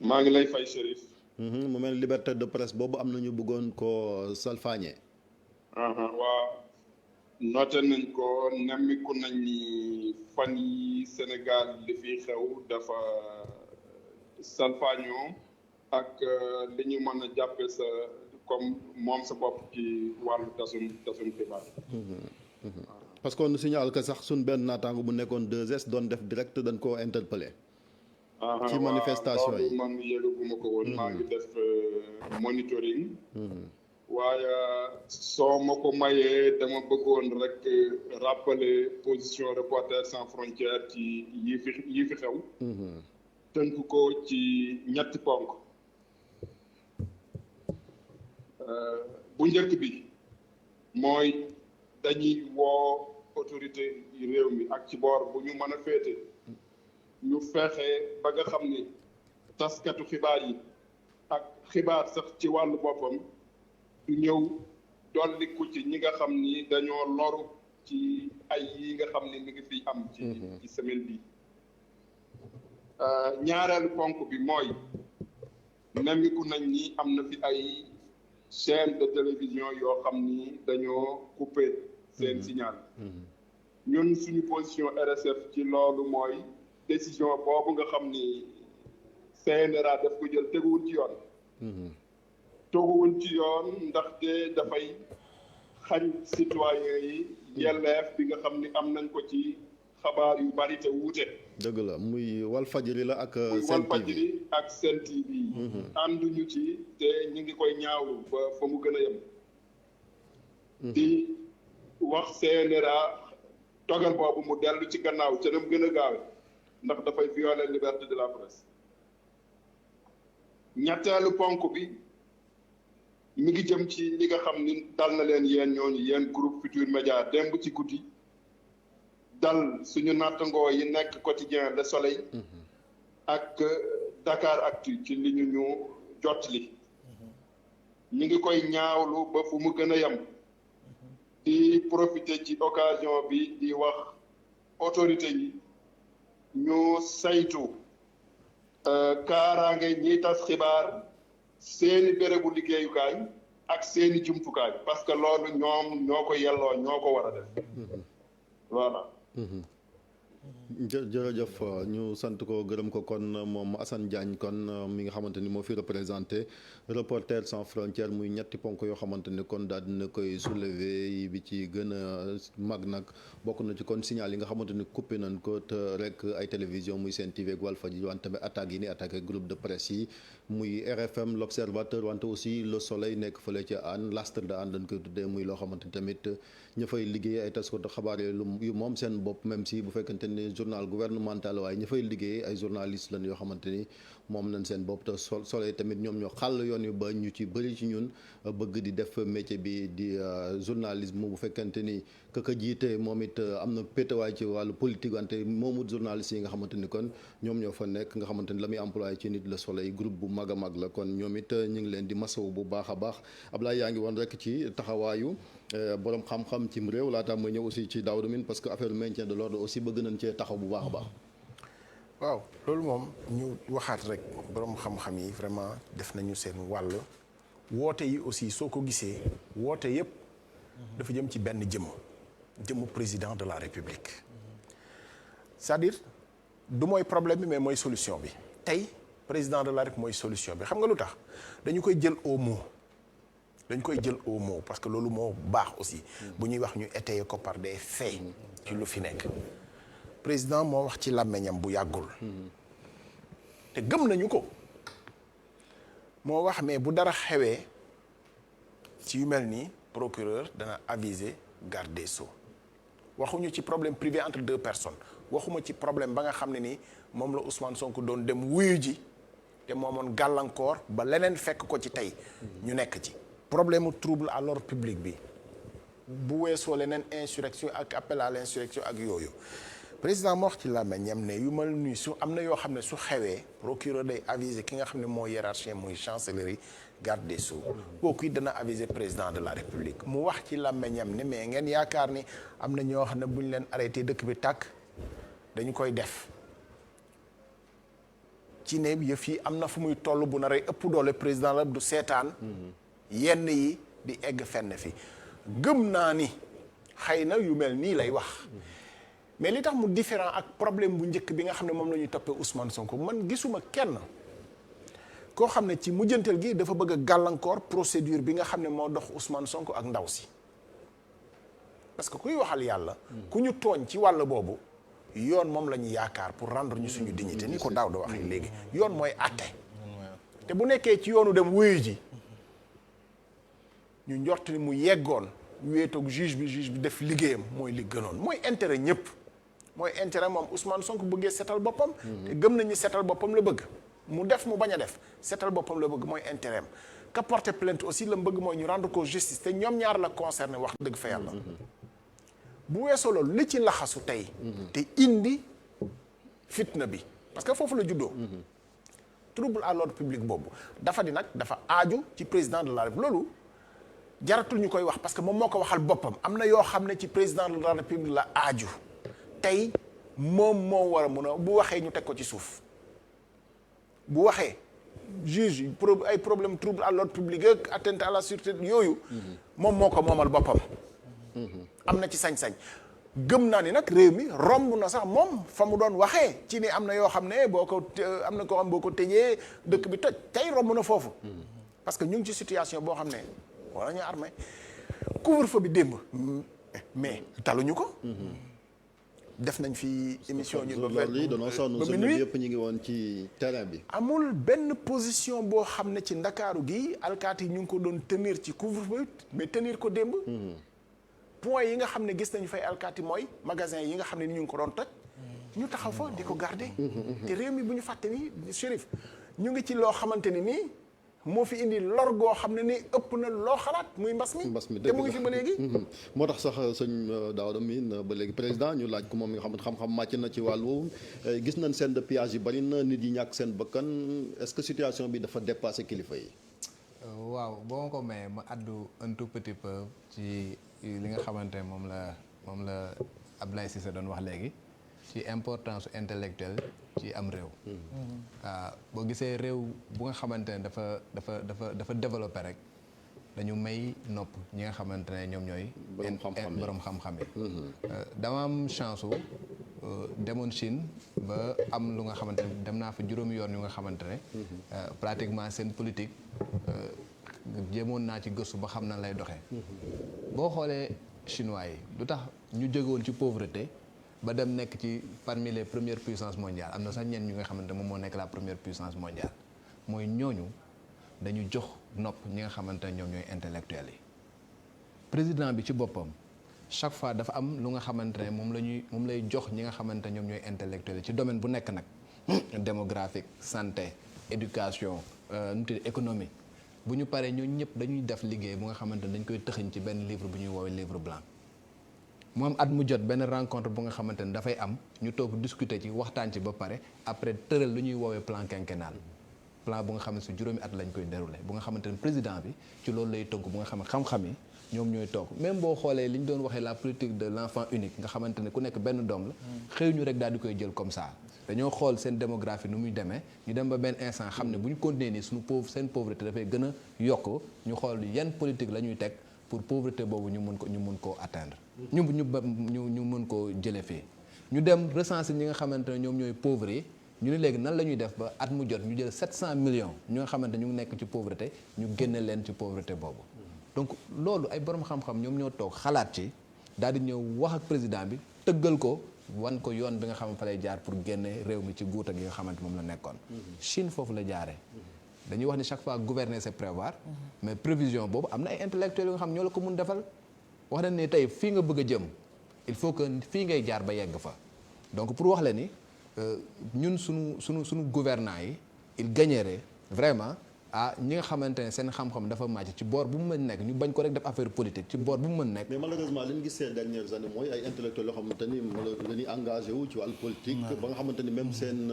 maa ngi lay fay Chérif. mu mel liberté de presse boobu am na ñu bëggoon koo salfaañee. waa noté nañ ko nemmiku nañ ni fan yi Sénégal li fi xew dafa salfaañoo ak li ñu mën a jàppe sa comme moom sa bopp ci wàllu tasum xibaar. parce que on signale que sax suñ benn naataango bu nekkoon 2S doon def direct dañ koo interpellé. ci manifestation yi man yëgaguma ko woon. maa ngi def monitoring. waaye soo ma ko mayee dama bëggoon rek rappeler position Reporters sans frontières ci yi fi xew. tënk ko ci ñetti ponk. bu njëkk bi mooy dañuy woo autorité yi réew mi ak ci boor bu ñu mën a féete ñu fexe ba nga xam ni taskatu xibaar yi ak xibaar sax ci wàllu boppam du ñëw dolliku ci ñi nga xam ni dañoo loru ci ay yi nga xam ni mi ngi fi am ci semaine bi ñaareelu ponk bi mooy nemmiku nañ ni am na fi ay chaîne de télévision yoo xam ni dañoo coupé seen signal. ñun suñu position RSF ci loolu mooy décision boobu nga xam ni CNRA daf ko jël teguwul ci yoon. teguwul ci yoon ndaxte dafay xañ citoyen yi yelleef bi nga xam ni am nañ ko ci xabaar yu bari te wuute. dëgg la muy Walfadjri la ak Walfadjri ak Sen TV. ànduñu ci te ñu ngi koy ñaawlu ba fa mu gën a yem. di wax CNRA dogal boobu mu dellu ci gannaaw ca dem gën a gaawe ndax dafay violer liberté de la presse. ñetteelu ponk bi mi ngi jëm ci li nga xam ni dal na leen yéen ñooñu yéen groupe Futurs Médias démb ci guddi dal suñu nattangoo yi nekk quotidien Le Soleil ak Dakar Actu ci li ñu jot li ñu ngi koy ñaawlu ba fu mu gën a yem di profiter ci occasion bi di wax autorité yi ñu saytu kaaraange ñiy tas xibaar seeni bérébu liggéeyukaay ak seeni jumtukaay parce que loolu ñoom ñoo ko yelloo ñoo ko war a def voilà. jërëjëf ñu sant ko gërëm ko kon moom Assane Diagne kon mi nga xamante ni moo fi représenté Reporters sans frontières muy ñetti ponk yoo xamante ni kon daal dina koy soulever bi ci gën a mag nag bokk na ci kon signal yi nga xamante ni coupé nañ ko te rek ay télévision muy Sen TV ak Walfadjri wante tamit attaques yi ni attaqué groupe de presse yi muy RFM l'Observateur wante aussi Le Soleil nekk fële ci Hann l'Astre de Hann dañ koy tuddee muy loo xamante ni tamit ña fay liggéey ay taskatu xabaar yu moom seen bopp même si bu fekkente ni journal gouvernemental waaye ña fay liggéey ay journalistes lañ yoo xamante ni moom nañ seen bopp te Soleil tamit ñoom ñoo xàll yoon yu ba ñu ci bëri ci ñun bëgg di def métier bi di journalisme bu fekkente ni ka jiite moom it am na pétawaay ci wàllu politique wante moomut journalistes yi nga xamante ni kon ñoom ñoo fa nekk nga xamante ni la muy employé ci nit Le Soleil groupe bu mag a mag la kon ñoom it ñu ngi leen di masawu bu baax a baax Ablaye yaa ngi woon rek ci taxawaayu borom xam-xam cim réew laata ma ñëw aussi ci Daouda Mine parce que affaire maintien de l'ordre aussi bëgg nañ cee taxaw bu baax a baax. waaw loolu moom ñu waxaat rek borom xam-xam yi vraiment def nañu seen wàll woote yi aussi soo ko gisee woote yépp dafa jëm ci benn jëmm président de la République c'est-à-dire du mooy problème bi mais mooy solution bi tey président de la République mooy solution bi xam nga lu tax dañu koy jël au mot parce que loolu moo baax aussi bu ñuy wax ñu étayer ko par des faits ci lu fi nekk président moo wax ci làmmiñam bu yàggul te gëm nañu ko moo wax mais bu dara xewee ci yu mel nii procureur dana aviser garde des sceaux waxuñu ci problème privé entre deux personnes waxuma ci problème ba nga xam ne ni moom la Ousmane Sonko doon dem wuyu ji te moomoon gàllankoor ba leneen fekk ko ci tey ñu nekk ci problème mu trouble à l'ordre public bi bu weesoo leneen insurrection ak appel à l'insurrection ak yooyu président moo wax ci làmmiñam ne yu mel nii su am na yoo xam ne su xewee procureur day aviser ki nga xam ne moo hiérarchie muy chancellerie garde des sceaux kooku it dana aviser président de la république mu wax ci làmmiñam ne mais ngeen yaakaar ni am na ñoo xam ne bu ñu leen arrêté dëkk bi tàkk dañu koy def ci ne yëf yi am na fu muy toll bu naree ëpp doole président la du seetaan yenn yi di egg fenn fi gëm naa ni xëy na yu mel nii lay wax mais li tax mu différent ak problème bu njëkk bi nga xam ne moom la ñuy toppee Ousmane Sonko man gisuma kenn koo xam ne ci mujjantal gi dafa bëgg a gàllankoor procédure bi nga xam ne moo dox Ousmane Sonko ak ndaw si parce que kuy waxal yàlla ku ñu tooñ ci wàll boobu yoon moom la ñu yaakaar pour rendre ñu suñu dignité ni ko daaw da waxee léegi yoon mooy àtte te bu nekkee ci yoonu dem wuyu ji ñu njort ni mu yeggoon wéetoog juge bi def liggéeyam mooy li gënoon mooy intérêt ñëpp mooy intérêt moom Ousmane Sonko bëggee setal boppam te gëm nañu setal boppam la bëgg mu def mu bañ a def setal boppam la bëgg mooy intérêt am ka porter plainte aussi la bëgg mooy ñu rendre ko justice te ñoom ñaar la concerné wax dëgg fa yàlla bu weesoo loolu li ci laxasu tey te indi fitna bi parce que foofu la juddoo trouble à l'ordre public boobu dafa di nag dafa aaju ci président de la République loolu jaratul ñu koy wax parce que moom moo ko waxal boppam am na yoo xam ne ci président de la République la aaju tey moom moo war a mun a bu waxee ñu teg ko ci suuf bu waxee juge ay problème trouble à l'ordre public ak atteinte à la sûreté yooyu moom moo ko moomal boppam am na ci sañ-sañ gëm naa ni nag réew mi romb na sax moom fa mu doon waxee ci ni am na yoo xam ne boo ko tëjee dëkk bi toj tey romb na foofu parce que ñu ngi ci situation boo xam ne wala ñu armé couvre-feu bi démb mais taluñu ko def nañ fi émission ñu ba loolu danoo sonn semaine yëpp ñu ngi woon ci terrain bi amul benn position boo xam ne ci ndakaaru gi alkaati yi ñu ngi ko doon tenir ci couvre-feu mais tenir ko démb point yi nga xam ne gis nañu fay alkaati mooy magasin yi nga xam ne ni ñu ngi ko doon toj ñu taxaw fa di ko garder te réew mi bu ñu fàtte ni Chérif ñu ngi ci loo xamante ni nii moo fi indi lor goo xam ne ni ëpp na loo xalaat muy mbas mi te mu ngi fi ba léegi moo tax sax sëñ Daouda Mine ba léegi président ñu laaj ko moom mi nga xam-xam màcc na ci wàllu gis nañ scène de pillage yi bari na nit yi ñàkk seen bakkan est-ce que situation bi dafa dépassé kilifa yi waaw boo ma ko mayee ma addu un tout petit peu ci li nga xamante ne moom la Abdoulaye Cissé doon wax léegi ci importance intellectuelle ci am réew waaw boo gisee réew bu nga xamante ne dafa développé rek dañu may nopp ñi nga xamante ne ñoom ñooy borom xam-xam yi dama am chance demoon Chine ba am lu nga xamante ne dem naa fa juróomi yoon yu nga xamante ne pratiquement seen politique jéemoon naa ci gëstu ba xam na lay doxee boo xoolee chinois yi lu tax ñu jógewoon ci pauvreté ba dem nekk ci parmi les premières puissances mondiales am na sax ñenn ñu nga xamante moom moo nekk la première puissance mondiale mooy ñooñu dañu jox nopp ñi nga xamante ne ñoom ñooy intellectuels yi président bi ci boppam chaque fois dafa am lu nga xamante ne moom lay jox ñi nga xamante ne ñoom ñooy intellectuels yi ci domaine bu nekk nag démographique santé éducation nu tudd économie bu ñu paree ñooñu ñëpp dañuy def liggéey bu nga xamante ne dañ koy tëxañ ci benn livre bu ñuy woowee livre blanc moom at mu jot benn rencontre bu nga xamante ne dafay am ñu toog discuter ci waxtaan ci ba pare après tëral lu ñuy woowee plan quinquennal plan bu nga xam ne si juróomi at lañ koy dérouler bu nga xamante ne président bi ci loolu lay tënk bu nga xam ne xam-xam yi ñoom ñooy toog même boo xoolee li ñu doon waxee la politique de l'enfant unique nga xamante ne ku nekk benn doom la xëy ñu rek daal di koy jël comme ça dañoo xool seen démographie nu muy demee ñu dem ba benn instant xam ne bu ñu continuer nii suñu seen pauvreté dafay gën a yokk ñu xool yan politique la ñuy teg pour pauvreté boobu ñu mun koo atteindre ñu mën koo jëlee fii ñu dem recenser ñi nga xamante ne ñoom ñooy pauvres yi ñu ne léegi nan la ñuy def ba at mu jot ñu jël 700 millions ñu nga xamante ñu ngi nekk ci pauvreté ñu génne leen ci pauvreté boobu donc loolu ay borom xam-xam ñoom ñoo toog xalaat ci daal di ñëw wax ak président bi tëggal ko wan ko yoon bi nga xam fa lay jaar pour génne réew mi ci guuta gi nga xamante moom la nekkoon Chine foofu la jaaree dañuy wax ni chaque fois gouverner c'est prévoir mais prévision boobu am na ay intellectuels yu nga xam ñoo la ko mun defal wax nañ ne tey fii nga bëgg a jëm il faut que fii ngay jaar ba yegg fa donc pour wax la ni ñun suñu gouvernants yi il gagnerait vraiment ñi nga xamante ne seen xam-xam dafa màcc ci boor bu mu mën nekk ñu bañ ko rek def affaire politique ci boor bu mu mën nekk. mais malheureusement li ñu gis ces dernières années mooy ay intellectuels yoo xamante ni dañuy engagé wu ci wàllu politique. ba nga xamante ni même seen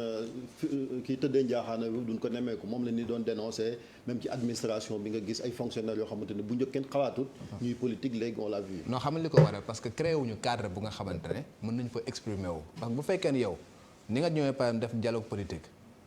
kii tëddee njaaxaana bi duñ ko nemmeeku moom la ni doon dénoncé même ci administration bi nga gis ay fonctionnaires yoo xamante ni bu njëkk kenn xalaatut ñuy politique léegi on l'a vu. non xam nga li ko waral parce que créé wuñu cadre bu nga xamante ne mën nañ fa exprimer wu parce que bu fekkee ne yow ni nga ñëwee par exemple def dialogue politique.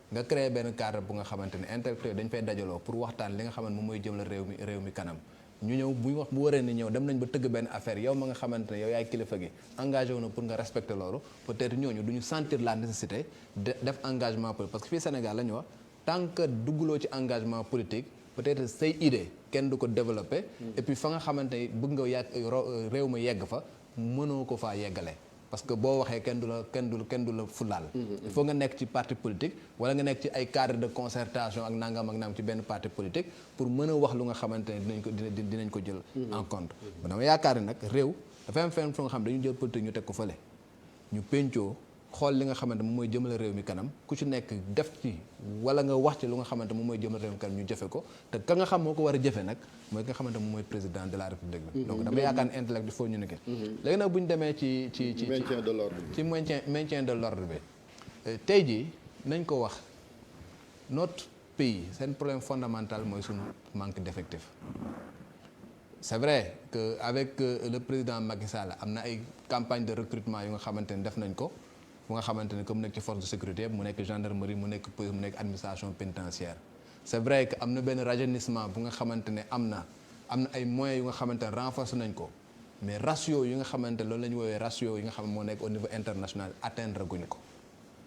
nga créé benn cadre bu nga xamante ne intellectuel dañ fay dajaloo pour waxtaan li nga xamante moom mooy jëmale réew mi kanam ñu ñëw bu waree ni ñëw dem nañ ba tëgg benn affaire yow ma nga xamante ne yow yaay kilifa gi engagé wu na pour nga respecter loolu peut-être ñooñu duñu sentir la nécessité de def engagement politique parce que fii Sénégal la ñu wax tant que dugguloo ci engagement politique peut-être say idée kenn du ko développer et puis fa nga xamante ne bëgg nga yàgg réew ma yegg fa mënoo ko faa yeggale parce que boo waxee kenn du la fulaal il faut nga nekk ci parti politique wala nga nekk ci ay cadre de concertation ak nangam ci benn parti politique pour mën a wax lu nga xamante ne dinañ ko jël en compte dama yaakaar ne nag réew dafa am fenn fu nga xam dañu jël politique ñu teg ko fële ñu pencoo xool li nga xamante moom mooy jëmale réew mi kanam ku ci nekk def ci wala nga wax ci lu nga xamante moom mooy jëmale réew mi kanam ñu jëfe ko te ka nga xam moo ko war a jëfe nag mooy ki nga xamante moom mooy président de la république bi donc dama yaakaar ne intellect il faut ñu nekke léegi nag bu ñu demee ci maintien de l'ordre ci maintien de l'ordre bi tey jii nañ ko wax notre pays seen problème fondamental mooy suñu manque d'effectifs c'est vrai que avec le président Macky Sall am na ay campagne de recrutement yu nga xamante ne def nañ ko bu nga xamante ne comme mu nekk ci force de sécurité mu nekk gendarmerie mu nekk police mu nekk administration pénitentiaire c'est vrai que am na benn rajeunissement bu nga xamante ne am na ay moyens yu nga xamante ne renforcé nañ ko mais ratio yi nga xamante loolu la ñu woowee ratio yi nga xam ne moo nekk au niveau international atteindre guñ ko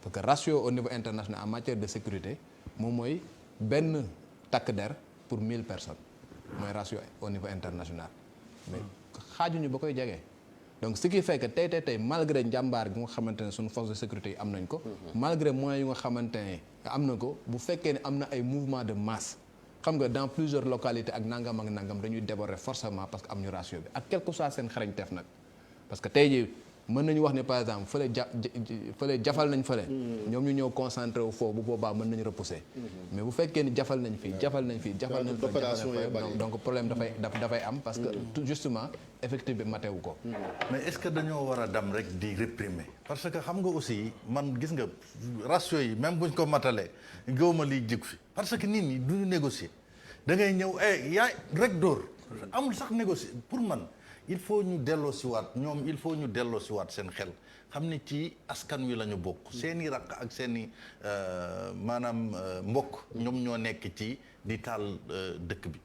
parce que ratio au niveau international en matière de sécurité moom mooy benn takk der pour 1000 personnes mooy ratio au niveau international mais xaajuñu ba koy jege donc ce qui fait que tey malgré njàmbaar gi nga xamante ne suñu force de sécurité yi am nañ ko malgré moyens yu nga xamante ne am na ko bu fekkee ne am na ay mouvement de masse xam nga dans plusieurs localités ak nangam dañuy déborder forcément parce que am ñu ratio bi ak quel que soit seen xarañteef nag parce que tey jii mën nañu wax ne par exemple fële jafal nañ fële ñoom ñu ñëw concentré wu foofu bu boobaa mën nañu repousser mais bu fekkee ni jafal nañ fii donc problème dafay am parce que tout justement effectif bi matewu ko mais est-ce que dañoo war a dem rek di réprimer parce que xam nga aussi man gis nga ratio yi même buñ ko matalee gëwma liy jig fi parce que nit ñi duñu négocier da ngay ñëw yaay rek dóor amul sax négocier pour man il faut ñu delloo si waat ñoom il faut ñu delloo si waat seen xel xam ne ci askan wi la ñu bokk seeni rakk ak seeni maanaam mbokk ñoom ñoo nekk ci di taal dëkk bi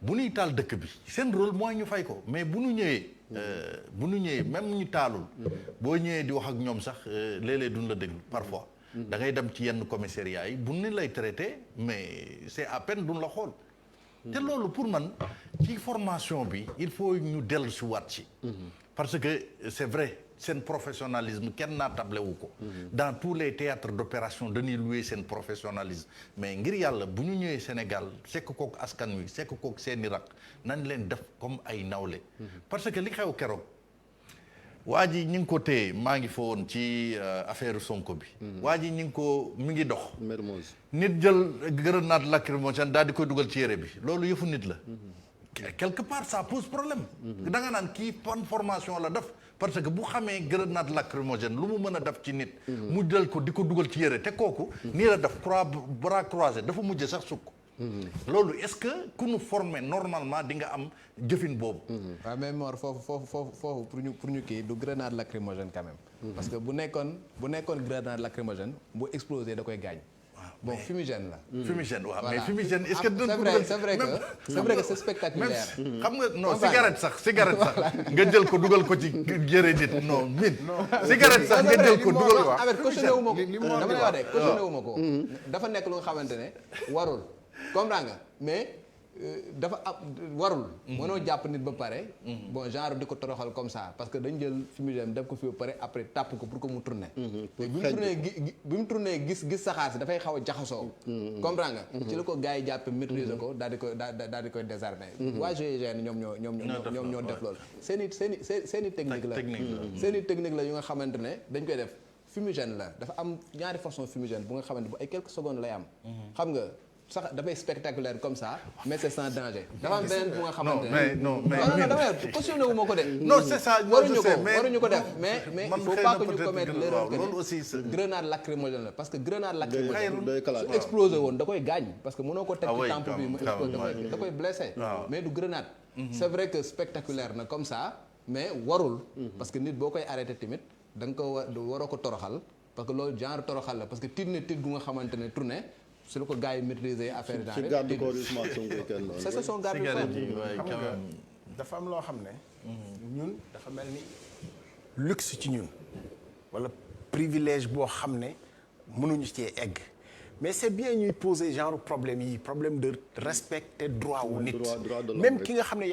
bu ñuy taal dëkk bi seen rôle mooy ñu fay ko mais bu ñu ñëwee même ñu taalul boo ñëwee di wax ak ñoom sax léeg-léeg duñ la déglu parfois da ngay dem ci yenn commissariat yi bu ñu lay traité mais c'est à peine duñ la xool te loolu pour man ci formation bi il faut ñu dellu si waat ci parce que c'est vrai seen professionnalisme kenn naa table wu ko dans tous les théâtres d'opération dañuy louer seen professionnalisme mais ngir yàlla bu ñu ñëwee Sénégal sekk kook askan wi sekk kook seeni rak nañ leen def comme ay nawle parce que li xew keroog waa ji ñi ngi ko téye maa ngi fa woon ci affaire Sonko bi waa ji ñi ngi ko mi ngi dox nit jël grenade lacrymogène daal di koy dugal ci yére bi loolu yëfu nit la quelque part ça pose problème da nga naan kii ban formation la def parce que bu xamee grenade lacrymogène lu mu mën a def ci nit mu jël ko di ko dugal ci yére te kooku nii la def bras croisés dafa mujj sax sukk loolu est-ce que ku ñu formé normalement di nga am jëfin boobu waaw mais Mor foofu pour ñu kii du grenade lacrymogène quand même parce que bu nekkoon grenade lacrymogène bu explosé da koy gaañ bon fumigène la. Fumigène waaw mais fumigène est-ce que. c'est vrai que c'est spectaculaire. xam nga non cigarette sax nga jël ko dugal ko ci jëre nit non min. cigarette sax nga jël ko dugal ko. avec cautionné wu ma ko dama lay wax de cautionné wu ma ko. dafa nekk lu nga xamante ne warul comprends nga mais dafa warul. mënoo jàpp nit ba pare. bon genre di ko toroxal comme ça parce que dañ jël fumigène def ko fi ba pare après tàpp ko pour que mu tourner. bi mu tourner gis saxaar si dafay xaw a jaxasoo. comprends nga. ci la ko gars yi jàppe maîtriser ko daal di koy désarmer. waa GIGN ñoom ñoo def loolu. seen i technique la. seen i technique la yu nga xamante ne dañ koy def fumigène la dafa am ñaari façon fumigène bu nga xamante bu ay quelques secondes lay am. xam nga. sax dafay spectaculaire comme ça mais c'est sans danger. dafa am beneen bu nga xamante ne non dama cautionné wu ma ko de. non c'est ça waruñu ko def mais il faut pas que ñu commettre l'erreur que grenade lacrymogène la parce que grenade lacrymogène su explosé woon da koy gaañ parce que mënoo ko teg ci temple bi mu explosé da koy blessé mais du grenade. c'est vrai que spectaculaire na comme ça mais warul. parce que nit boo koy arrêté tamit da nga ko waroo ko toroxal parce que loolu genre toroxal la parce que tiit gu nga xamante ne tourné. su la ko gars yi maîtriser affaire yi. ci garde corps yi c'est son garde corps dafa am loo xam ne. ñun dafa mel ni luxe ci ñun wala privilège boo xam ne mënuñu cee egg mais c'est bien ñuy poser genre problème de respecter droit wu nit même ki nga xam ne